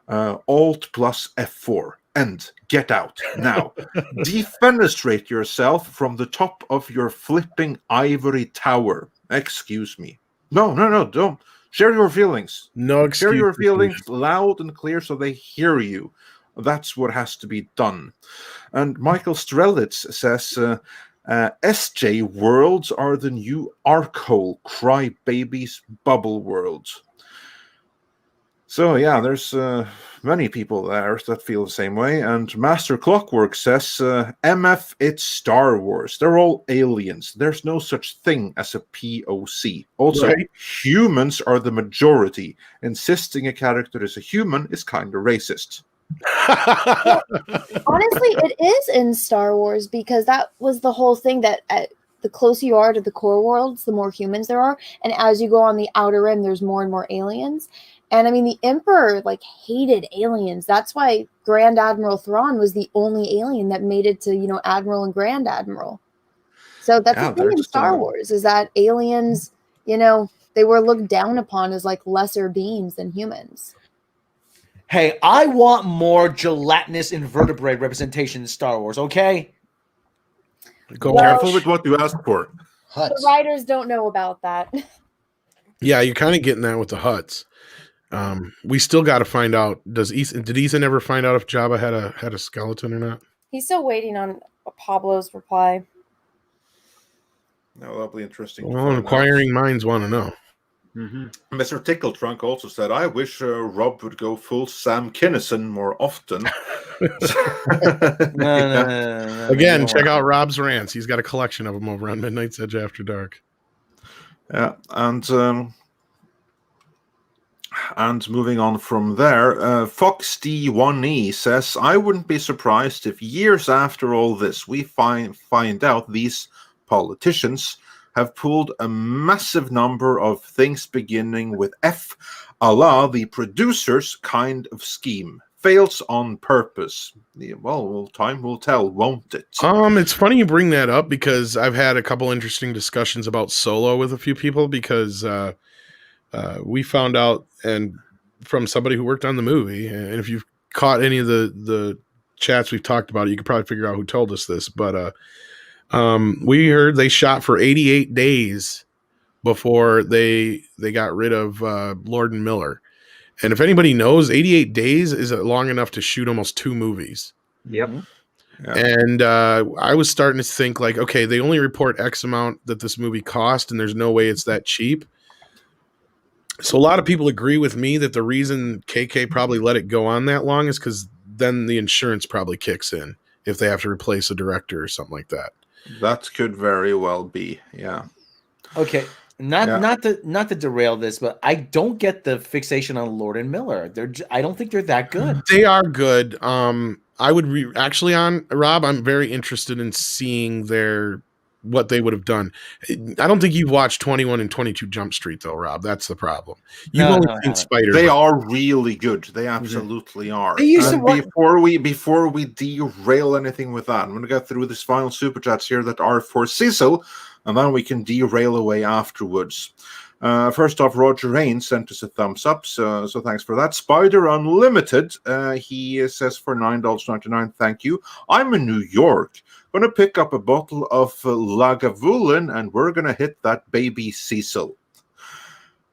Alt plus F4. And get out now. Defenestrate yourself from the top of your flipping ivory tower. Excuse me. No, don't. Share your feelings.
No excuse.
Share your feelings loud and clear so they hear you. That's what has to be done. And Michael Strelitz says, SJ worlds are the new Arkhole crybabies bubble worlds. So yeah, there's many people there that feel the same way. And Master Clockwork says, MF, it's Star Wars. They're all aliens. There's no such thing as a POC. Also,
Right.
humans are the majority. Insisting a character is a human is kind of racist.
Honestly, it is in Star Wars because that was the whole thing that the closer you are to the core worlds, the more humans there are. And as you go on the outer rim, there's more and more aliens. And I mean, the Emperor hated aliens. That's why Grand Admiral Thrawn was the only alien that made it to, Admiral and Grand Admiral. So that's the thing in Star Wars is that aliens, they were looked down upon as lesser beings than humans.
Hey, I want more gelatinous invertebrate representation in Star Wars, okay?
Careful with what you ask for.
Huts.
The writers don't know about that.
Yeah, you're kind of getting that with the Huts. We still got to find out. Did Ethan ever find out if Jabba had a skeleton or not?
He's still waiting on Pablo's reply.
No, that'll be interesting.
Well, inquiring minds want to know.
Mm-hmm. Mr. Tickletrunk also said, I wish Rob would go full Sam Kinison more often.
No,
Again, check out Rob's rants. He's got a collection of them over on Midnight's Edge After Dark.
Yeah, and moving on from there, Fox D1E says, I wouldn't be surprised if years after all this, we find out these politicians have pulled a massive number of things beginning with F, a la the producers kind of scheme. Fails on purpose. Well, time will tell, won't it?
It's funny you bring that up because I've had a couple interesting discussions about Solo with a few people because we found out, and from somebody who worked on the movie, and if you've caught any of the chats we've talked about, you could probably figure out who told us this, but we heard they shot for 88 days before they got rid of Lord and Miller. And if anybody knows, 88 days is long enough to shoot almost 2 movies.
Yep.
Yeah.
And I was starting to think okay, they only report X amount that this movie cost, and there's no way it's that cheap. So a lot of people agree with me that the reason KK probably let it go on that long is because then the insurance probably kicks in if they have to replace a director or something like that.
That could very well be, yeah.
Okay, not to derail this, but I don't get the fixation on Lord and Miller. I don't think they're that good.
They are good. I would actually on Rob. I'm very interested in seeing what they would have done. I don't think you've watched 21 and 22 Jump Street though, Rob. That's the problem. You've only seen Spider.
They are really good. They absolutely are.
They used to work-
Before we derail anything with that, I'm going to go through this final super chats here that are for Cecil, and then we can derail away afterwards. First off, Roger Rain sent us a thumbs up, so thanks for that. Spider Unlimited, he says for $9.99, thank you. I'm in New York. Going to pick up a bottle of Lagavulin, and we're going to hit that baby Cecil.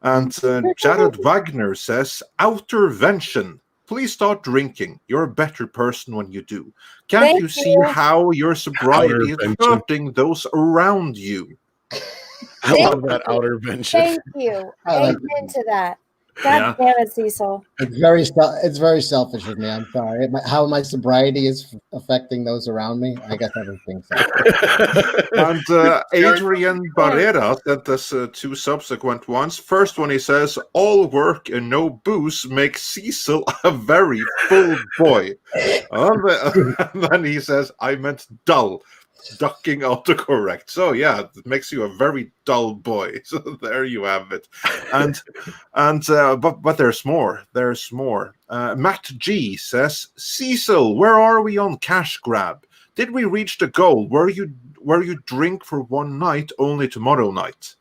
And Jared Wagner says, Outervention. Please start drinking. You're a better person when you do. Can't you see how your sobriety is hurting those around you?
I love that Outervention.
Thank you. Amen to that. God damn it, Cecil.
It's very selfish of me. I'm sorry. How my sobriety is affecting those around me, I guess everything's
And Adrian Barrera sent us 2 subsequent ones. First one, he says, all work and no booze makes Cecil a very full boy. And then he says, I meant dull. Ducking autocorrect. So yeah, it makes you a very dull boy. So there you have it. But there's more. There's more. Matt G says, Cecil, where are we on Cash Grab? Did we reach the goal? Where you drink for one night, only tomorrow night?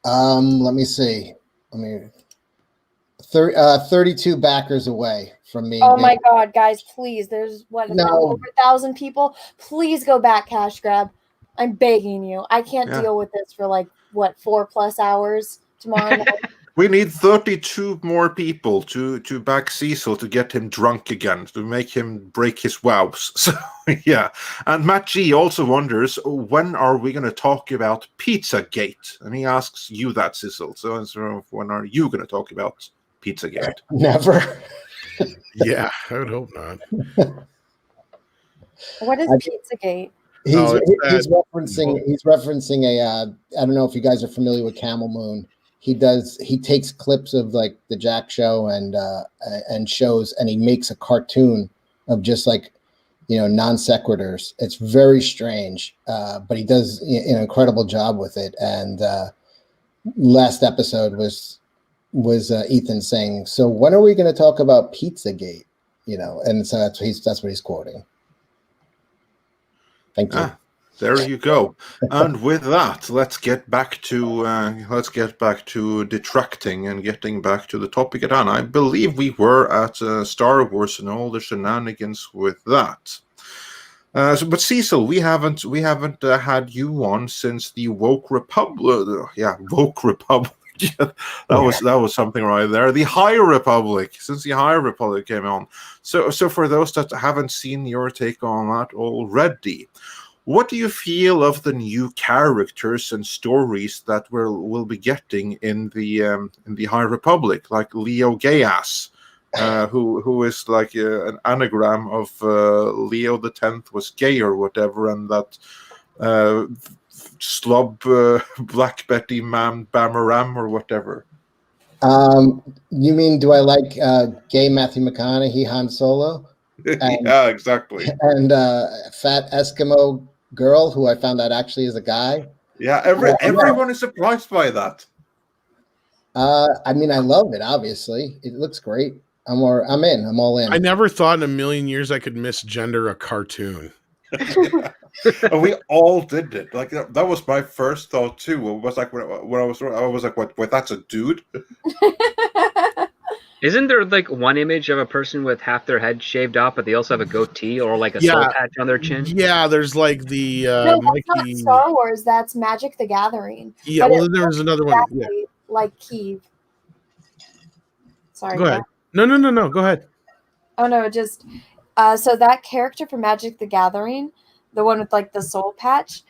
Let me see. 32 backers away from me.
Oh my God, guys, please. There's over 1,000 people. Please go back, Cash Grab. I'm begging you. I can't deal with this for 4+ hours tomorrow night.
We need 32 more people to back Cecil to get him drunk again, to make him break his wows. So, yeah. And Matt G also wonders, when are we going to talk about Pizzagate? And he asks you that, Cecil. So when are you going to talk about Pizzagate?
Never.
Yeah, I would hope not.
What is Pizzagate?
He's
it's
he's referencing a I don't know if you guys are familiar with Camel Moon. He takes clips of like the Jack Show and shows, and he makes a cartoon of just like, non sequiturs. It's very strange, but he does an incredible job with it. And last episode was Ethan saying, "So when are we going to talk about Pizzagate?" And so that's what he's quoting. Thank you.
There you go. And with that, let's get back to detracting and getting back to the topic at hand. I believe we were at Star Wars and all the shenanigans with that. But Cecil, we haven't had you on since the Woke Republic. Woke Republic. that was something right there. The High Republic, since the High Republic came on. So for those that haven't seen your take on that already, what do you feel of the new characters and stories that we'll be getting in the High Republic, like Leo Gaius, who is like an anagram of Leo the 10th was gay or whatever, and that Slob Black Betty Man Bamaram or whatever?
You mean, do I like gay Matthew McConaughey Han Solo? And,
yeah, exactly.
And fat Eskimo girl who I found out actually is a guy.
Yeah, everyone is surprised by that.
I mean, I love it. Obviously, it looks great. I'm in. I'm all in.
I never thought in a million years I could misgender a cartoon.
And we all did it. Like that was my first thought too. It was like when I was like, "What? That's a dude."
Isn't there like one image of a person with half their head shaved off, but they also have a goatee or like a soul patch on their chin?
Yeah, there's like the
no, that's not Star Wars. That's Magic the Gathering.
Yeah, well, then there was another one. Yeah.
Like Kiev. Sorry.
Go ahead. No. Go ahead.
Oh no, just so that character from Magic the Gathering, the one with like the soul patch.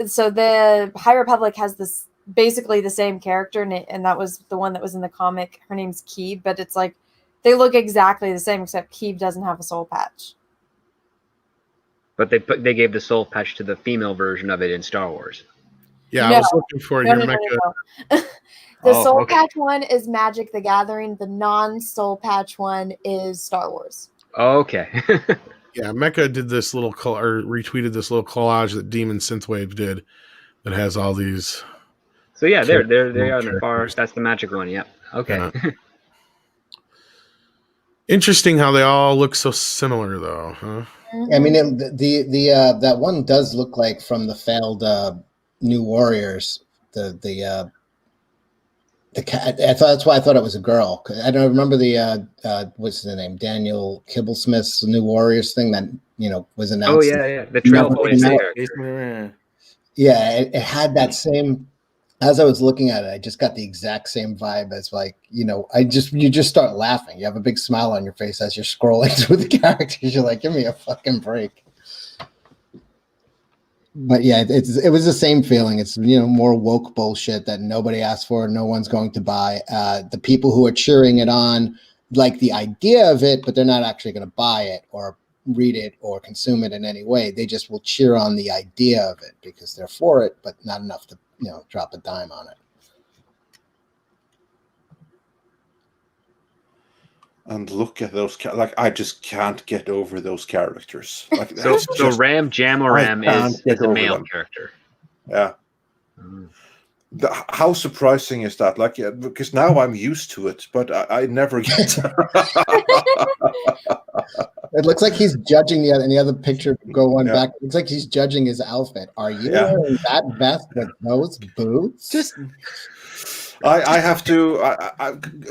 So the High Republic has this basically the same character, and that was the one that was in the comic. Her name's Kiev, but it's like they look exactly the same except Kiev doesn't have a soul patch.
But they gave the soul patch to the female version of it in Star Wars.
Yeah, I was looking for your mecha.
The soul patch one is Magic the Gathering. The non-soul patch one is Star Wars.
Okay.
Yeah, Mecha did this little retweeted this little collage that Demon Synthwave did that has all these.
So yeah, they are on the far. That's the magic one. Yep. Okay.
Yeah. Interesting how they all look so similar, though, huh?
I mean, the that one does look like from the failed New Warriors. That's why I thought it was a girl. I don't remember the what's the name, Daniel Kibblesmith's New Warriors thing that was announced.
Oh yeah, the Trailblazer.
Yeah, it had that same. As I was looking at it, I just got the exact same vibe as like you just start laughing. You have a big smile on your face as you're scrolling through the characters. You're like, give me a fucking break. But yeah, it was the same feeling. It's more woke bullshit that nobody asked for, no one's going to buy. The people who are cheering it on like the idea of it, but they're not actually going to buy it or read it or consume it in any way. They just will cheer on the idea of it because they're for it, but not enough to drop a dime on it.
And look at those, I just can't get over those characters. Like,
so Ram Jamoram is a male character.
Yeah. How surprising is that? Like, because now I'm used to it, but I never get.
It looks like he's judging in the other picture. Go one back. It looks like he's judging his outfit. Are you wearing that vest with those boots?
Just.
I have to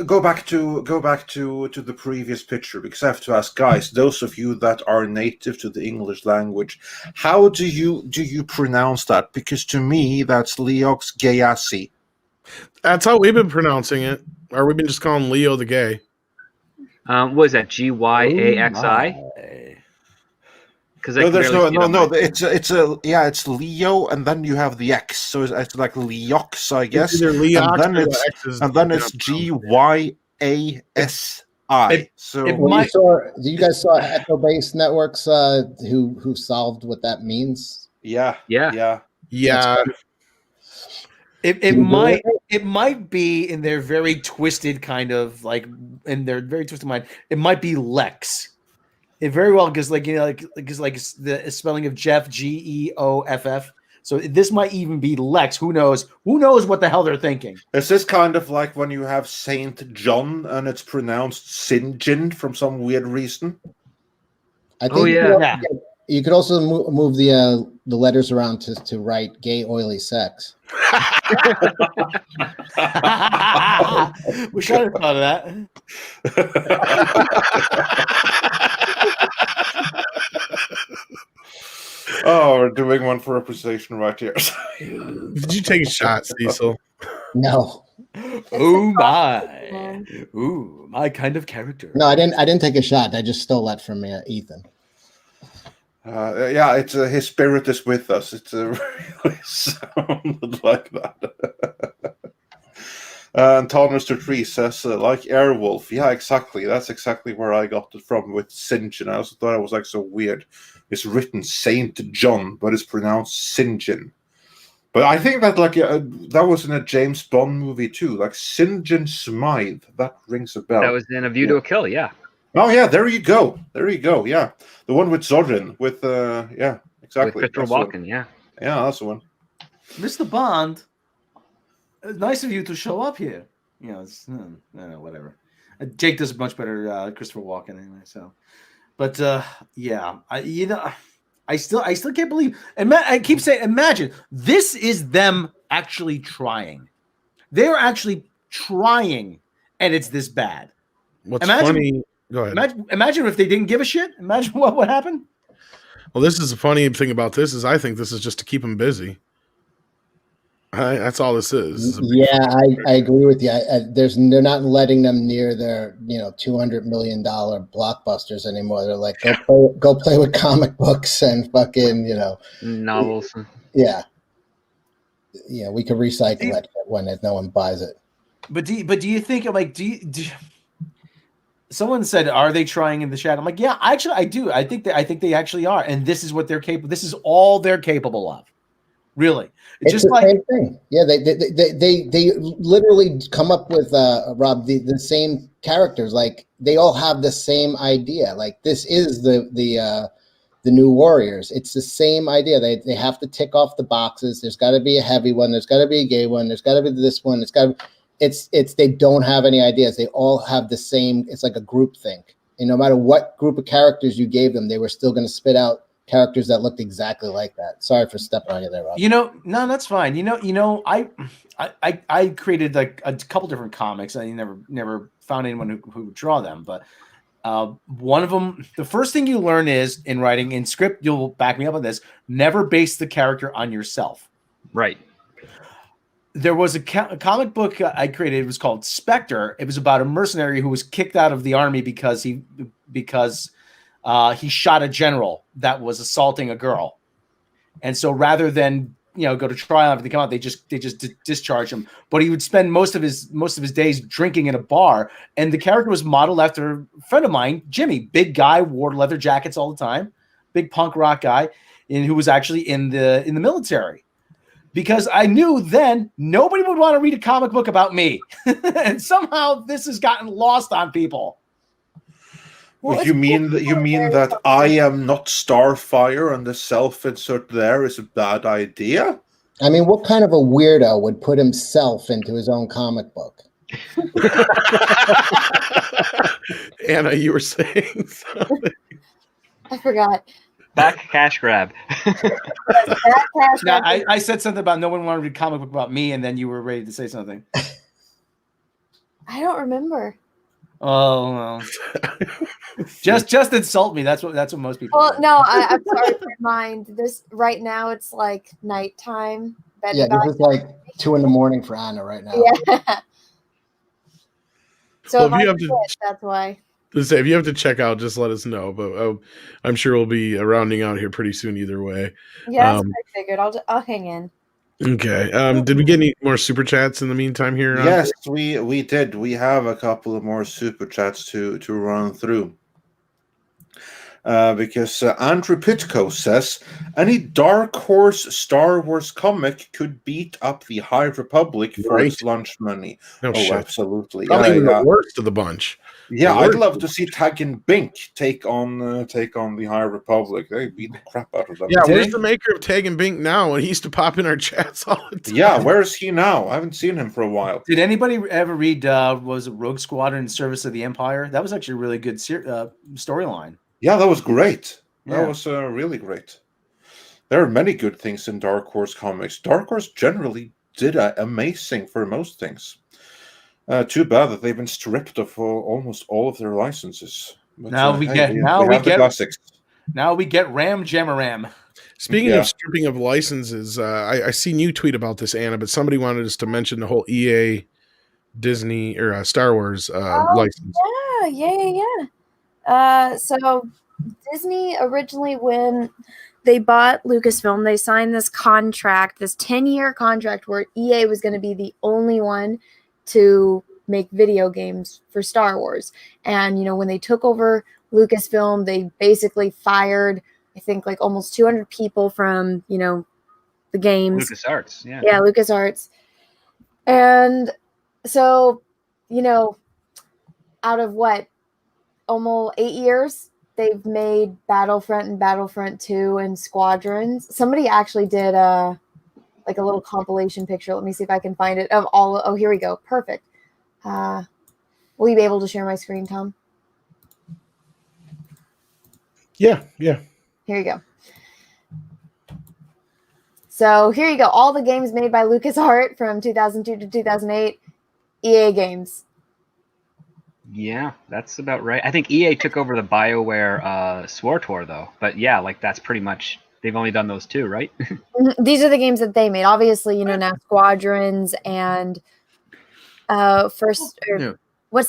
go back to the previous picture because I have to ask, guys, those of you that are native to the English language, how do you pronounce that? Because to me that's Leox Gayasi.
That's how we've been pronouncing it. Or we've been just calling Leo the gay.
What is that? Gyaxi? Because
No, there's no. It's Leo, and then you have the X, so it's like Leox, I guess.
It's either Leox
and then
or
it's
the X is
and then it's Gyasi. So
Do you guys saw Echo Base Networks who solved what that means?
yeah.
It might be in their very twisted kind of like in their very twisted mind. It might be Lex. It very well because like the spelling of Jeff Geoff. So this might even be Lex. Who knows? Who knows what the hell they're thinking?
Is this kind of like when you have Saint John and it's pronounced Sinjin from some weird reason?
I think you could also move the letters around to write gay oily sex.
We should have thought of that.
Oh, we're doing one for representation right here.
Did you take a shot, Cecil?
No.
Oh my! Ooh, my kind of character.
No, I didn't take a shot. I just stole that from Ethan.
Yeah, it's his spirit is with us. It's really sounded like that. And Tall Mr. Tree says, like Airwolf. Yeah, exactly. That's exactly where I got it from with Sinjin. I also thought it was like so weird. It's written Saint John, but it's pronounced Sinjin. But I think that that was in a James Bond movie too, like Sinjin Smythe. That rings a bell.
That was in A View to a Kill, yeah.
Oh yeah, there you go. Yeah, the one with Zorin, with exactly.
With Christopher Walken, yeah.
Yeah, that's the one.
Mr. Bond, nice of you to show up here. You know, it's whatever. Jake does much better Christopher Walken anyway. So, but I still can't believe. I keep saying, imagine this is them actually trying. They're actually trying, and it's this bad.
What's funny? Go ahead.
Imagine if they didn't give a shit. Imagine what would happen.
Well, this is the funny thing about this is I think this is just to keep them busy. That's all this is.
Yeah, I agree with you. They're not letting them near their $200 million blockbusters anymore. They're like, go play with comic books and fucking
novels.
Yeah, we could recycle that when no one buys it.
But do you think like someone said, are they trying in the chat? I'm like, yeah, actually, I do. I think they actually are, and this is what they're capable. This is all they're capable of. Really,
it's just the same thing. Yeah, they literally come up with Rob the same characters. Like they all have the same idea. Like this is the new Warriors. It's the same idea. They have to tick off the boxes. There's got to be a heavy one. There's got to be a gay one. There's got to be this one. It's they don't have any ideas. They all have the same. It's like a group think. And no matter what group of characters you gave them, they were still going to spit out characters that looked exactly like that. Sorry for stepping on you there, Rob.
No, that's fine. I created like a couple different comics. I never found anyone who would draw them, but one of them, the first thing you learn is in writing in script, you'll back me up on this, never base the character on yourself.
Right.
There was a comic book I created. It was called Spectre. It was about a mercenary who was kicked out of the army because he shot a general that was assaulting a girl, and so rather than go to trial after they come out, they just discharge him. But he would spend most of his days drinking in a bar, and the character was modeled after a friend of mine, Jimmy, big guy, wore leather jackets all the time, big punk rock guy, and who was actually in the military. Because I knew then nobody would want to read a comic book about me, and somehow this has gotten lost on people.
Well, you mean that I am not Starfire and the self-insert there is a bad idea?
I mean, what kind of a weirdo would put himself into his own comic book?
Anna, you were saying something.
I forgot.
Back cash grab.
Yeah, I said something about no one wanted to read a comic book about me, and then you were ready to say something.
I don't remember.
Oh well. just insult me. That's what most people.
Well, no, I'm sorry to remind this. Right now, it's like nighttime, bed
Yeah,
about
this is like 2 a.m. for Anna right now.
Yeah. So
Well,
if
if you
I
have to-
quit, that's why.
Let's say if you have to check out, just let us know. But I'm sure we'll be rounding out here pretty soon either way.
Yeah, that's what I figured. I'll hang in.
Okay. Did we get any more super chats in the meantime here?
Yes, we did. We have a couple of more super chats to run through. Because Andrew Pitko says, any Dark Horse Star Wars comic could beat up the High Republic for its lunch money.
No shit.
Absolutely.
Probably even the worst of the bunch.
Yeah,
The
I'd
worst.
love to see Tag and Bink take on the High Republic. They beat the crap out of them.
Yeah, where's the maker of Tag and Bink now? He used to pop in our chats all the time.
Yeah, where is he now? I haven't seen him for a while.
Did anybody ever read was it Rogue Squadron in Service of the Empire? That was actually a really good storyline.
Yeah, that was great.
Yeah.
That was really great. There are many good things in Dark Horse comics. Dark Horse generally did amazing for most things. Too bad that they've been stripped of almost all of their licenses. But,
Now we get
the classics.
Now we get Ram Jamaram.
Speaking of stripping of licenses, I seen you tweet about this, Anna, but somebody wanted us to mention the whole EA, Disney, or Star Wars license.
Yeah. So Disney originally, when they bought Lucasfilm, they signed this contract, this 10-year contract where EA was going to be the only one to make video games for Star Wars. And, when they took over Lucasfilm, they basically fired, I think, like almost 200 people from, the games.
LucasArts, yeah.
Yeah, LucasArts. And so, out of what, almost 8 years, they've made Battlefront and Battlefront 2 and Squadrons. Somebody actually did a little compilation picture. Let me see if I can find it of all. Oh, here we go. Perfect. Will you be able to share my screen, Tom?
Yeah.
Here you go. So here you go. All the games made by LucasArts from 2002 to 2008, EA games.
Yeah, that's about right. I think EA took over the BioWare SWTOR though. But yeah, that's pretty much, they've only done those two, right?
These are the games that they made. Obviously, now Squadrons and what's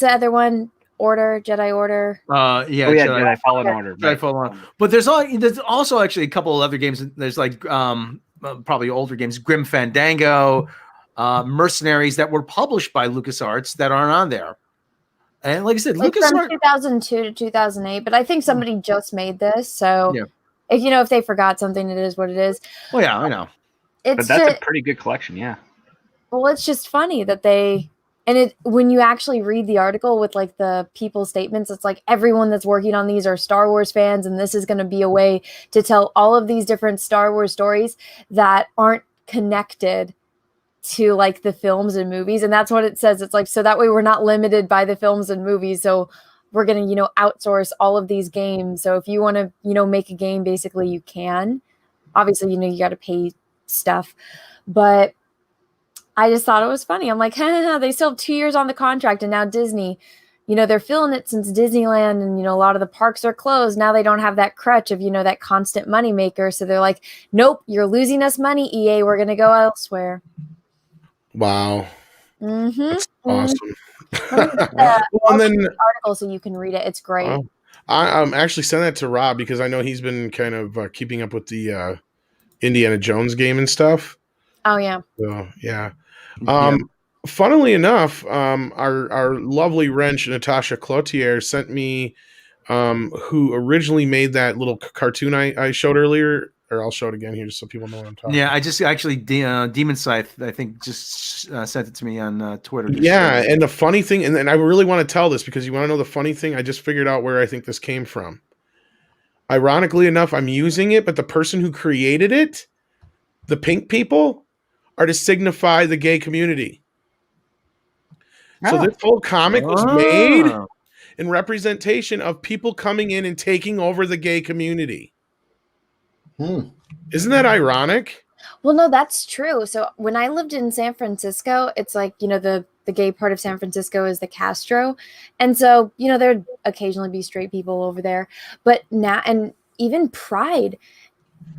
the other one? Jedi Order.
Jedi Fallen Order.
Jedi Fallen Order. But there's also actually a couple of other games. There's probably older games, Grim Fandango, Mercenaries, that were published by LucasArts that aren't on there. And like I said,
LucasArts from 2002 to 2008. But I think somebody just made this, so if they forgot something, it is what it is.
Well, yeah, I know.
But that's a pretty good collection, yeah.
Well, it's just funny that when you actually read the article with the people's statements, it's like everyone that's working on these are Star Wars fans, and this is going to be a way to tell all of these different Star Wars stories that aren't connected to the films and movies. And that's what it says. It's so that way we're not limited by the films and movies. So we're going to, outsource all of these games. So if you want to, make a game, basically you can. Obviously, you got to pay stuff, but I just thought it was funny. I'm like, they still have 2 years on the contract, and now Disney, they're feeling it since Disneyland and, a lot of the parks are closed. Now they don't have that crutch of, that constant money maker. So they're like, nope, you're losing us money, EA. We're going to go elsewhere.
Wow. That's awesome.
And then article so you can read it. It's great.
Wow. I'm actually sending that to Rob because I know he's been kind of keeping up with the Indiana Jones game and stuff.
Oh yeah.
So yeah. Funnily enough, our lovely wrench Natasha Cloutier sent me who originally made that little cartoon I showed earlier. Or I'll show it again here just so people know what I'm talking about.
Yeah, I just actually Demon Scythe, I think, just sent it to me on Twitter.
And the funny thing, and I really want to tell this because you want to know the funny thing, I just figured out where I think this came from. Ironically enough, I'm using it, but the person who created it, the pink people, are to signify the gay community. So this whole comic was made in representation of people coming in and taking over the gay community. Isn't that ironic?
Well, no, that's true. So when I lived in San Francisco, it's like, the gay part of San Francisco is the Castro. And so, there'd occasionally be straight people over there. But now, and even Pride,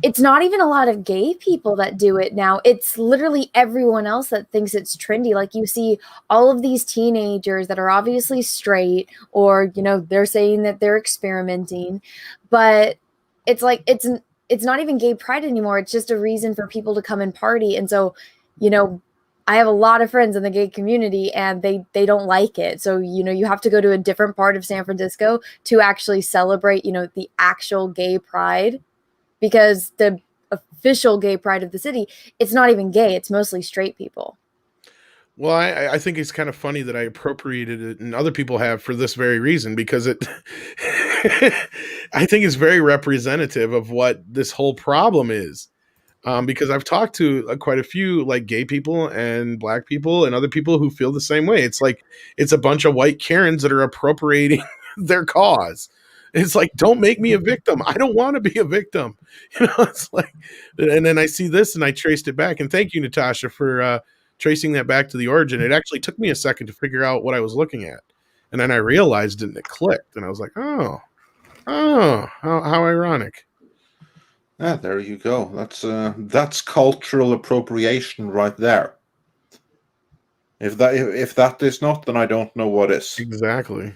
it's not even a lot of gay people that do it now. It's literally everyone else that thinks it's trendy. Like you see all of these teenagers that are obviously straight, or, you know, they're saying that they're experimenting, but it's like, it's not even gay pride anymore. It's just a reason for people to come and party. And so, you know, I have a lot of friends in the gay community and they don't like it. So, you know, you have to go to a different part of San Francisco to actually celebrate, you know, the actual gay pride, because the official gay pride of the city, it's not even gay. It's mostly straight people.
Well, I think it's kind of funny that I appropriated it and other people have for this very reason, because it, I think it's very representative of what this whole problem is. Because I've talked to quite a few like gay people and black people and other people who feel the same way. It's like, it's a bunch of white Karens that are appropriating their cause. It's like, don't make me a victim. I don't want to be a victim. You know, it's like, and then I see this and I traced it back. And thank you, Natasha, for tracing that back to the origin. It actually took me a second to figure out what I was looking at. And then I realized it and it clicked. And I was like, oh, how ironic.
Yeah, there you go. That's cultural appropriation right there. If that is not, then I don't know what is.
Exactly.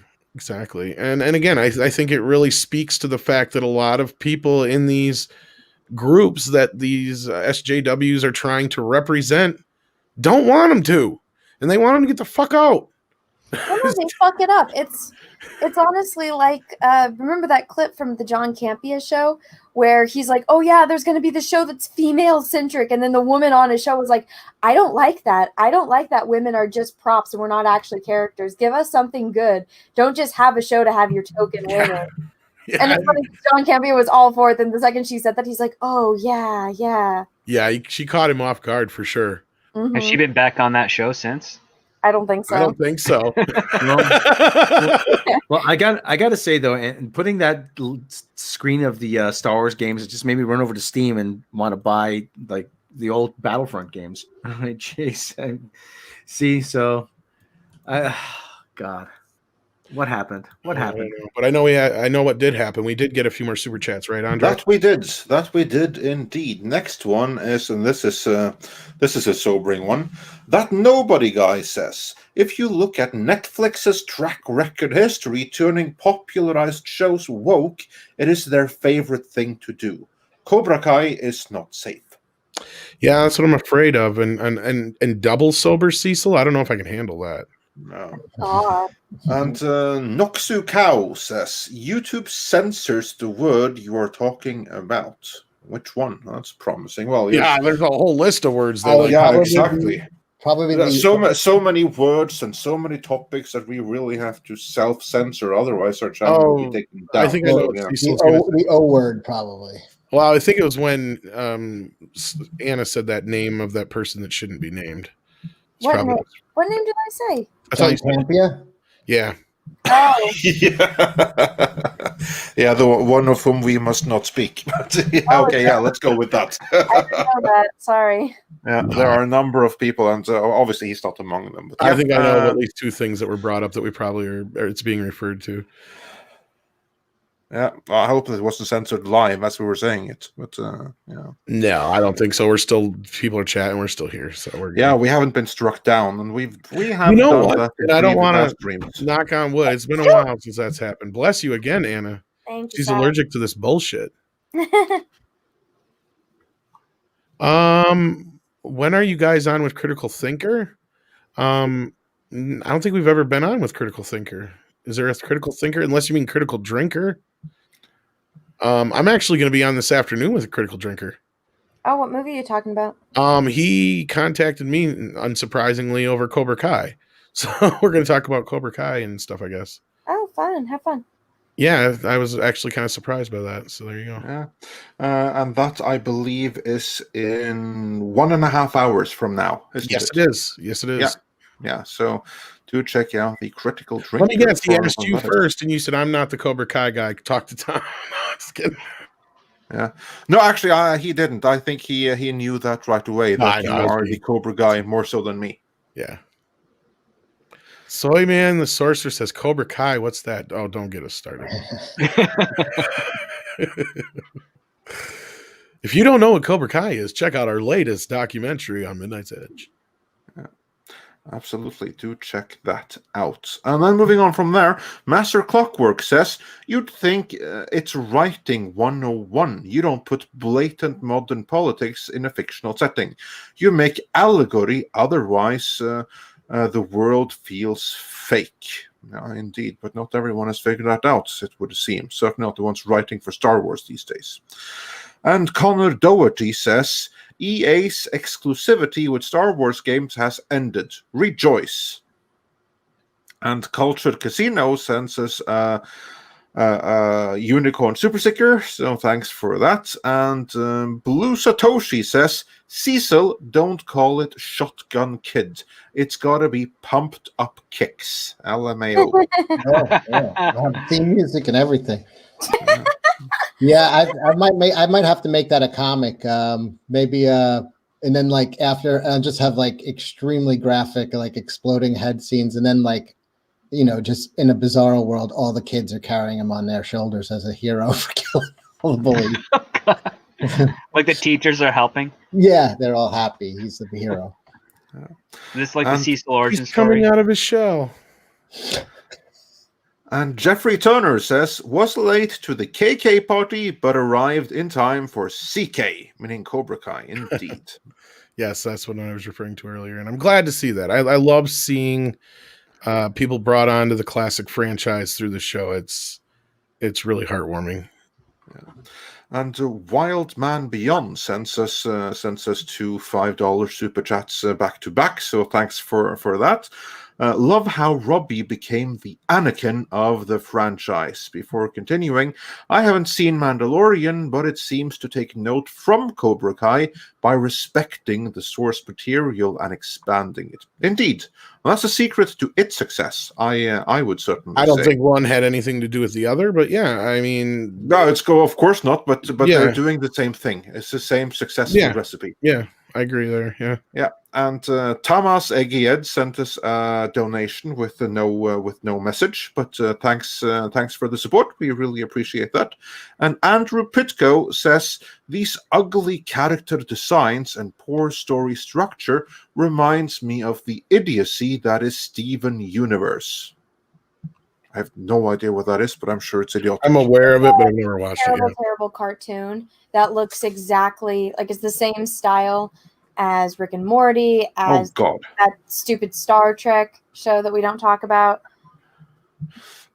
And again, I think it really speaks to the fact that a lot of people in these groups that these SJWs are trying to represent don't want them to, and they want them to get the fuck out.
Well, no, they fuck it up. It's honestly like, remember that clip from the John Campea show where he's like, oh yeah, there's going to be the show that's female centric. And then the woman on his show was like, I don't like that. I don't like that women are just props and we're not actually characters. Give us something good. Don't just have a show to have your token women. Yeah. And it's funny, John Campea was all for it. And the second she said that, he's like, oh yeah.
Yeah, she caught him off guard for sure.
Mm-hmm.
Has she been back on that show since?
I don't think so.
Well, I got to say though, and putting that screen of the Star Wars games, it just made me run over to Steam and want to buy like the old Battlefront games. Jeez, God, what happened? What happened?
But I know what did happen. We did get a few more super chats, right, Andre?
That we did indeed. Next one is, and this is a sobering one. That Nobody guy says, if you look at Netflix's track record history turning popularized shows woke, it is their favorite thing to do. Cobra Kai is not safe.
Yeah, that's what I'm afraid of. And double sober, Cecil. I don't know if I can handle that.
No.
Oh.
And Noxu Cow says, YouTube censors the word you are talking about. Which one? That's promising. Well,
yeah, there's a whole list of words there.
Oh, yeah, exactly.
Probably
so many words and so many topics that we really have to self-censor. Otherwise, our channel will be taken down.
I think I know
the O word, probably.
Well, I think it was when Anna said that name of that person that shouldn't be named.
What name did I say?
I thought you said
Campea?
Yeah.
Oh.
Yeah, the one of whom we must not speak. Let's go with that.
I didn't know that. Sorry.
Yeah, there are a number of people, and obviously he's not among them. But
I think I know of at least two things that were brought up that we probably it's being referred to.
Yeah, I hope it wasn't censored live as we were saying it. But yeah.
No, I don't think so. People are chatting. We're still here, so we're good.
Yeah, we haven't been struck down, and we have.
You know what? And I don't want to knock on wood. It's been a while since that's happened. Bless you again, Anna.
Thank you.
She's allergic to this bullshit. When are you guys on with Critical Thinker? I don't think we've ever been on with Critical Thinker. Is there a Critical Thinker? Unless you mean Critical Drinker. I'm actually going to be on this afternoon with a Critical Drinker.
Oh, what movie are you talking about?
He contacted me, unsurprisingly, over Cobra Kai. So we're going to talk about Cobra Kai and stuff, I guess.
Oh, fun. Have fun.
Yeah, I was actually kind of surprised by that. So there you go.
Yeah. And that, I believe, is in 1.5 hours from now.
Yes, it is. Yes, it is.
Yeah. So do check out the Critical Drinker.
Let me guess, he asked you first, and you said, I'm not the Cobra Kai guy. Talk to Tom. Just kidding.
Yeah. No, actually, he didn't. I think he knew that right away, that you are the Cobra guy more so than me.
Yeah. Soy Man, the Sorcerer says, Cobra Kai, what's that? Oh, don't get us started. If you don't know what Cobra Kai is, check out our latest documentary on Midnight's Edge.
Absolutely, do check that out. And then moving on from there, Master Clockwork says, you'd think it's writing 101. You don't put blatant modern politics in a fictional setting. You make allegory, otherwise the world feels fake. Yeah, indeed, but not everyone has figured that out, it would seem. Certainly not the ones writing for Star Wars these days. And Connor Doherty says, EA's exclusivity with Star Wars games has ended. Rejoice. And Cultured Casino sends us Unicorn Super Sticker, so thanks for that. And Blue Satoshi says, Cecil, don't call it Shotgun Kid. It's gotta be Pumped Up Kicks. LMAO.
I have theme music and everything. Yeah, I might have to make that a comic. Maybe and then like after just have like extremely graphic, like exploding head scenes, and then like, you know, just in a bizarro world, all the kids are carrying him on their shoulders as a hero for killing all the bullies.
Like the teachers are helping.
Yeah, they're all happy. He's the hero.
This is like the Cecil origin
He's coming
story.
out of his shell.
And Jeffrey Turner says, was late to the KK party, but arrived in time for CK, meaning Cobra Kai, indeed.
Yes, that's what I was referring to earlier. And I'm glad to see that. I love seeing people brought on to the classic franchise through the show. It's really heartwarming.
Yeah. And Wild Man Beyond sends us 2 $5 super chats back to back. So thanks for that. Love how Robbie became the Anakin of the franchise. Before continuing, I haven't seen Mandalorian, but it seems to take note from Cobra Kai by respecting the source material and expanding it. Indeed, well, that's a secret to its success. I would certainly.
I don't
say.
think one had anything to do with the other, but yeah, I mean,
No, of course not. But
yeah.
They're doing the same thing. It's the same successful recipe.
Yeah, I agree there. Yeah.
Yeah, and Thomas Egied sent us a donation with no message, but thanks for the support. We really appreciate that. And Andrew Pitko says these ugly character designs and poor story structure reminds me of the idiocy that is Steven Universe. I have no idea what that is, but I'm sure it's idiotic.
I'm aware of it, but I've never watched it yet.
Terrible cartoon that looks exactly like it's the same style as Rick and Morty, as that stupid Star Trek show that we don't talk about.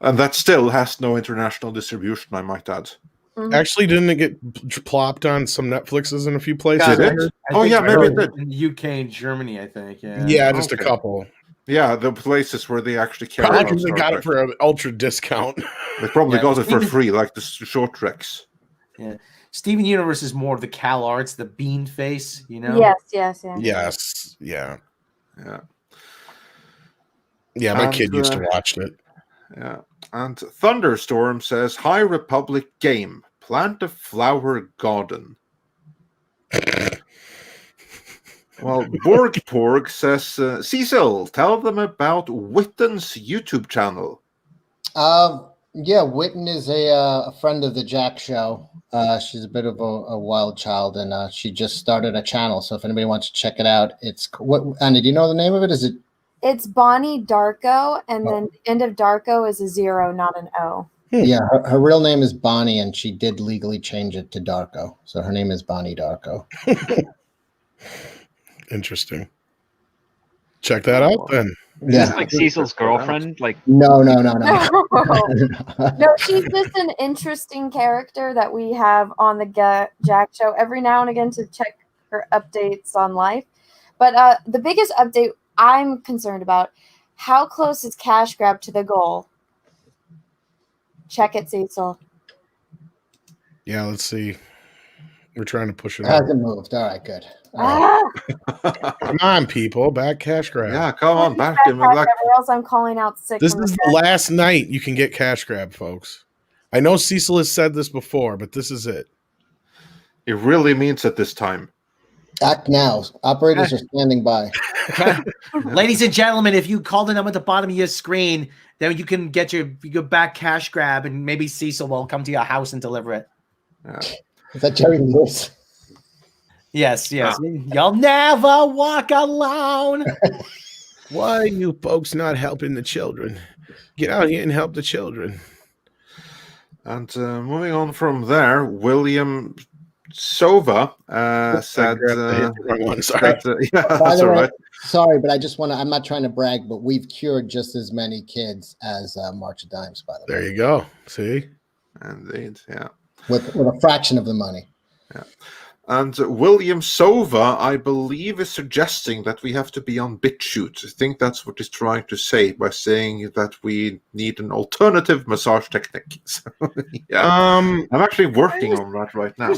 And that still has no international distribution, I might add.
Mm-hmm.
Actually, didn't it get plopped on some Netflixes in a few places?
Did it? Maybe it did.
In the UK and Germany, I think.
Yeah, just a couple.
Yeah, the places where they actually carry
probably because they got it for an ultra discount.
They probably got it for free, like the short treks.
Yeah, Steven Universe is more of the Cal Arts, the bean face, you know.
Yes.
Yeah. My
And,
kid used to watch it.
Yeah, and Thunderstorm says, "High Republic game, plant a flower garden." Well, Borg says, Cecil, tell them about Witten's YouTube channel.
Yeah, Witten is a friend of the Jack Show. She's a bit of a wild child, and she just started a channel. So if anybody wants to check it out, it's what? Andy, do you know the name of it? Is it?
It's Bonnie Darko, and then the end of Darko is a 0, not an O.
Yeah, her real name is Bonnie, and she did legally change it to Darko. So her name is Bonnie Darko.
Interesting. Check that out then.
Yeah, like Cecil's girlfriend. Like
no.
No, she's just an interesting character that we have on the Jack Show every now and again to check her updates on life. But the biggest update I'm concerned about: how close is Cash Grab to the goal? Check it, Cecil.
Yeah, let's see. We're trying to push it.
It hasn't moved. All right, good.
Come on, people, back Cash Grab.
Yeah, come on, back him.
Or else I'm calling out sick.
This is the last night you can get Cash Grab, folks. I know Cecil has said this before, but this is it.
It really means it this time.
Act now. Operators are standing by.
Ladies and gentlemen, if you call the number at the bottom of your screen, then you can get your back Cash Grab, and maybe Cecil will come to your house and deliver it.
Yeah.
Is that Jerry Lewis?
Yes. You'll never walk alone.
Why are you folks not helping the children? Get out here and help the children.
And moving on from there, William Sova said,
One, sorry.
yeah,
By
that's
the
all
way,
right.
sorry, but I just want to, I'm not trying to brag, but we've cured just as many kids as March of Dimes, by the way.
There you go. See?
Indeed, yeah.
With a fraction of the money.
Yeah. And William Sova, I believe, is suggesting that we have to be on BitChute. I think that's what he's trying to say by saying that we need an alternative massage technique. So, yeah. I'm actually working on that right now.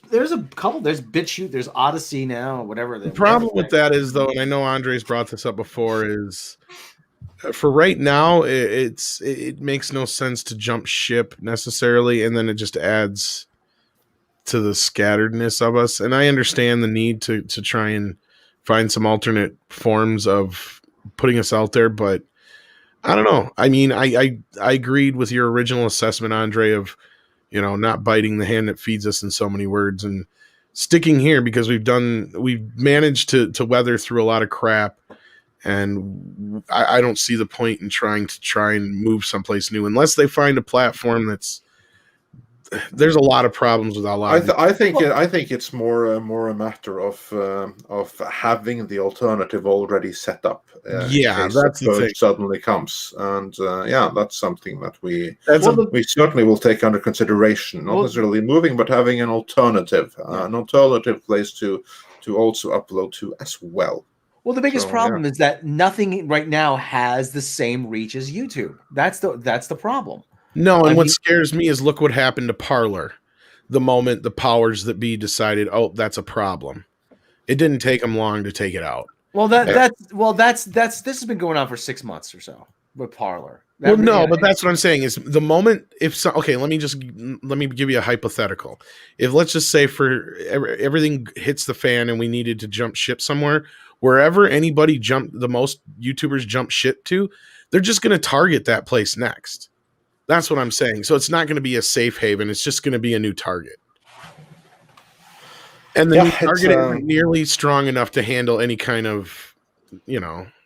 There's a couple. There's BitChute. There's Odyssey now. Whatever.
The problem with that is, though, and I know Andre's brought this up before, is for right now, it makes no sense to jump ship necessarily, and then it just adds to the scatteredness of us. And I understand the need to try and find some alternate forms of putting us out there, but I don't know. I mean, I agreed with your original assessment, Andre, of, you know, not biting the hand that feeds us in so many words and sticking here because we've managed to weather through a lot of crap. And I don't see the point in trying and move someplace new unless they find a platform there's a lot of problems with a lot.
I think it's more a matter of having the alternative already set up.
Yeah, that's the thing.
Suddenly comes, and that's something that we certainly will take under consideration. Not necessarily moving, but having an alternative place to also upload to as well.
Well, the biggest problem is that nothing right now has the same reach as YouTube. That's the problem.
No, and what scares me is look what happened to Parler. The moment the powers that be decided, oh, that's a problem. It didn't take them long to take it out.
Well, this has been going on for 6 months or so with Parler.
But that's what I'm saying is the moment let me give you a hypothetical. If let's just say for everything hits the fan and we needed to jump ship somewhere, wherever anybody the most YouTubers jump ship to, they're just going to target that place next. That's what I'm saying. So it's not going to be a safe haven. It's just going to be a new target. And the new target isn't nearly strong enough to handle any kind of,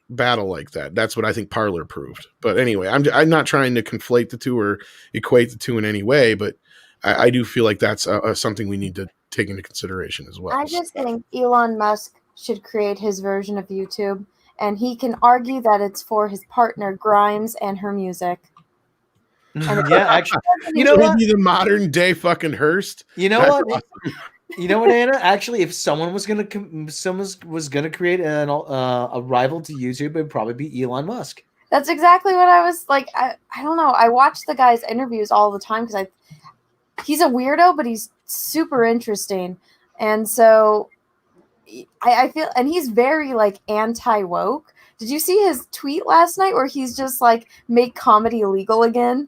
battle like that. That's what I think Parler proved. But anyway, I'm not trying to conflate the two or equate the two in any way, but I do feel like that's something we need to take into consideration as well.
I just think Elon Musk should create his version of YouTube, and he can argue that it's for his partner Grimes and her music.
Yeah, actually,
you know what? Be the modern day fucking Hearst.
You know what? Awesome. You know what, Anna? Actually, if someone was gonna create a rival to YouTube, it'd probably be Elon Musk.
That's exactly what I was like. I don't know. I watch the guy's interviews all the time because he's a weirdo, but he's super interesting, and so I feel, and he's very like anti-woke. Did you see his tweet last night where he's just like make comedy illegal again?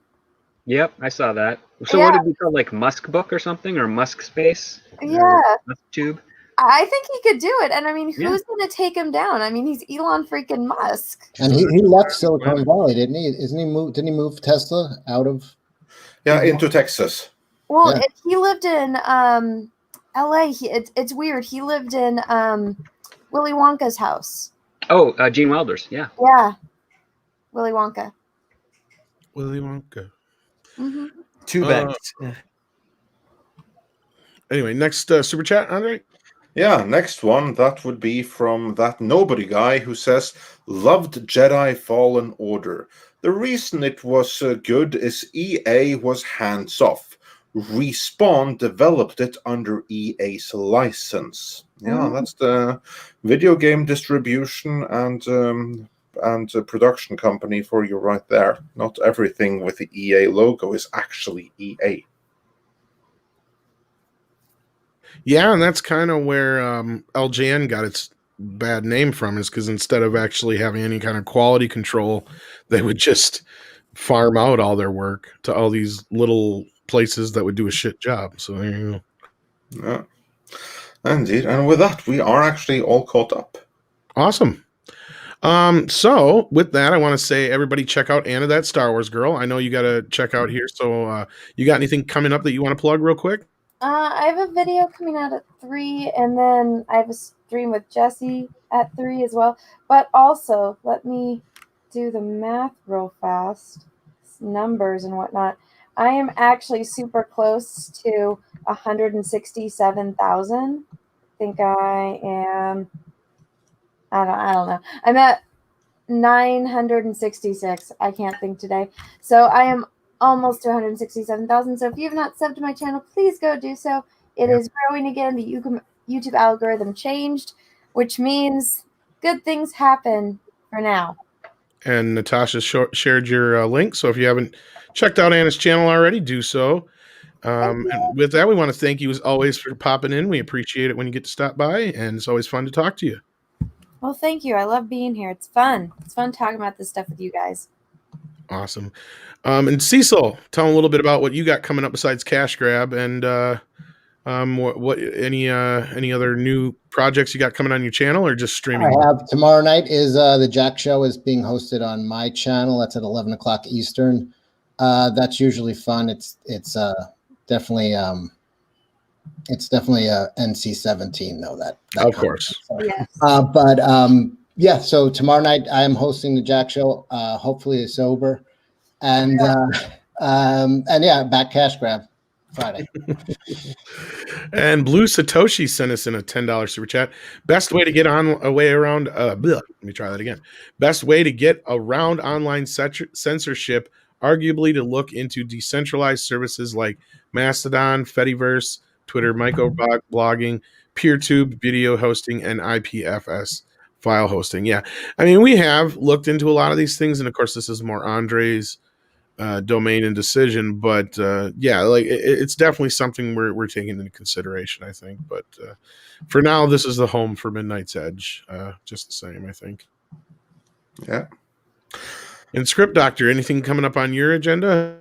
Yep, I saw that. So what did he call, like Musk Book or something, or Musk Space?
Yeah.
Musk Tube?
I think he could do it. And I mean, who's going to take him down? I mean, he's Elon freaking Musk.
And he left Silicon Valley, didn't he? Didn't he move Tesla out of?
Yeah, into Texas.
Well, he lived in LA. It's weird. He lived in Willy Wonka's house.
Oh, Gene Wilder's, yeah.
Yeah. Willy Wonka.
Mm-hmm. Too bad.
Anyway, next super chat, Andre?
Yeah, next one. That would be from that nobody guy who says, loved Jedi Fallen Order. The reason it was good is EA was hands off. Respawn developed it under EA's license. Yeah, that's the video game distribution and production company for you right there. Not everything with the EA logo is actually EA.
Yeah, and that's kind of where LJN got its bad name from, is because instead of actually having any kind of quality control, they would just farm out all their work to all these little places that would do a shit job. So there you go.
Yeah. Indeed. And with that, we are actually all caught up.
Awesome. So with that, I want to say everybody check out Anna, That Star Wars Girl. I know you got to check out here. So you got anything coming up that you want to plug real quick?
I have a video coming out at 3, and then I have a stream with Jesse at 3 as well. But also, let me do the math real fast, numbers and whatnot. I am actually super close to 167,000. I think I am. I don't know. I'm at 966. I can't think today. So I am almost to 167,000. So if you have not subbed to my channel, please go do so. It is growing again. The YouTube algorithm changed, which means good things happen for now.
And Natasha shared your link. So if you haven't checked out Anna's channel already, do so. And with that, we want to thank you as always for popping in. We appreciate it when you get to stop by, and it's always fun to talk to you.
Well, thank you. I love being here. It's fun. It's fun talking about this stuff with you guys.
Awesome. And Cecil, tell them a little bit about what you got coming up besides Cash Grab, and what any other new projects you got coming on your channel, or just streaming?
I have tomorrow night is the Jack Show is being hosted on my channel. That's at 11 o'clock Eastern. That's usually fun. It's definitely NC-17 though. That
of course.
Yes.
Yeah. So tomorrow night I am hosting the Jack Show. Hopefully it's sober, and yeah, back Cash Grab Friday.
And Blue Satoshi sent us in a $10 super chat. Best way to get around. Let me try that again. Best way to get around online censorship, arguably, to look into decentralized services like Mastodon, Fediverse, Twitter microblogging, PeerTube video hosting, and IPFS file hosting. Yeah, I mean, we have looked into a lot of these things, and of course, this is more Andre's domain and decision, but yeah, like it's definitely something we're taking into consideration, I think. But for now, this is the home for Midnight's Edge, just the same, I think.
Yeah.
And Script Doctor, anything coming up on your agenda?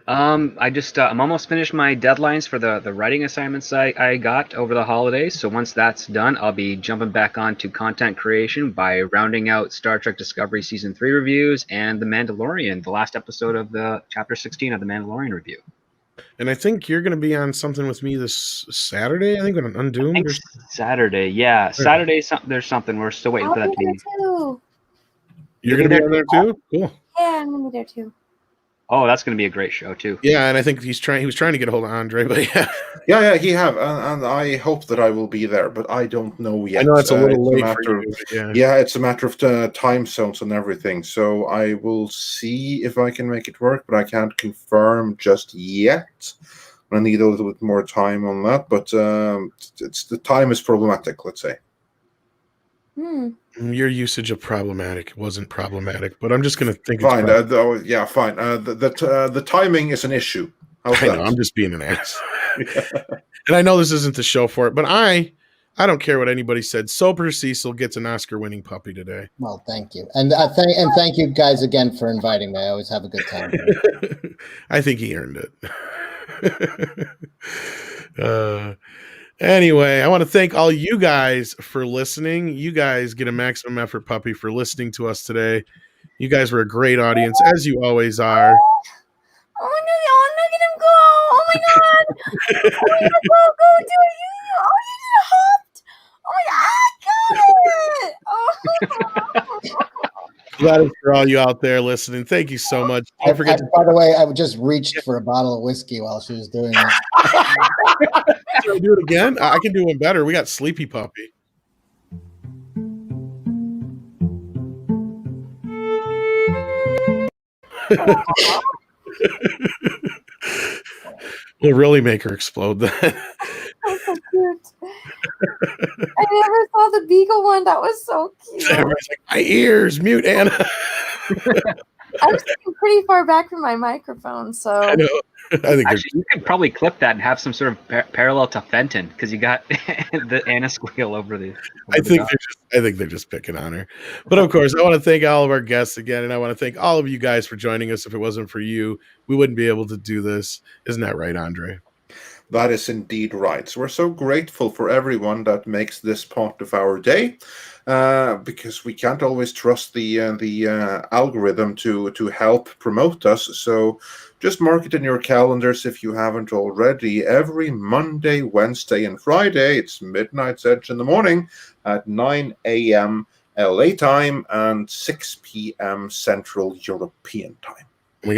I just I'm almost finished my deadlines for the writing assignments I got over the holidays. So once that's done, I'll be jumping back onto content creation by rounding out Star Trek Discovery Season 3 reviews and The Mandalorian, the last episode of the Chapter 16 of The Mandalorian review.
And I think you're going to be on something with me this Saturday, I think, on Undoomed.
Saturday, yeah. Saturday, there's something. We're still waiting for that to be.
Too.
You're going to be on there too? Cool.
Yeah, I'm going to be there too.
Oh, that's going to be a great show too.
Yeah, and I think he was trying to get a hold of Andre, but yeah.
Yeah, he have, and I hope that I will be there, but I don't know yet.
I know it's a little late
for
you, yeah.
Yeah, it's a matter of time zones and everything, so I will see if I can make it work, but I can't confirm just yet. I need a little bit more time on that, but the time is problematic, let's say.
Your usage of problematic wasn't problematic, but I'm just going to think
fine.
It's
yeah, fine. The timing is an issue.
I know, I'm just being an ass. And I know this isn't the show for it, but I don't care what anybody said. Sober Cecil gets an Oscar-winning puppy today.
Well, thank you, and thank you guys again for inviting me. I always have a good time.
I think he earned it. Anyway, I want to thank all you guys for listening. You guys get a maximum effort puppy for listening to us today. You guys were a great audience, as you always are.
Oh no, get him go! Oh my god! Oh my god, go do it! Oh, you just hopped! Oh my god, I got it! Oh.
That is for all you out there listening. Thank you so much. Don't forget.
By the way, I just reached for a bottle of whiskey while she was doing it.
Should I do it again? I can do one better. We got Sleepy Puppy. We'll really make her explode then.
That's so cute. I never saw the beagle one. That was so cute.
Everybody's like, my ears, mute Anna.
I'm sitting pretty far back from my microphone, so
I know. I think
actually, you could probably clip that and have some sort of parallel to Fenton, because you got the Anna squeal over the.
I think they're just picking on her. But of course, I want to thank all of our guests again, and I want to thank all of you guys for joining us. If it wasn't for you, we wouldn't be able to do this. Isn't that right, Andre?
That is indeed right. So we're so grateful for everyone that makes this part of our day, because we can't always trust the algorithm to help promote us. So just mark it in your calendars if you haven't already. Every Monday, Wednesday, and Friday, it's Midnight's Edge in the morning at 9 a.m. LA time and 6 p.m. Central European time.